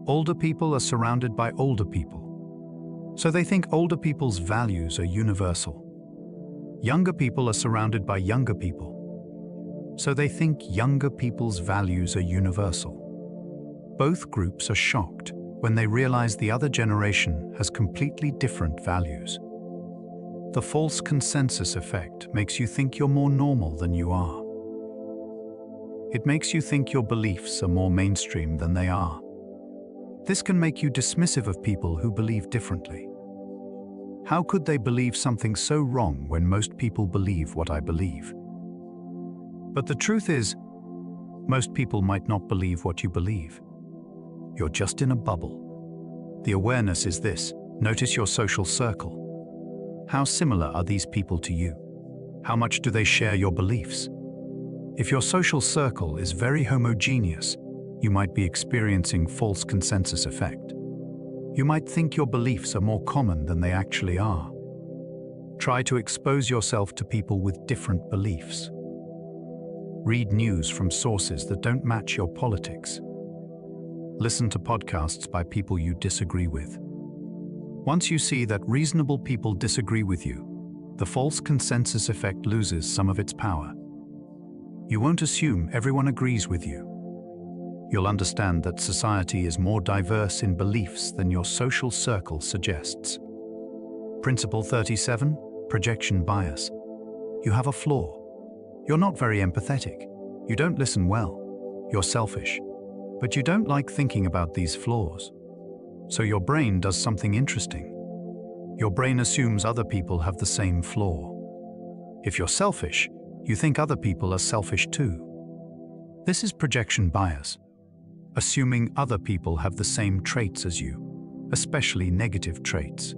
Older people are surrounded by older people, so they think older people's values are universal. Younger people are surrounded by younger people, so they think younger people's values are universal. Both groups are shocked when they realize the other generation has completely different values. The false consensus effect makes you think you're more normal than you are. It makes you think your beliefs are more mainstream than they are. This can make you dismissive of people who believe differently. How could they believe something so wrong when most people believe what I believe? But the truth is, most people might not believe what you believe. You're just in a bubble. The awareness is this: notice your social circle. How similar are these people to you? How much do they share your beliefs? If your social circle is very homogeneous, you might be experiencing false consensus effect. You might think your beliefs are more common than they actually are. Try to expose yourself to people with different beliefs. Read news from sources that don't match your politics. Listen to podcasts by people you disagree with. Once you see that reasonable people disagree with you, the false consensus effect loses some of its power. You won't assume everyone agrees with you. You'll understand that society is more diverse in beliefs than your social circle suggests. Principle 37, projection bias. You have a flaw. You're not very empathetic. You don't listen well. You're selfish. But you don't like thinking about these flaws. So your brain does something interesting. Your brain assumes other people have the same flaw. If you're selfish, you think other people are selfish too. This is projection bias, assuming other people have the same traits as you, especially negative traits.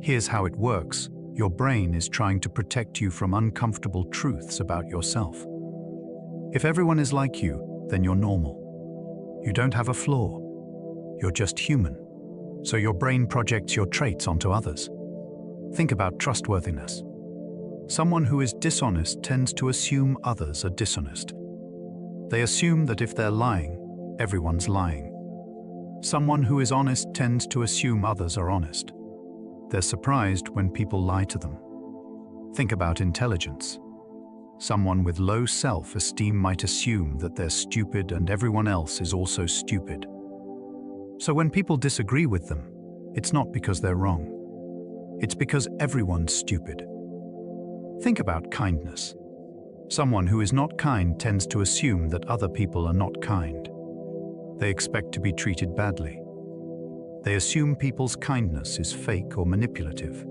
Here's how it works. Your brain is trying to protect you from uncomfortable truths about yourself. If everyone is like you, then you're normal. You don't have a flaw. You're just human. So your brain projects your traits onto others. Think about trustworthiness. Someone who is dishonest tends to assume others are dishonest. They assume that if they're lying, everyone's lying. Someone who is honest tends to assume others are honest. They're surprised when people lie to them. Think about intelligence. Someone with low self-esteem might assume that they're stupid and everyone else is also stupid. So when people disagree with them, it's not because they're wrong. It's because everyone's stupid. Think about kindness. Someone who is not kind tends to assume that other people are not kind. They expect to be treated badly. They assume people's kindness is fake or manipulative.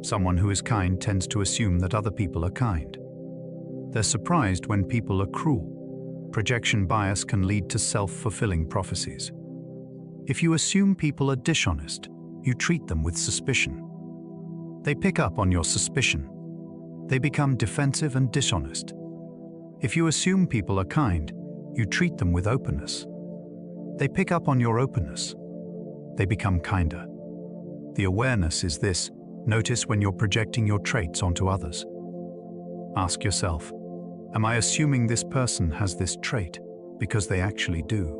Someone who is kind tends to assume that other people are kind. They're surprised when people are cruel. Projection bias can lead to self-fulfilling prophecies. If you assume people are dishonest, you treat them with suspicion. They pick up on your suspicion. They become defensive and dishonest. If you assume people are kind, you treat them with openness. They pick up on your openness. They become kinder. The awareness is this: notice when you're projecting your traits onto others. Ask yourself, am I assuming this person has this trait because they actually do?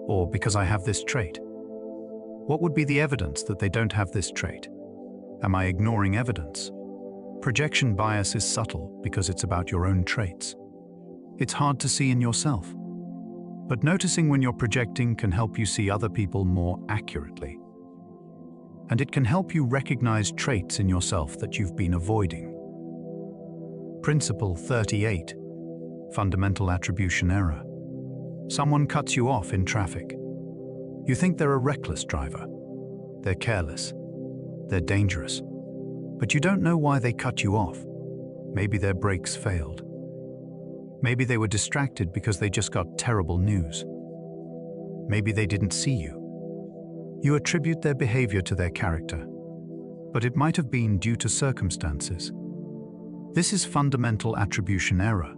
Or because I have this trait? What would be the evidence that they don't have this trait? Am I ignoring evidence? Projection bias is subtle because it's about your own traits. It's hard to see in yourself. But noticing when you're projecting can help you see other people more accurately. And it can help you recognize traits in yourself that you've been avoiding. Principle 38, fundamental attribution error. Someone cuts you off in traffic. You think they're a reckless driver. They're careless. They're dangerous. But you don't know why they cut you off. Maybe their brakes failed. Maybe they were distracted because they just got terrible news. Maybe they didn't see you. You attribute their behavior to their character, but it might have been due to circumstances. This is fundamental attribution error.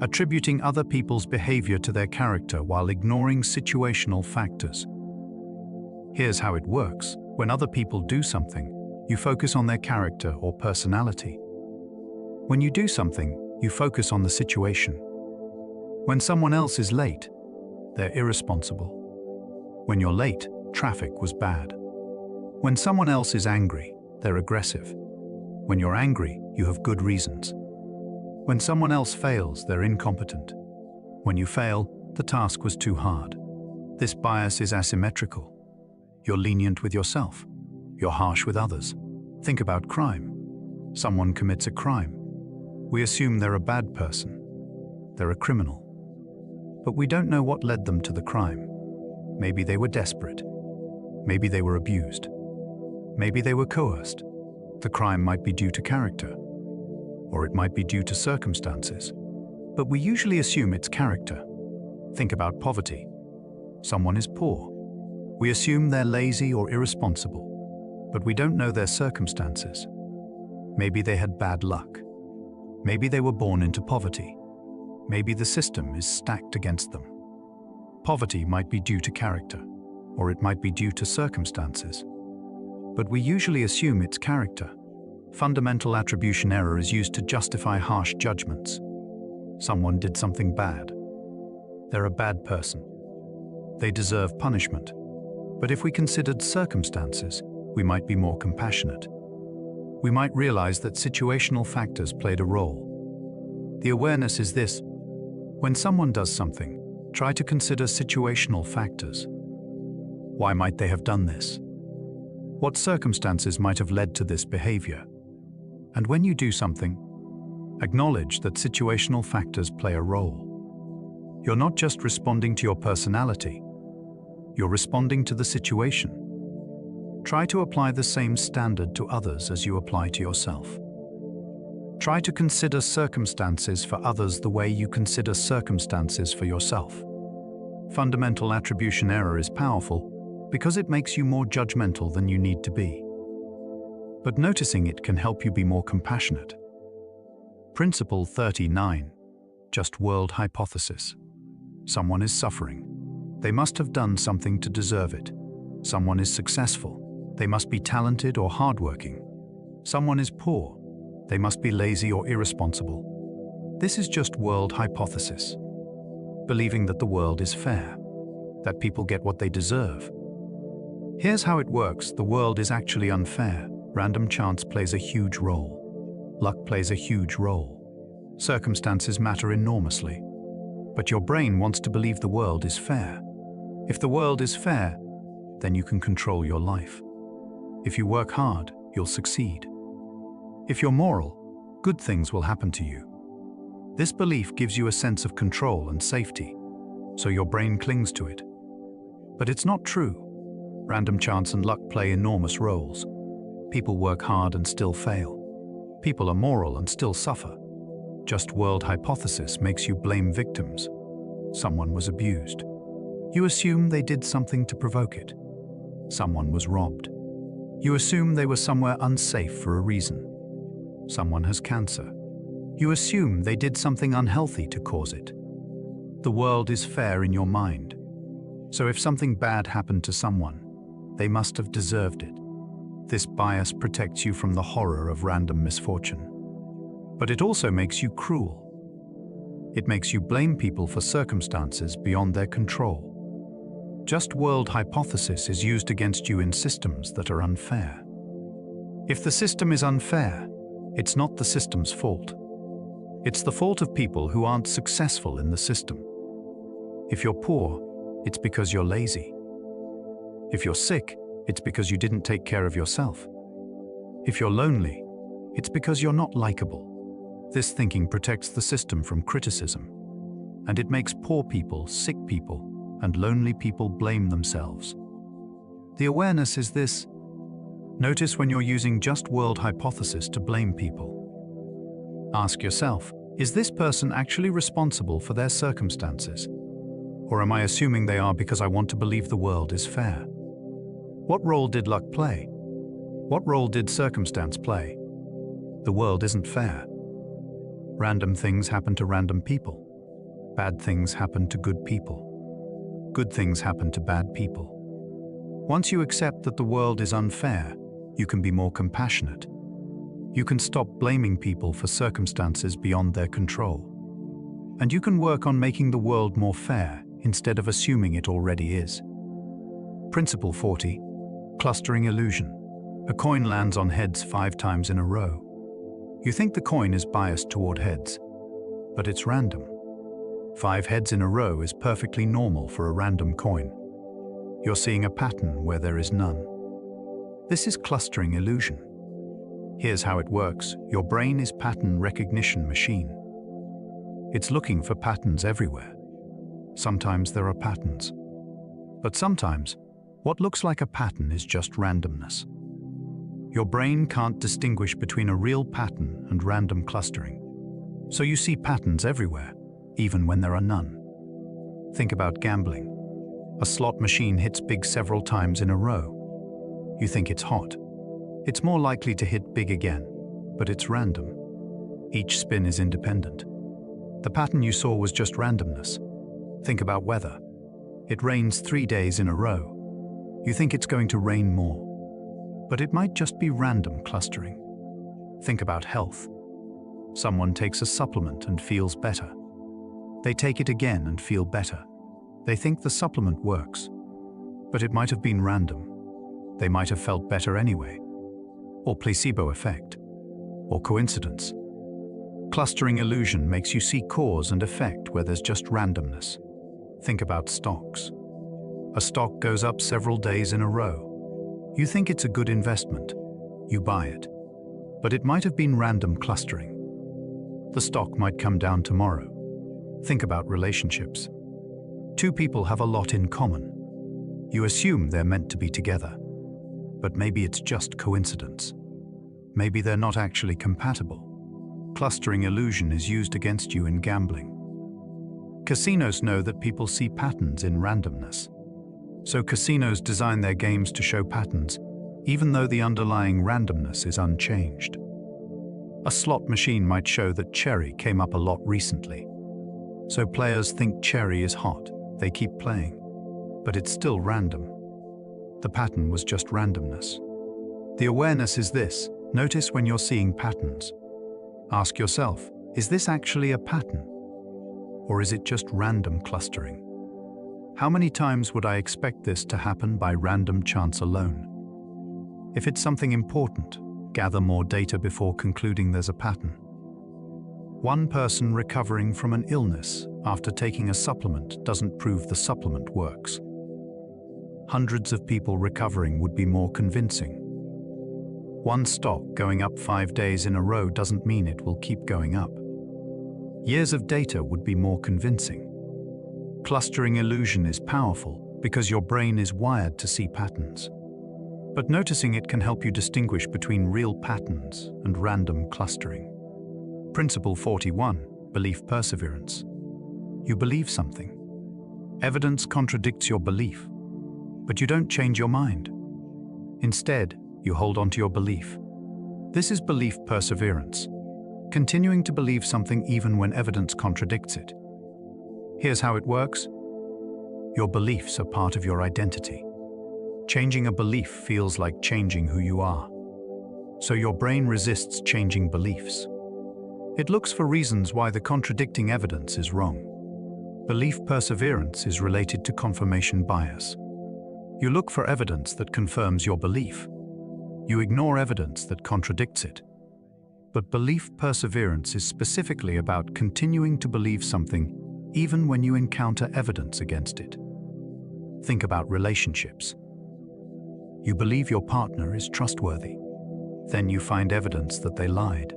attributing other people's behavior to their character while ignoring situational factors. Here's how it works. When other people do something, you focus on their character or personality. When you do something, you focus on the situation. When someone else is late, they're irresponsible. When you're late, traffic was bad. When someone else is angry, they're aggressive. When you're angry, you have good reasons. When someone else fails, they're incompetent. When you fail, the task was too hard. This bias is asymmetrical. You're lenient with yourself. You're harsh with others. Think about crime. Someone commits a crime. We assume they're a bad person. They're a criminal. But we don't know what led them to the crime. Maybe they were desperate. Maybe they were abused. Maybe they were coerced. The crime might be due to character, or it might be due to circumstances. But we usually assume it's character. Think about poverty. Someone is poor. We assume they're lazy or irresponsible, but we don't know their circumstances. Maybe they had bad luck. Maybe they were born into poverty. Maybe the system is stacked against them. Poverty might be due to character, or it might be due to circumstances. But we usually assume it's character. Fundamental attribution error is used to justify harsh judgments. Someone did something bad. They're a bad person. They deserve punishment. But if we considered circumstances, we might be more compassionate. We might realize that situational factors played a role. The awareness is this: when someone does something, try to consider situational factors. Why might they have done this? What circumstances might have led to this behavior? And when you do something, acknowledge that situational factors play a role. You're not just responding to your personality, you're responding to the situation. Try to apply the same standard to others as you apply to yourself. Try to consider circumstances for others the way you consider circumstances for yourself. Fundamental attribution error is powerful because it makes you more judgmental than you need to be. But noticing it can help you be more compassionate. Principle 39. Just world hypothesis. Someone is suffering. They must have done something to deserve it. Someone is successful. They must be talented or hardworking. Someone is poor. They must be lazy or irresponsible. This is just world hypothesis. Believing that the world is fair, that people get what they deserve. Here's how it works. The world is actually unfair. Random chance plays a huge role. Luck plays a huge role. Circumstances matter enormously. But your brain wants to believe the world is fair. If the world is fair, then you can control your life. If you work hard, you'll succeed. If you're moral, good things will happen to you. This belief gives you a sense of control and safety, so your brain clings to it. But it's not true. Random chance and luck play enormous roles. People work hard and still fail. People are moral and still suffer. Just world hypothesis makes you blame victims. Someone was abused. You assume they did something to provoke it. Someone was robbed. You assume they were somewhere unsafe for a reason. Someone has cancer. You assume they did something unhealthy to cause it. The world is fair in your mind. So if something bad happened to someone, they must have deserved it. This bias protects you from the horror of random misfortune. But it also makes you cruel. It makes you blame people for circumstances beyond their control. Just world hypothesis is used against you in systems that are unfair. If the system is unfair, it's not the system's fault. It's the fault of people who aren't successful in the system. If you're poor, it's because you're lazy. If you're sick, it's because you didn't take care of yourself. If you're lonely, it's because you're not likable. This thinking protects the system from criticism, and it makes poor people, sick people, and lonely people blame themselves. The awareness is this: notice when you're using just world hypothesis to blame people. Ask yourself, is this person actually responsible for their circumstances? Or am I assuming they are because I want to believe the world is fair? What role did luck play? What role did circumstance play? The world isn't fair. Random things happen to random people. Bad things happen to good people. Good things happen to bad people. Once you accept that the world is unfair, you can be more compassionate. You can stop blaming people for circumstances beyond their control. And you can work on making the world more fair instead of assuming it already is. Principle 40. Clustering illusion. A coin lands on heads 5 times in a row. You think the coin is biased toward heads, but it's random. 5 heads in a row is perfectly normal for a random coin. You're seeing a pattern where there is none. This is clustering illusion. Here's how it works. Your brain is pattern recognition machine. It's looking for patterns everywhere. Sometimes there are patterns. But sometimes, what looks like a pattern is just randomness. Your brain can't distinguish between a real pattern and random clustering. So you see patterns everywhere, even when there are none. Think about gambling. A slot machine hits big several times in a row. You think it's hot. It's more likely to hit big again, but it's random. Each spin is independent. The pattern you saw was just randomness. Think about weather. It rains 3 days in a row. You think it's going to rain more, but it might just be random clustering. Think about health. Someone takes a supplement and feels better. They take it again and feel better. They think the supplement works, but it might have been random. They might have felt better anyway, or placebo effect, or coincidence. Clustering illusion makes you see cause and effect where there's just randomness. Think about stocks. A stock goes up several days in a row. You think it's a good investment. You buy it. But it might have been random clustering. The stock might come down tomorrow. Think about relationships. 2 people have a lot in common. You assume they're meant to be together. But maybe it's just coincidence. Maybe they're not actually compatible. Clustering illusion is used against you in gambling. Casinos know that people see patterns in randomness. So casinos design their games to show patterns, even though the underlying randomness is unchanged. A slot machine might show that cherry came up a lot recently. So players think cherry is hot. They keep playing. But it's still random. The pattern was just randomness. The awareness is this. Notice when you're seeing patterns. Ask yourself, is this actually a pattern? Or is it just random clustering? How many times would I expect this to happen by random chance alone? If it's something important, gather more data before concluding there's a pattern. One person recovering from an illness after taking a supplement doesn't prove the supplement works. Hundreds of people recovering would be more convincing. One stock going up 5 days in a row doesn't mean it will keep going up. Years of data would be more convincing. Clustering illusion is powerful because your brain is wired to see patterns. But noticing it can help you distinguish between real patterns and random clustering. Principle 41. Belief perseverance. You believe something. Evidence contradicts your belief, but you don't change your mind. Instead, you hold on to your belief. This is belief perseverance, continuing to believe something even when evidence contradicts it. Here's how it works. Your beliefs are part of your identity. Changing a belief feels like changing who you are. So your brain resists changing beliefs. It looks for reasons why the contradicting evidence is wrong. Belief perseverance is related to confirmation bias. You look for evidence that confirms your belief. You ignore evidence that contradicts it. But belief perseverance is specifically about continuing to believe something even when you encounter evidence against it. Think about relationships. You believe your partner is trustworthy. Then you find evidence that they lied.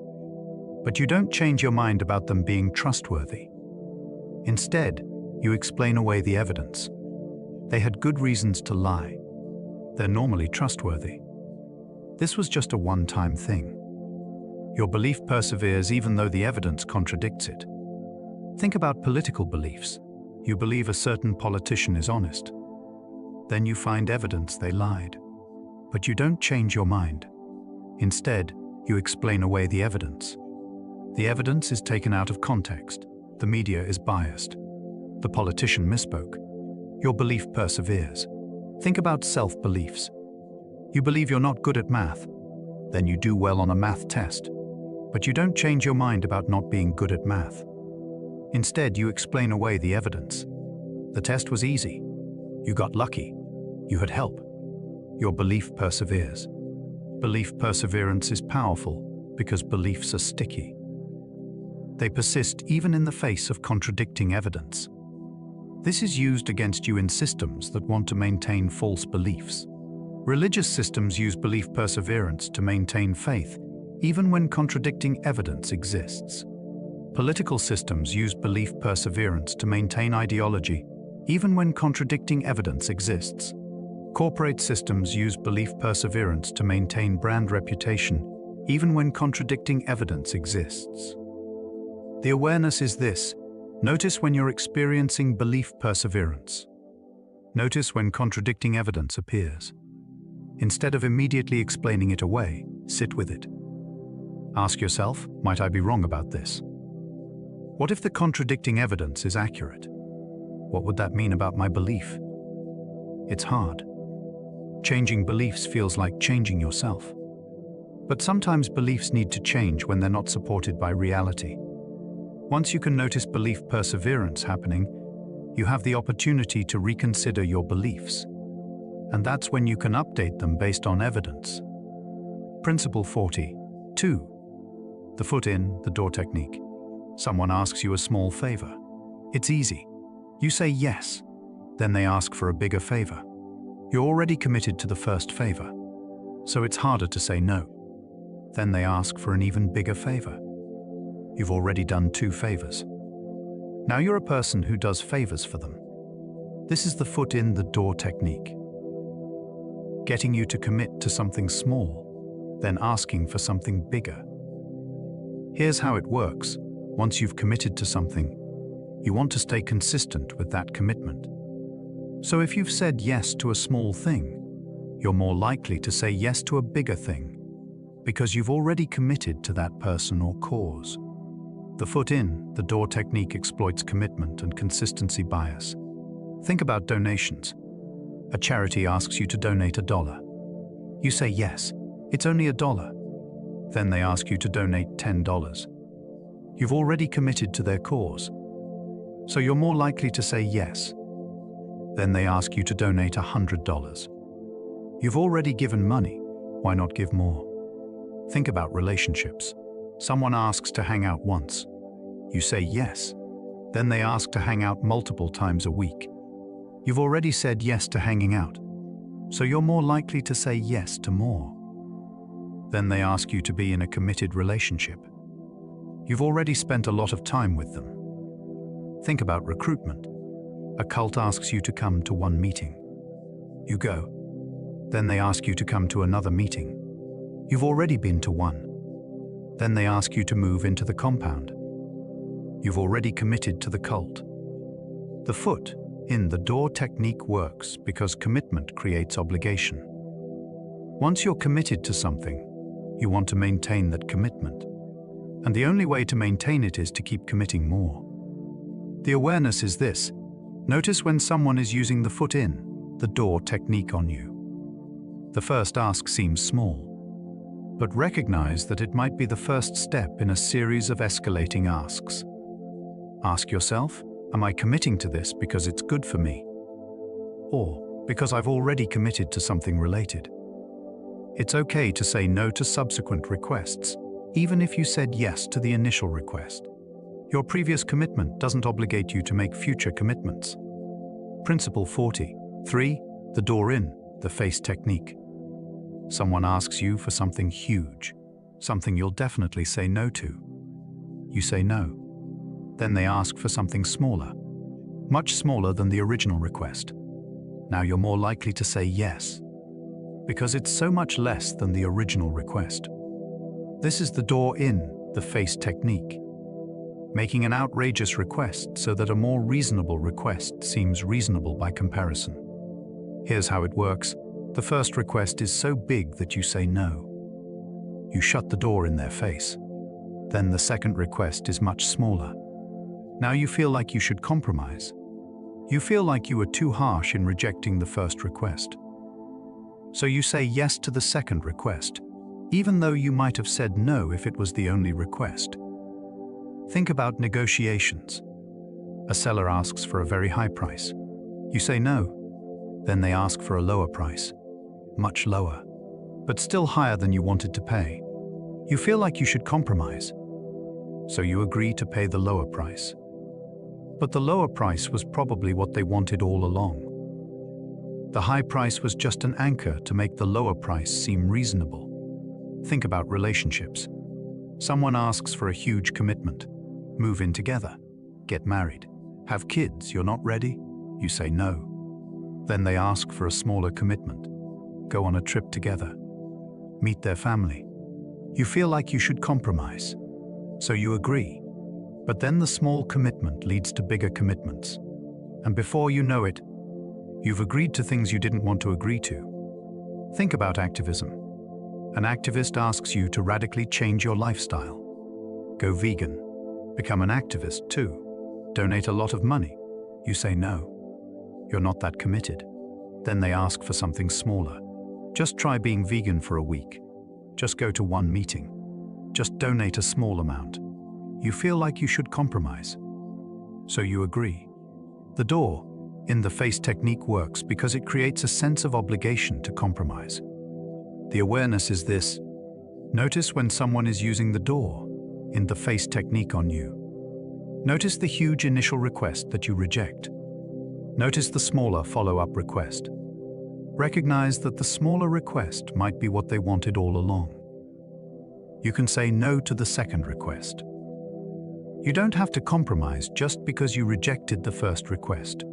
But you don't change your mind about them being trustworthy. Instead, you explain away the evidence. They had good reasons to lie. They're normally trustworthy. This was just a one-time thing. Your belief perseveres even though the evidence contradicts it. Think about political beliefs. You believe a certain politician is honest. Then you find evidence they lied. But you don't change your mind. Instead, you explain away the evidence. The evidence is taken out of context. The media is biased. The politician misspoke. Your belief perseveres. Think about self-beliefs. You believe you're not good at math. Then you do well on a math test. But you don't change your mind about not being good at math. Instead, you explain away the evidence. The test was easy. You got lucky. You had help. Your belief perseveres. Belief perseverance is powerful because beliefs are sticky. They persist even in the face of contradicting evidence. This is used against you in systems that want to maintain false beliefs. Religious systems use belief perseverance to maintain faith, even when contradicting evidence exists. Political systems use belief perseverance to maintain ideology, even when contradicting evidence exists. Corporate systems use belief perseverance to maintain brand reputation, even when contradicting evidence exists. The awareness is this: notice when you're experiencing belief perseverance. Notice when contradicting evidence appears. Instead of immediately explaining it away, sit with it. Ask yourself, might I be wrong about this? What if the contradicting evidence is accurate? What would that mean about my belief? It's hard. Changing beliefs feels like changing yourself. But sometimes beliefs need to change when they're not supported by reality. Once you can notice belief perseverance happening, you have the opportunity to reconsider your beliefs. And that's when you can update them based on evidence. Principle 42. The foot in, the door technique. Someone asks you a small favor. It's easy. You say yes. Then they ask for a bigger favor. You're already committed to the first favor, so it's harder to say no. Then they ask for an even bigger favor. You've already done 2 favors. Now you're a person who does favors for them. This is the foot in the door technique. Getting you to commit to something small, then asking for something bigger. Here's how it works. Once you've committed to something, you want to stay consistent with that commitment. So if you've said yes to a small thing, you're more likely to say yes to a bigger thing, because you've already committed to that person or cause. The foot in, the door technique exploits commitment and consistency bias. Think about donations. A charity asks you to donate $1. You say yes, it's only $1. Then they ask you to donate $10. You've already committed to their cause, so you're more likely to say yes. Then they ask you to donate $100. You've already given money, why not give more? Think about relationships. Someone asks to hang out once. You say yes. Then they ask to hang out multiple times a week. You've already said yes to hanging out, so you're more likely to say yes to more. Then they ask you to be in a committed relationship. You've already spent a lot of time with them. Think about recruitment. A cult asks you to come to one meeting. You go. Then they ask you to come to another meeting. You've already been to one. Then they ask you to move into the compound. You've already committed to the cult. The foot in the door technique works because commitment creates obligation. Once you're committed to something, you want to maintain that commitment. And the only way to maintain it is to keep committing more. The awareness is this: notice when someone is using the foot in, the door technique on you. The first ask seems small, but recognize that it might be the first step in a series of escalating asks. Ask yourself, am I committing to this because it's good for me? Or because I've already committed to something related? It's okay to say no to subsequent requests, even if you said yes to the initial request. Your previous commitment doesn't obligate you to make future commitments. Principle 43. The door in, the face technique. Someone asks you for something huge, something you'll definitely say no to. You say no. Then they ask for something smaller, much smaller than the original request. Now you're more likely to say yes, because it's so much less than the original request. This is the door in, the face technique. Making an outrageous request so that a more reasonable request seems reasonable by comparison. Here's how it works. The first request is so big that you say no. You shut the door in their face. Then the second request is much smaller. Now you feel like you should compromise, You feel like you were too harsh in rejecting the first request. So you say yes to the second request, even though you might have said no if it was the only request. Think about negotiations. A seller asks for a very high price. You say no. Then they ask for a lower price, much lower, but still higher than you wanted to pay. You feel like you should compromise. So you agree to pay the lower price. But the lower price was probably what they wanted all along. The high price was just an anchor to make the lower price seem reasonable. Think about relationships. Someone asks for a huge commitment. Move in together. Get married. Have kids. You're not ready? You say no. Then they ask for a smaller commitment. Go on a trip together. Meet their family. You feel like you should compromise. So you agree. But then the small commitment leads to bigger commitments. And before you know it, you've agreed to things you didn't want to agree to. Think about activism. An activist asks you to radically change your lifestyle. Go vegan. Become an activist too. Donate a lot of money. You say no. You're not that committed. Then they ask for something smaller. Just try being vegan for a week. Just go to one meeting. Just donate a small amount. You feel like you should compromise. So you agree. The door in the face technique works because it creates a sense of obligation to compromise. The awareness is this. Notice when someone is using the door in the face technique on you. Notice the huge initial request that you reject. Notice the smaller follow-up request. Recognize that the smaller request might be what they wanted all along. You can say no to the second request. You don't have to compromise just because you rejected the first request.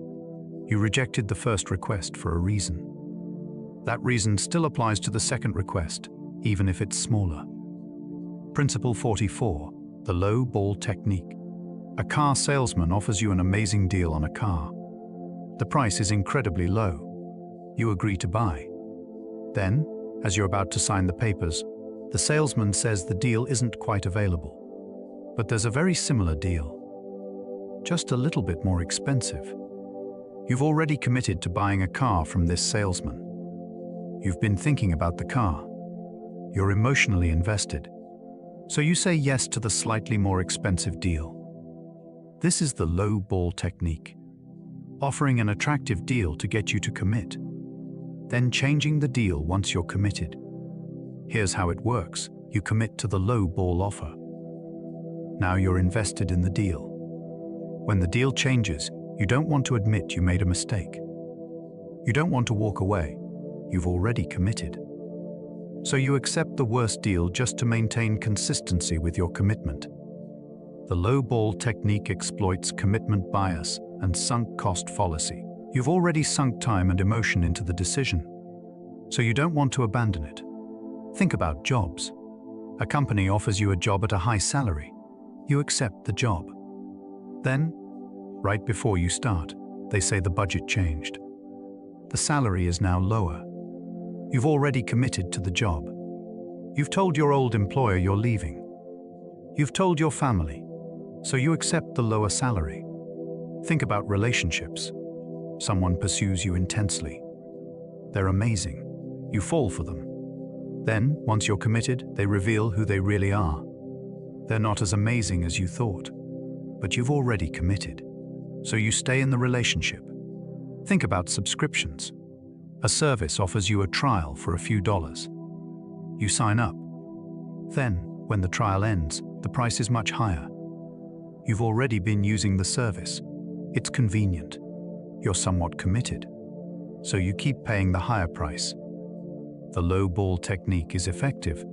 You rejected the first request for a reason. That reason still applies to the second request, even if it's smaller. Principle 44, the low ball technique. A car salesman offers you an amazing deal on a car. The price is incredibly low. You agree to buy. Then, as you're about to sign the papers, the salesman says the deal isn't quite available. But there's a very similar deal, just a little bit more expensive. You've already committed to buying a car from this salesman. You've been thinking about the car. You're emotionally invested. So you say yes to the slightly more expensive deal. This is the low ball technique, offering an attractive deal to get you to commit, then changing the deal once you're committed. Here's how it works. You commit to the low ball offer. Now you're invested in the deal. When the deal changes, you don't want to admit you made a mistake. You don't want to walk away. You've already committed. So you accept the worst deal just to maintain consistency with your commitment. The low ball technique exploits commitment bias and sunk cost fallacy. You've already sunk time and emotion into the decision, so you don't want to abandon it. Think about jobs. A company offers you a job at a high salary. You accept the job. Then, right before you start, they say the budget changed. The salary is now lower. You've already committed to the job. You've told your old employer you're leaving. You've told your family, so you accept the lower salary. Think about relationships. Someone pursues you intensely. They're amazing. You fall for them. Then, once you're committed, they reveal who they really are. They're not as amazing as you thought, but you've already committed. So you stay in the relationship. Think about subscriptions. A service offers you a trial for a few dollars. You sign up. Then, when the trial ends, the price is much higher. You've already been using the service. It's convenient. You're somewhat committed. So you keep paying the higher price. The low ball technique is effective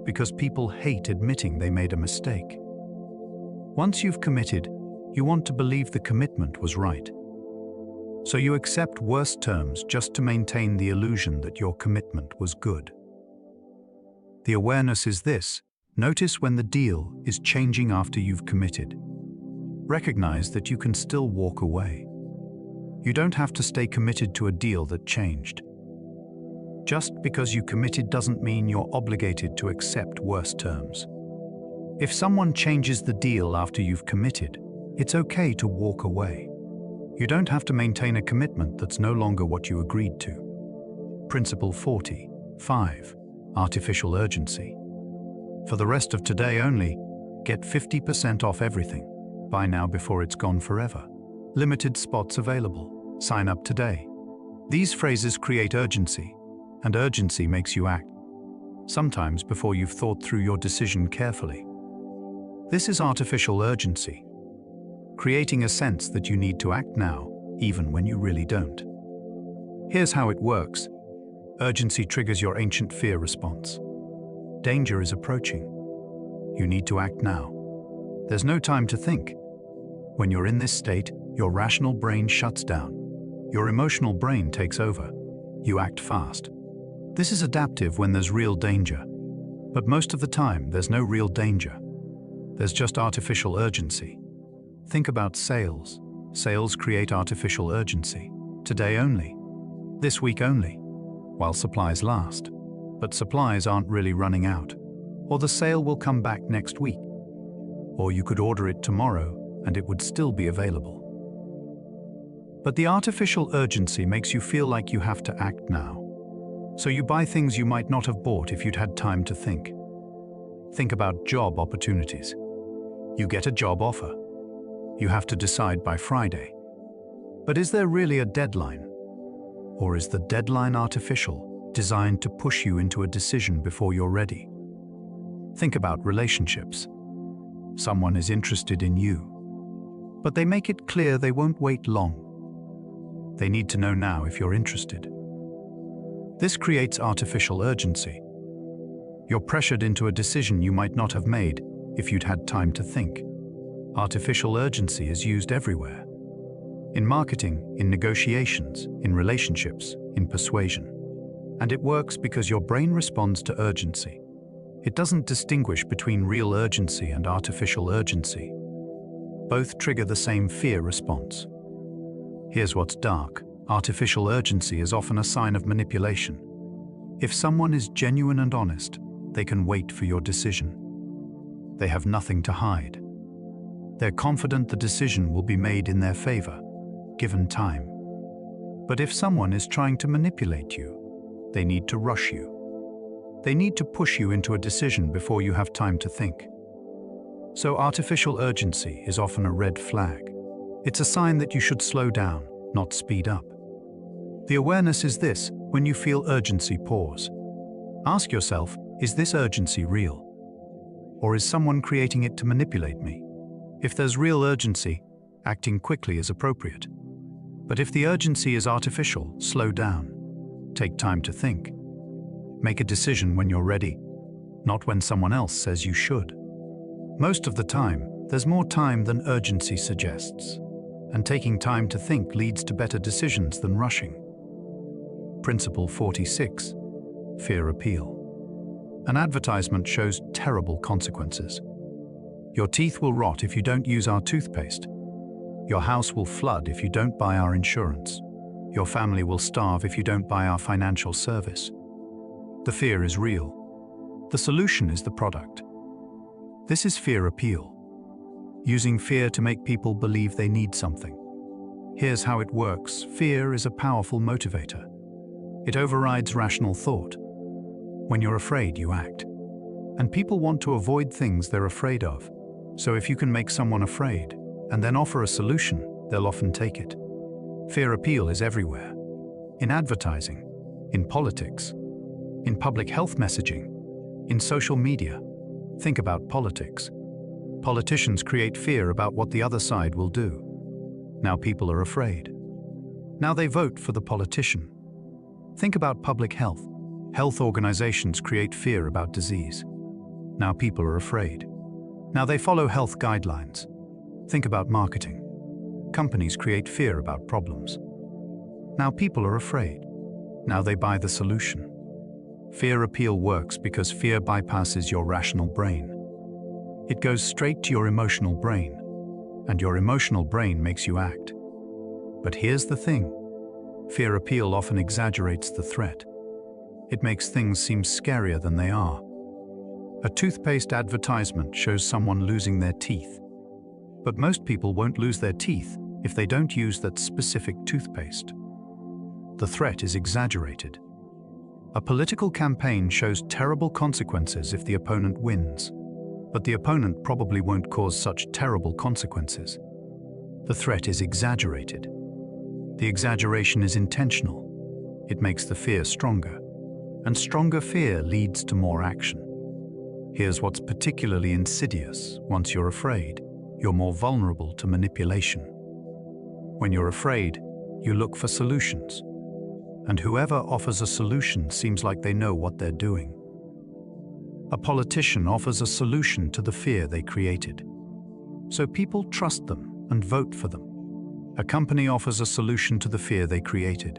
because people hate admitting they made a mistake. Once you've committed, you want to believe the commitment was right. So you accept worse terms just to maintain the illusion that your commitment was good. The awareness is this. Notice when the deal is changing after you've committed. Recognize that you can still walk away. You don't have to stay committed to a deal that changed. Just because you committed doesn't mean you're obligated to accept worse terms. If someone changes the deal after you've committed, it's okay to walk away. You don't have to maintain a commitment that's no longer what you agreed to. Principle 45. Artificial urgency. For the rest of today only, get 50% off everything. Buy now before it's gone forever. Limited spots available. Sign up today. These phrases create urgency, and urgency makes you act, sometimes before you've thought through your decision carefully. This is artificial urgency, creating a sense that you need to act now, even when you really don't. Here's how it works. Urgency triggers your ancient fear response. Danger is approaching. You need to act now. There's no time to think. When you're in this state, your rational brain shuts down. Your emotional brain takes over. You act fast. This is adaptive when there's real danger. But most of the time, there's no real danger. There's just artificial urgency. Think about sales. Sales create artificial urgency. Today only. This week only. While supplies last. But supplies aren't really running out. Or the sale will come back next week. Or you could order it tomorrow and it would still be available. But the artificial urgency makes you feel like you have to act now. So you buy things you might not have bought if you'd had time to think. Think about job opportunities. You get a job offer. You have to decide by Friday. But is there really a deadline? Or is the deadline artificial, designed to push you into a decision before you're ready? Think about relationships. Someone is interested in you, but they make it clear they won't wait long. They need to know now if you're interested. This creates artificial urgency. You're pressured into a decision you might not have made if you'd had time to think. Artificial urgency is used everywhere. In marketing, in negotiations, in relationships, in persuasion. And it works because your brain responds to urgency. It doesn't distinguish between real urgency and artificial urgency. Both trigger the same fear response. Here's what's dark. Artificial urgency is often a sign of manipulation. If someone is genuine and honest, they can wait for your decision. They have nothing to hide. They're confident the decision will be made in their favor, given time. But if someone is trying to manipulate you, they need to rush you. They need to push you into a decision before you have time to think. So artificial urgency is often a red flag. It's a sign that you should slow down, not speed up. The awareness is this: when you feel urgency, pause. Ask yourself, is this urgency real? Or is someone creating it to manipulate me? If there's real urgency, acting quickly is appropriate. But if the urgency is artificial, slow down. Take time to think. Make a decision when you're ready, not when someone else says you should. Most of the time, there's more time than urgency suggests. And taking time to think leads to better decisions than rushing. Principle 46. Fear appeal. An advertisement shows terrible consequences. Your teeth will rot if you don't use our toothpaste. Your house will flood if you don't buy our insurance. Your family will starve if you don't buy our financial service. The fear is real. The solution is the product. This is fear appeal. Using fear to make people believe they need something. Here's how it works. Fear is a powerful motivator. It overrides rational thought. When you're afraid, you act. And people want to avoid things they're afraid of. So if you can make someone afraid and then offer a solution, they'll often take it. Fear appeal is everywhere. In advertising, in politics, in public health messaging, in social media. Think about politics. Politicians create fear about what the other side will do. Now people are afraid. Now they vote for the politician. Think about public health. Health organizations create fear about disease. Now people are afraid. Now they follow health guidelines. Think about marketing. Companies create fear about problems. Now people are afraid. Now they buy the solution. Fear appeal works because fear bypasses your rational brain. It goes straight to your emotional brain, and your emotional brain makes you act. But here's the thing. Fear appeal often exaggerates the threat. It makes things seem scarier than they are. A toothpaste advertisement shows someone losing their teeth. But most people won't lose their teeth if they don't use that specific toothpaste. The threat is exaggerated. A political campaign shows terrible consequences if the opponent wins, but the opponent probably won't cause such terrible consequences. The threat is exaggerated. The exaggeration is intentional. It makes the fear stronger, and stronger fear leads to more action. Here's what's particularly insidious. Once you're afraid, you're more vulnerable to manipulation. When you're afraid, you look for solutions. And whoever offers a solution seems like they know what they're doing. A politician offers a solution to the fear they created. So people trust them and vote for them. A company offers a solution to the fear they created.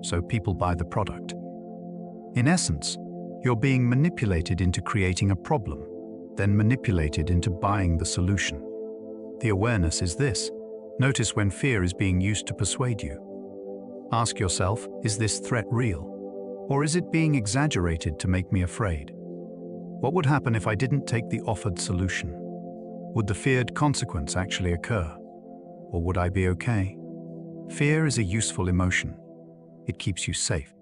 So people buy the product. In essence, you're being manipulated into creating a problem, then manipulated into buying the solution. The awareness is this. Notice when fear is being used to persuade you. Ask yourself, is this threat real? Or is it being exaggerated to make me afraid? What would happen if I didn't take the offered solution? Would the feared consequence actually occur? Or would I be okay? Fear is a useful emotion. It keeps you safe.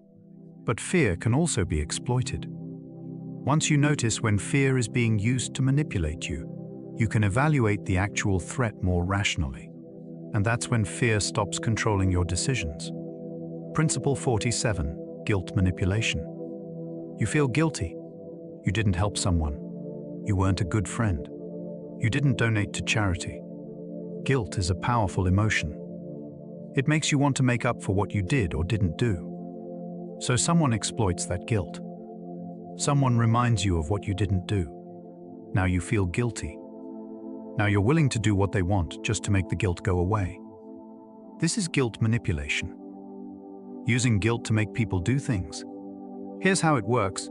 But fear can also be exploited. Once you notice when fear is being used to manipulate you, you can evaluate the actual threat more rationally. And that's when fear stops controlling your decisions. Principle 47, guilt manipulation. You feel guilty. You didn't help someone. You weren't a good friend. You didn't donate to charity. Guilt is a powerful emotion. It makes you want to make up for what you did or didn't do. So someone exploits that guilt. Someone reminds you of what you didn't do. Now you feel guilty. Now you're willing to do what they want just to make the guilt go away. This is guilt manipulation. Using guilt to make people do things. Here's how it works.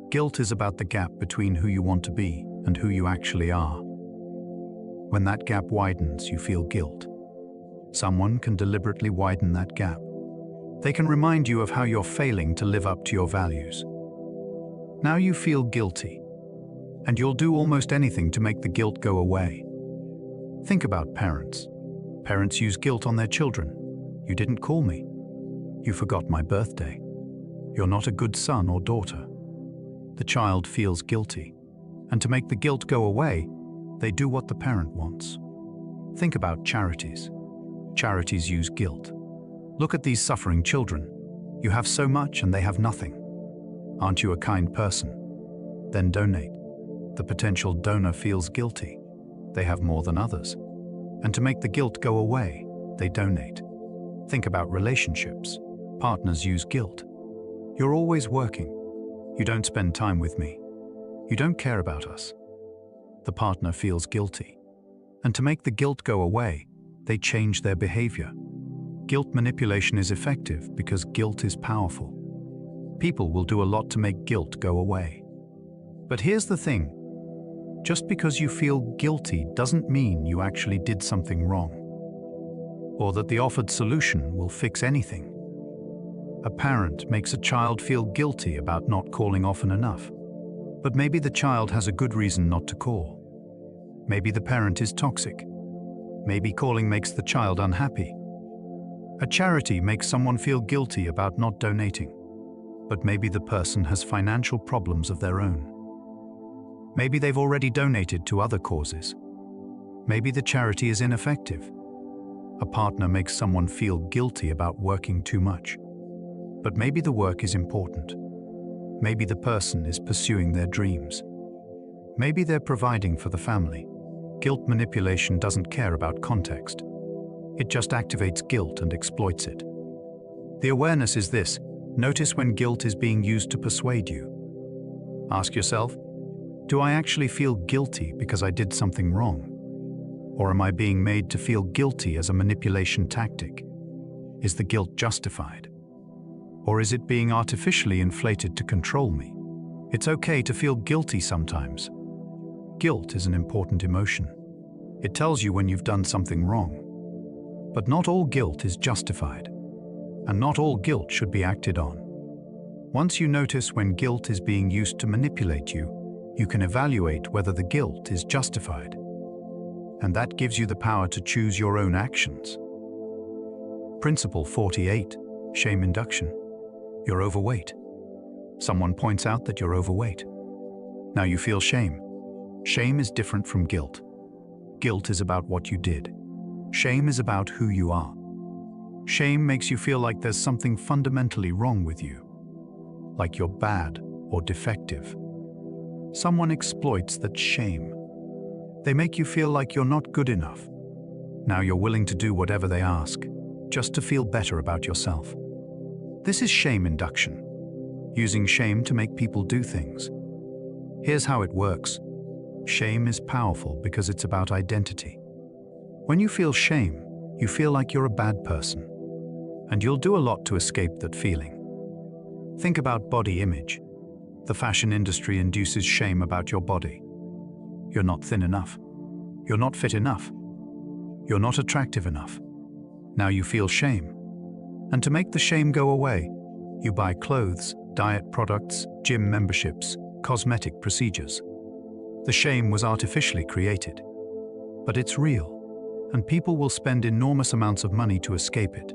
Guilt is about the gap between who you want to be and who you actually are. When that gap widens, you feel guilt. Someone can deliberately widen that gap. They can remind you of how you're failing to live up to your values. Now you feel guilty, and you'll do almost anything to make the guilt go away. Think about parents. Parents use guilt on their children. You didn't call me. You forgot my birthday. You're not a good son or daughter. The child feels guilty, and to make the guilt go away, they do what the parent wants. Think about charities. Charities use guilt. Look at these suffering children. You have so much and they have nothing. Aren't you a kind person? Then donate. The potential donor feels guilty. They have more than others. And to make the guilt go away, they donate. Think about relationships. Partners use guilt. You're always working. You don't spend time with me. You don't care about us. The partner feels guilty. And to make the guilt go away, they change their behavior. Guilt manipulation is effective because guilt is powerful. People will do a lot to make guilt go away. But here's the thing. Just because you feel guilty doesn't mean you actually did something wrong, or that the offered solution will fix anything. A parent makes a child feel guilty about not calling often enough, but maybe the child has a good reason not to call. Maybe the parent is toxic. Maybe calling makes the child unhappy. A charity makes someone feel guilty about not donating, but maybe the person has financial problems of their own. Maybe they've already donated to other causes. Maybe the charity is ineffective. A partner makes someone feel guilty about working too much. But maybe the work is important. Maybe the person is pursuing their dreams. Maybe they're providing for the family. Guilt manipulation doesn't care about context. It just activates guilt and exploits it. The awareness is this. Notice when guilt is being used to persuade you. Ask yourself, do I actually feel guilty because I did something wrong? Or am I being made to feel guilty as a manipulation tactic? Is the guilt justified? Or is it being artificially inflated to control me? It's okay to feel guilty sometimes. Guilt is an important emotion. It tells you when you've done something wrong. But not all guilt is justified, and not all guilt should be acted on. Once you notice when guilt is being used to manipulate you, you can evaluate whether the guilt is justified. and that gives you the power to choose your own actions. Principle 48, shame induction. You're overweight. Someone points out that you're overweight. Now you feel shame. Shame is different from guilt. Guilt is about what you did. Shame is about who you are. Shame makes you feel like there's something fundamentally wrong with you, like you're bad or defective. Someone exploits that shame. They make you feel like you're not good enough. Now you're willing to do whatever they ask, just to feel better about yourself. This is shame induction, using shame to make people do things. Here's how it works. Shame is powerful because it's about identity. When you feel shame, you feel like you're a bad person, and you'll do a lot to escape that feeling. Think about body image. The fashion industry induces shame about your body. You're not thin enough. You're not fit enough. You're not attractive enough. Now you feel shame. And to make the shame go away, you buy clothes, diet products, gym memberships, cosmetic procedures. The shame was artificially created, but it's real, and people will spend enormous amounts of money to escape it.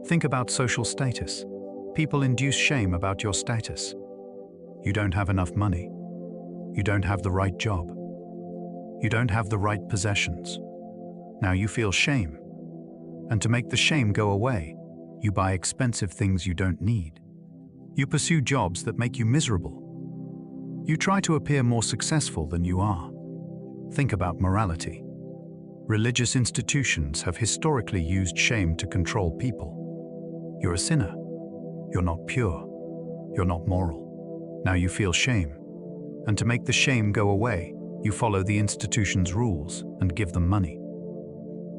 Think about social status. People induce shame about your status. You don't have enough money. You don't have the right job. You don't have the right possessions. Now you feel shame. And to make the shame go away, you buy expensive things you don't need. You pursue jobs that make you miserable. You try to appear more successful than you are. Think about morality. Religious institutions have historically used shame to control people. You're a sinner. You're not pure. You're not moral. Now you feel shame. And to make the shame go away, you follow the institution's rules and give them money.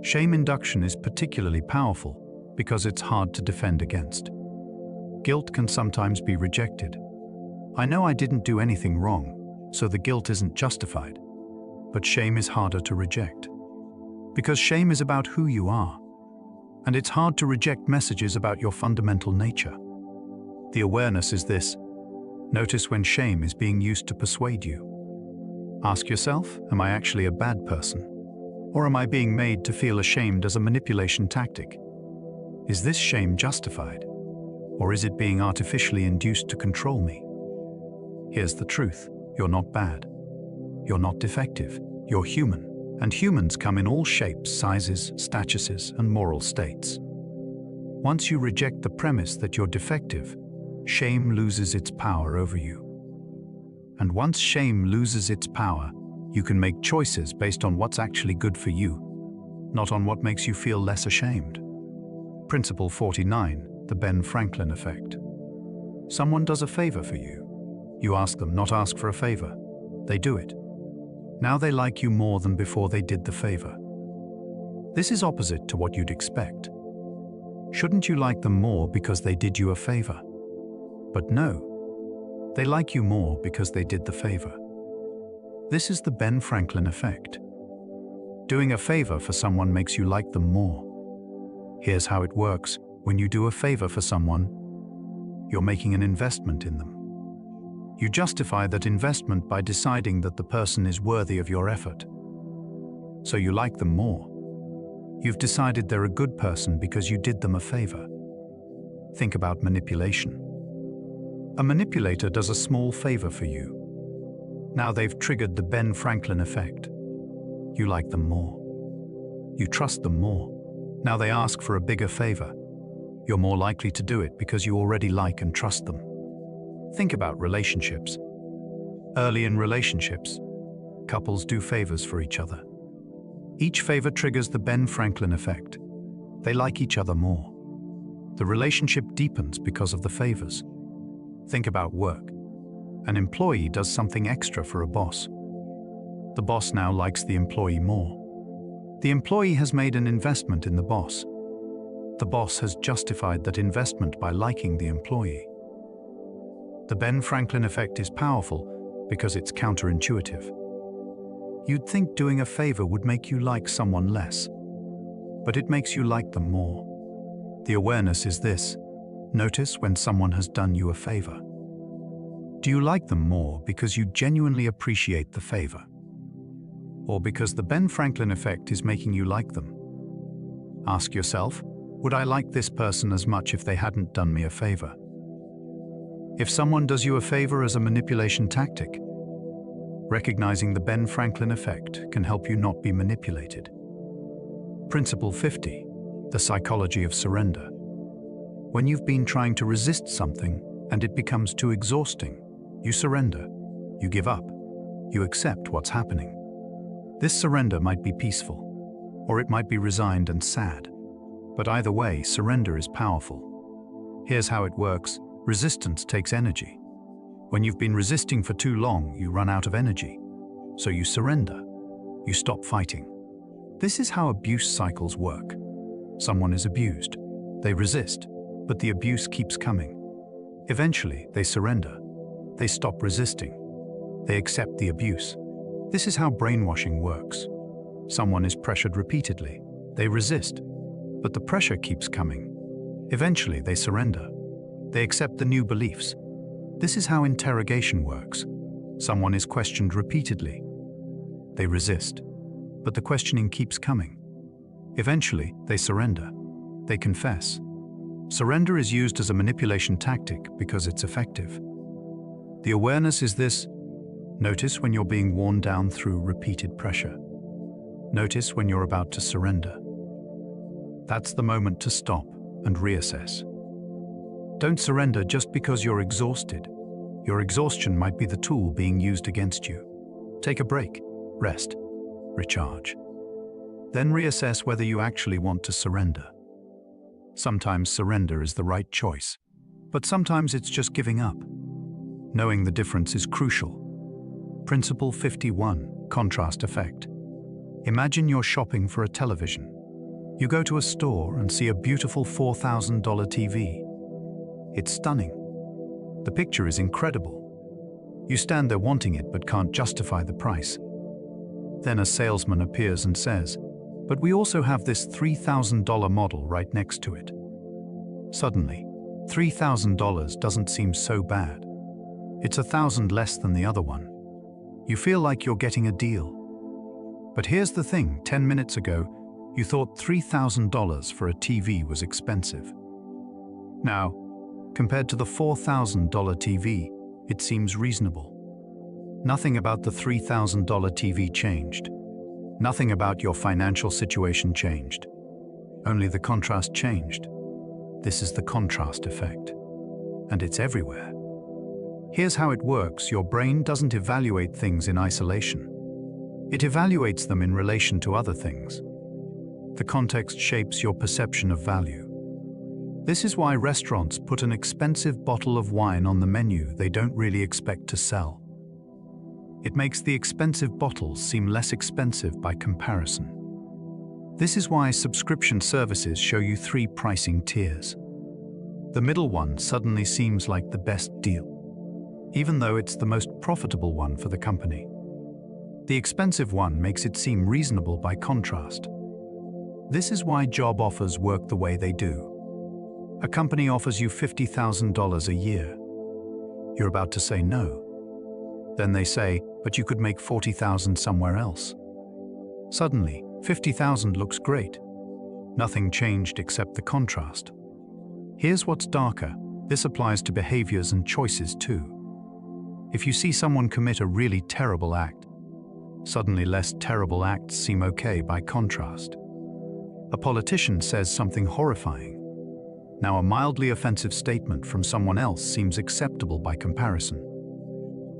Shame induction is particularly powerful because it's hard to defend against. Guilt can sometimes be rejected. I know I didn't do anything wrong, so the guilt isn't justified. But shame is harder to reject. Because shame is about who you are. And it's hard to reject messages about your fundamental nature. The awareness is this. Notice when shame is being used to persuade you. Ask yourself, am I actually a bad person? Or am I being made to feel ashamed as a manipulation tactic? Is this shame justified? Or is it being artificially induced to control me? Here's the truth. You're not bad. You're not defective. You're human. And humans come in all shapes, sizes, statuses, and moral states. Once you reject the premise that you're defective, shame loses its power over you. And once shame loses its power, you can make choices based on what's actually good for you, not on what makes you feel less ashamed. Principle 49, the Ben Franklin effect. Someone does a favor for you. You ask them not ask for a favor. They do it. Now they like you more than before they did the favor. This is opposite to what you'd expect. Shouldn't you like them more because they did you a favor? But no, they like you more because they did the favor. This is the Ben Franklin effect. Doing a favor for someone makes you like them more. Here's how it works. When you do a favor for someone, you're making an investment in them. You justify that investment by deciding that the person is worthy of your effort. So you like them more. You've decided they're a good person because you did them a favor. Think about manipulation. A manipulator does a small favor for you. Now they've triggered the Ben Franklin effect. You like them more. You trust them more. Now they ask for a bigger favor. You're more likely to do it because you already like and trust them. Think about relationships. Early in relationships, couples do favors for each other. Each favor triggers the Ben Franklin effect. They like each other more. The relationship deepens because of the favors. Think about work. An employee does something extra for a boss. The boss now likes the employee more. The employee has made an investment in the boss. The boss has justified that investment by liking the employee. The Ben Franklin effect is powerful because it's counterintuitive. You'd think doing a favor would make you like someone less, but it makes you like them more. The awareness is this. Notice when someone has done you a favor. Do you like them more because you genuinely appreciate the favor? or because the Ben Franklin effect is making you like them. Ask yourself, would I like this person as much if they hadn't done me a favor? If someone does you a favor as a manipulation tactic, recognizing the Ben Franklin effect can help you not be manipulated. Principle 50, the psychology of surrender. When you've been trying to resist something and it becomes too exhausting, you surrender, you give up, you accept what's happening. This surrender might be peaceful, or it might be resigned and sad. But either way, surrender is powerful. Here's how it works. Resistance takes energy. When you've been resisting for too long, you run out of energy. So you surrender. You stop fighting. This is how abuse cycles work. Someone is abused. They resist, but the abuse keeps coming. Eventually, they surrender. They stop resisting. They accept the abuse. This is how brainwashing works. Someone is pressured repeatedly. They resist, but the pressure keeps coming. Eventually, they surrender. They accept the new beliefs. This is how interrogation works. Someone is questioned repeatedly. They resist, but the questioning keeps coming. Eventually, they surrender. They confess. Surrender is used as a manipulation tactic because it's effective. The awareness is this: notice when you're being worn down through repeated pressure. Notice when you're about to surrender. That's the moment to stop and reassess. Don't surrender just because you're exhausted. Your exhaustion might be the tool being used against you. Take a break, rest, recharge. Then reassess whether you actually want to surrender. Sometimes surrender is the right choice, but sometimes it's just giving up. Knowing the difference is crucial. Principle 51, contrast effect. Imagine you're shopping for a television. You go to a store and see a beautiful $4,000 TV. It's stunning. The picture is incredible. You stand there wanting it but can't justify the price. Then a salesman appears and says, "But we also have this $3,000 model right next to it." Suddenly, $3,000 doesn't seem so bad. It's $1,000 less than the other one. You feel like you're getting a deal. But here's the thing, 10 minutes ago, you thought $3,000 for a TV was expensive. Now, compared to the $4,000 TV, it seems reasonable. Nothing about the $3,000 TV changed. Nothing about your financial situation changed. Only the contrast changed. This is the contrast effect. And it's everywhere. Here's how it works. Your brain doesn't evaluate things in isolation. It evaluates them in relation to other things. The context shapes your perception of value. This is why restaurants put an expensive bottle of wine on the menu they don't really expect to sell. It makes the expensive bottles seem less expensive by comparison. This is why subscription services show you 3 pricing tiers. The middle one suddenly seems like the best deal, even though it's the most profitable one for the company. The expensive one makes it seem reasonable by contrast. This is why job offers work the way they do. A company offers you $50,000 a year. You're about to say no. Then they say, "But you could make $40,000 somewhere else." Suddenly, $50,000 looks great. Nothing changed except the contrast. Here's what's darker. This applies to behaviors and choices too. If you see someone commit a really terrible act, suddenly less terrible acts seem okay by contrast. A politician says something horrifying. Now a mildly offensive statement from someone else seems acceptable by comparison.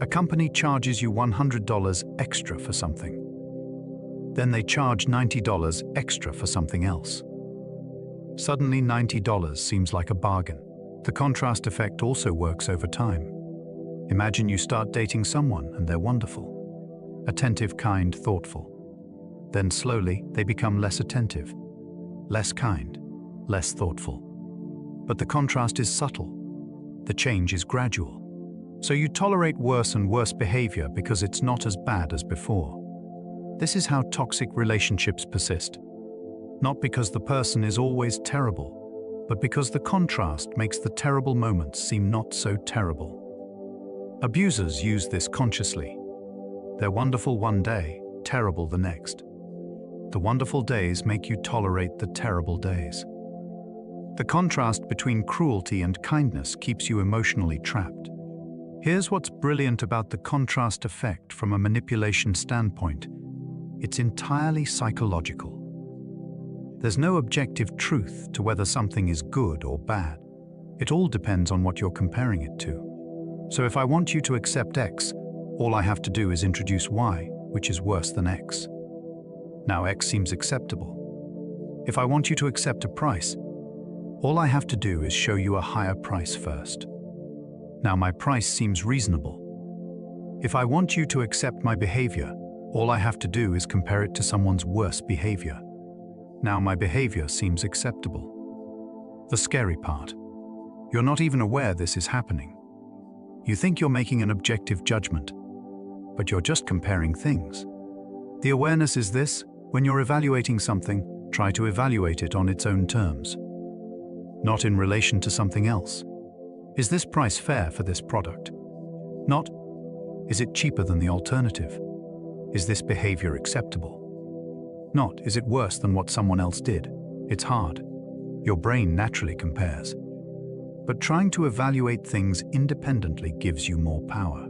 A company charges you $100 extra for something. Then they charge $90 extra for something else. Suddenly $90 seems like a bargain. The contrast effect also works over time. Imagine you start dating someone and they're wonderful, attentive, kind, thoughtful. Then slowly they become less attentive, less kind, less thoughtful. But the contrast is subtle. The change is gradual. So you tolerate worse and worse behavior because it's not as bad as before. This is how toxic relationships persist. Not because the person is always terrible, but because the contrast makes the terrible moments seem not so terrible. Abusers use this consciously. They're wonderful one day, terrible the next. The wonderful days make you tolerate the terrible days. The contrast between cruelty and kindness keeps you emotionally trapped. Here's what's brilliant about the contrast effect from a manipulation standpoint. It's entirely psychological. There's no objective truth to whether something is good or bad. It all depends on what you're comparing it to. So if I want you to accept X, all I have to do is introduce Y, which is worse than X. Now X seems acceptable. If I want you to accept a price, all I have to do is show you a higher price first. Now my price seems reasonable. If I want you to accept my behavior, all I have to do is compare it to someone's worse behavior. Now my behavior seems acceptable. The scary part: you're not even aware this is happening. You think you're making an objective judgment, but you're just comparing things. The awareness is this: when you're evaluating something, try to evaluate it on its own terms, not in relation to something else. Is this price fair for this product? Not, is it cheaper than the alternative? Is this behavior acceptable? Not, is it worse than what someone else did? It's hard. Your brain naturally compares. But trying to evaluate things independently gives you more power.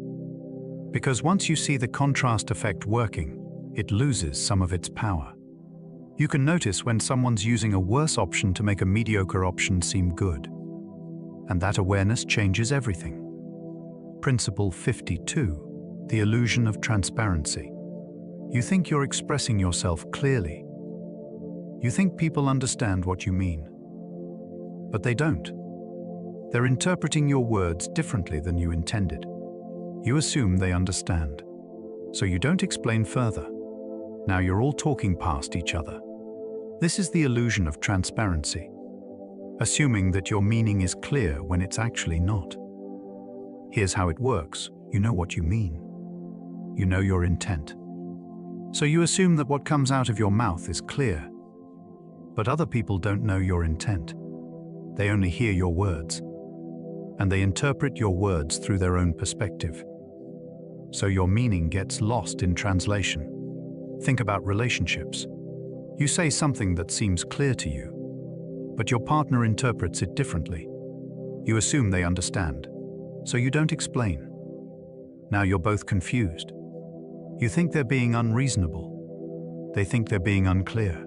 Because once you see the contrast effect working, it loses some of its power. You can notice when someone's using a worse option to make a mediocre option seem good. And that awareness changes everything. Principle 52, the illusion of transparency. You think you're expressing yourself clearly. You think people understand what you mean. But they don't. They're interpreting your words differently than you intended. You assume they understand. So you don't explain further. Now you're all talking past each other. This is the illusion of transparency. Assuming that your meaning is clear when it's actually not. Here's how it works. You know what you mean. You know your intent. So you assume that what comes out of your mouth is clear. But other people don't know your intent. They only hear your words. And they interpret your words through their own perspective. So your meaning gets lost in translation. Think about relationships. You say something that seems clear to you, but your partner interprets it differently. You assume they understand, so you don't explain. Now you're both confused. You think they're being unreasonable. They think they're being unclear.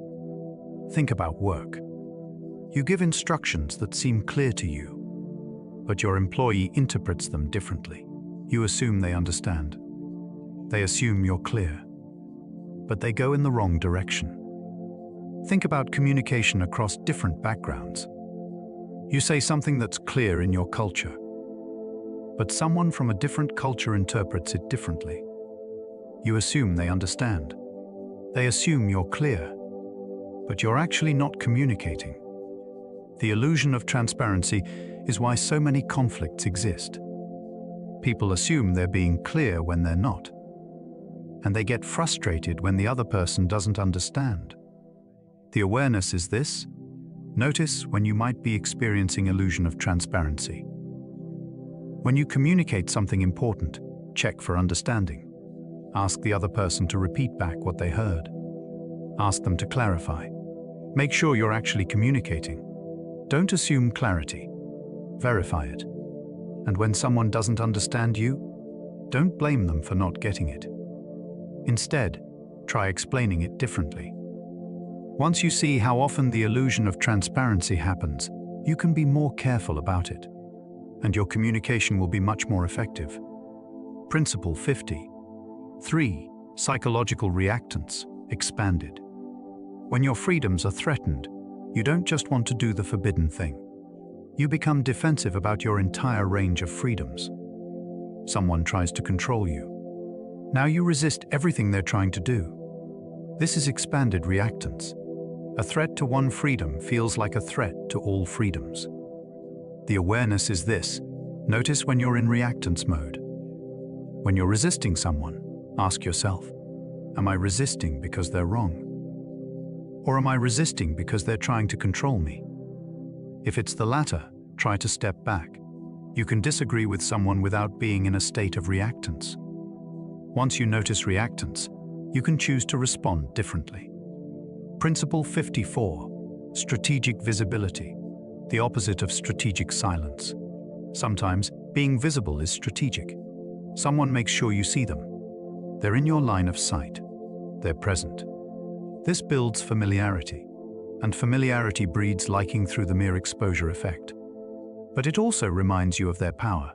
Think about work. You give instructions that seem clear to you, but your employee interprets them differently. You assume they understand. They assume you're clear, but they go in the wrong direction. Think about communication across different backgrounds. You say something that's clear in your culture, but someone from a different culture interprets it differently. You assume they understand. They assume you're clear, but you're actually not communicating. The illusion of transparency is why so many conflicts exist. People assume they're being clear when they're not, and they get frustrated when the other person doesn't understand. The awareness is this: notice when you might be experiencing illusion of transparency. When you communicate something important, check for understanding. Ask the other person to repeat back what they heard. Ask them to clarify. Make sure you're actually communicating. Don't assume clarity. Verify it. And when someone doesn't understand you, don't blame them for not getting it. Instead, try explaining it differently. Once you see how often the illusion of transparency happens, you can be more careful about it, and your communication will be much more effective. Principle 50. 3. Psychological reactance, expanded. When your freedoms are threatened, you don't just want to do the forbidden thing. You become defensive about your entire range of freedoms. Someone tries to control you. Now you resist everything they're trying to do. This is expanded reactance. A threat to one freedom feels like a threat to all freedoms. The awareness is this: notice when you're in reactance mode. When you're resisting someone, ask yourself, am I resisting because they're wrong? Or am I resisting because they're trying to control me? If it's the latter, try to step back. You can disagree with someone without being in a state of reactance. Once you notice reactance, you can choose to respond differently. Principle 54. Strategic visibility, the opposite of strategic silence. Sometimes, being visible is strategic. Someone makes sure you see them. They're in your line of sight. They're present. This builds familiarity, and familiarity breeds liking through the mere exposure effect. But it also reminds you of their power,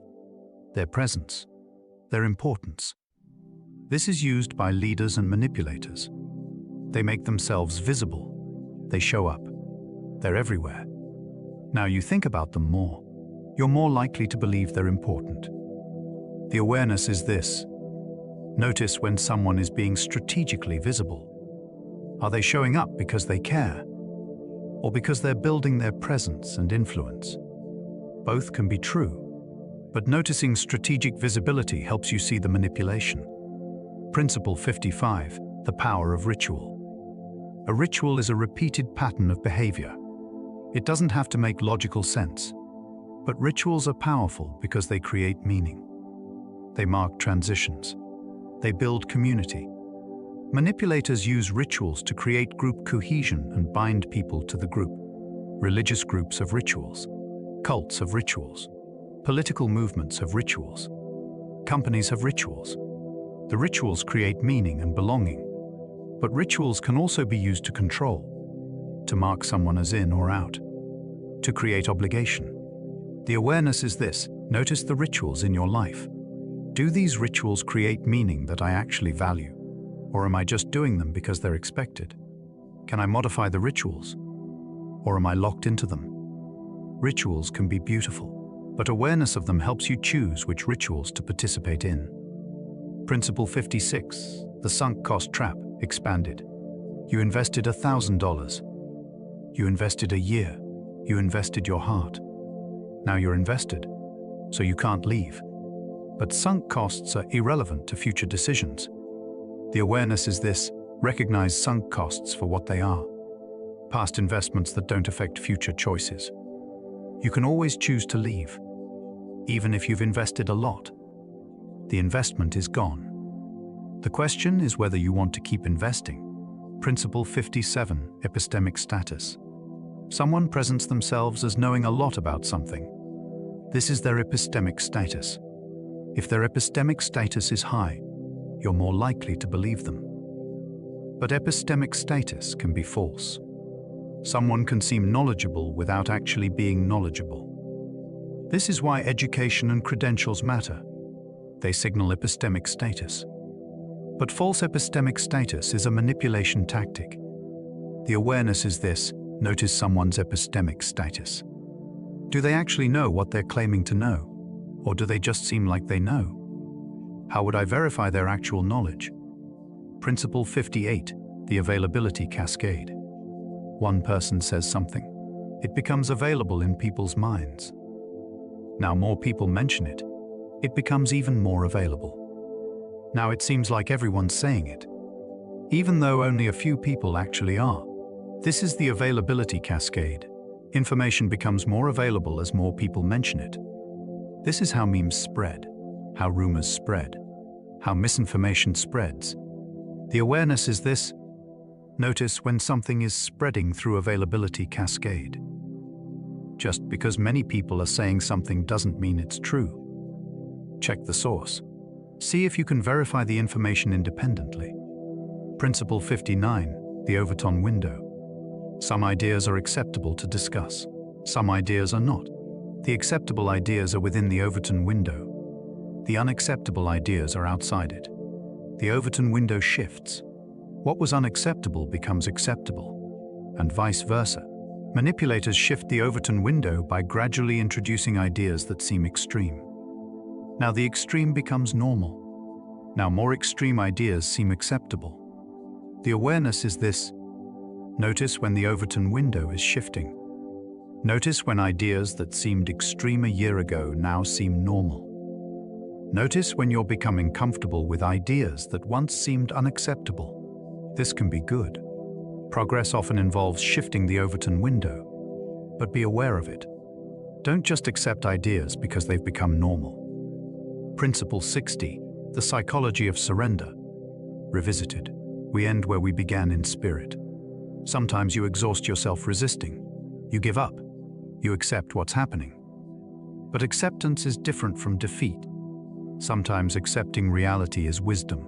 their presence, their importance. This is used by leaders and manipulators. They make themselves visible. They show up. They're everywhere. Now you think about them more, you're more likely to believe they're important. The awareness is this. Notice when someone is being strategically visible. Are they showing up because they care? Or because they're building their presence and influence? Both can be true, but noticing strategic visibility helps you see the manipulation. Principle 55, the power of ritual. A ritual is a repeated pattern of behavior. It doesn't have to make logical sense, but rituals are powerful because they create meaning. They mark transitions. They build community. Manipulators use rituals to create group cohesion and bind people to the group. Religious groups have rituals. Cults have rituals. Political movements have rituals. Companies have rituals. The rituals create meaning and belonging. But rituals can also be used to control, to mark someone as in or out, to create obligation. The awareness is this: notice the rituals in your life. Do these rituals create meaning that I actually value? Or am I just doing them because they're expected? Can I modify the rituals? Or am I locked into them? Rituals can be beautiful, but awareness of them helps you choose which rituals to participate in. Principle 56, the sunk cost trap, expanded. You invested $1,000. You invested a year. You invested your heart. Now you're invested, so you can't leave. But sunk costs are irrelevant to future decisions. The awareness is this: recognize sunk costs for what they are. Past investments that don't affect future choices. You can always choose to leave, even if you've invested a lot. The investment is gone. The question is whether you want to keep investing. Principle 57, epistemic status. Someone presents themselves as knowing a lot about something. This is their epistemic status. If their epistemic status is high, you're more likely to believe them. But epistemic status can be false. Someone can seem knowledgeable without actually being knowledgeable. This is why education and credentials matter. They signal epistemic status. But false epistemic status is a manipulation tactic. The awareness is this: notice someone's epistemic status. Do they actually know what they're claiming to know? Or do they just seem like they know? How would I verify their actual knowledge? Principle 58, the availability cascade. One person says something. It becomes available in people's minds. Now more people mention it. It becomes even more available. Now it seems like everyone's saying it, even though only a few people actually are. This is the availability cascade. Information becomes more available as more people mention it. This is how memes spread, how rumors spread, how misinformation spreads. The awareness is this: notice when something is spreading through availability cascade. Just because many people are saying something doesn't mean it's true. Check the source. See if you can verify the information independently. Principle 59, the Overton window. Some ideas are acceptable to discuss. Some ideas are not. The acceptable ideas are within the Overton window. The unacceptable ideas are outside it. The Overton window shifts. What was unacceptable becomes acceptable, and vice versa. Manipulators shift the Overton window by gradually introducing ideas that seem extreme. Now the extreme becomes normal. Now more extreme ideas seem acceptable. The awareness is this: notice when the Overton window is shifting. Notice when ideas that seemed extreme a year ago now seem normal. Notice when you're becoming comfortable with ideas that once seemed unacceptable. This can be good. Progress often involves shifting the Overton window, but be aware of it. Don't just accept ideas because they've become normal. Principle 60, the psychology of surrender, revisited. We end where we began in spirit. Sometimes you exhaust yourself resisting. You give up. You accept what's happening. But acceptance is different from defeat. Sometimes accepting reality is wisdom.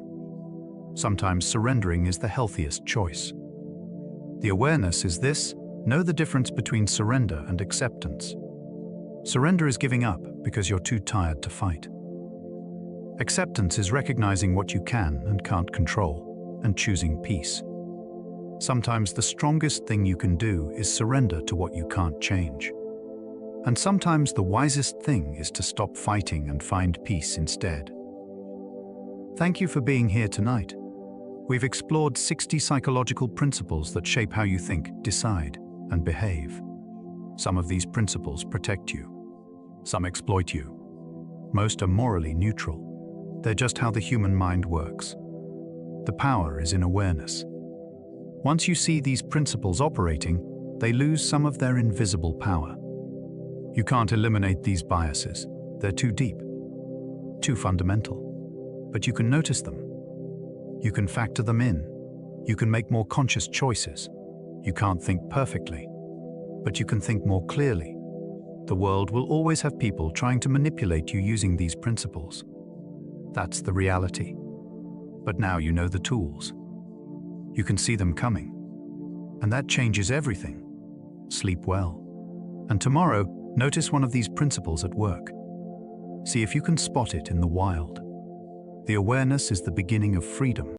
Sometimes surrendering is the healthiest choice. The awareness is this: know the difference between surrender and acceptance. Surrender is giving up because you're too tired to fight. Acceptance is recognizing what you can and can't control and choosing peace. Sometimes the strongest thing you can do is surrender to what you can't change. And sometimes the wisest thing is to stop fighting and find peace instead. Thank you for being here tonight. We've explored 60 psychological principles that shape how you think, decide, and behave. Some of these principles protect you. Some exploit you. Most are morally neutral. They're just how the human mind works. The power is in awareness. Once you see these principles operating, they lose some of their invisible power. You can't eliminate these biases. They're too deep, too fundamental. But you can notice them. You can factor them in. You can make more conscious choices. You can't think perfectly, but you can think more clearly. The world will always have people trying to manipulate you using these principles. That's the reality. But now you know the tools. You can see them coming. And that changes everything. Sleep well. And tomorrow, notice one of these principles at work. See if you can spot it in the wild. The awareness is the beginning of freedom.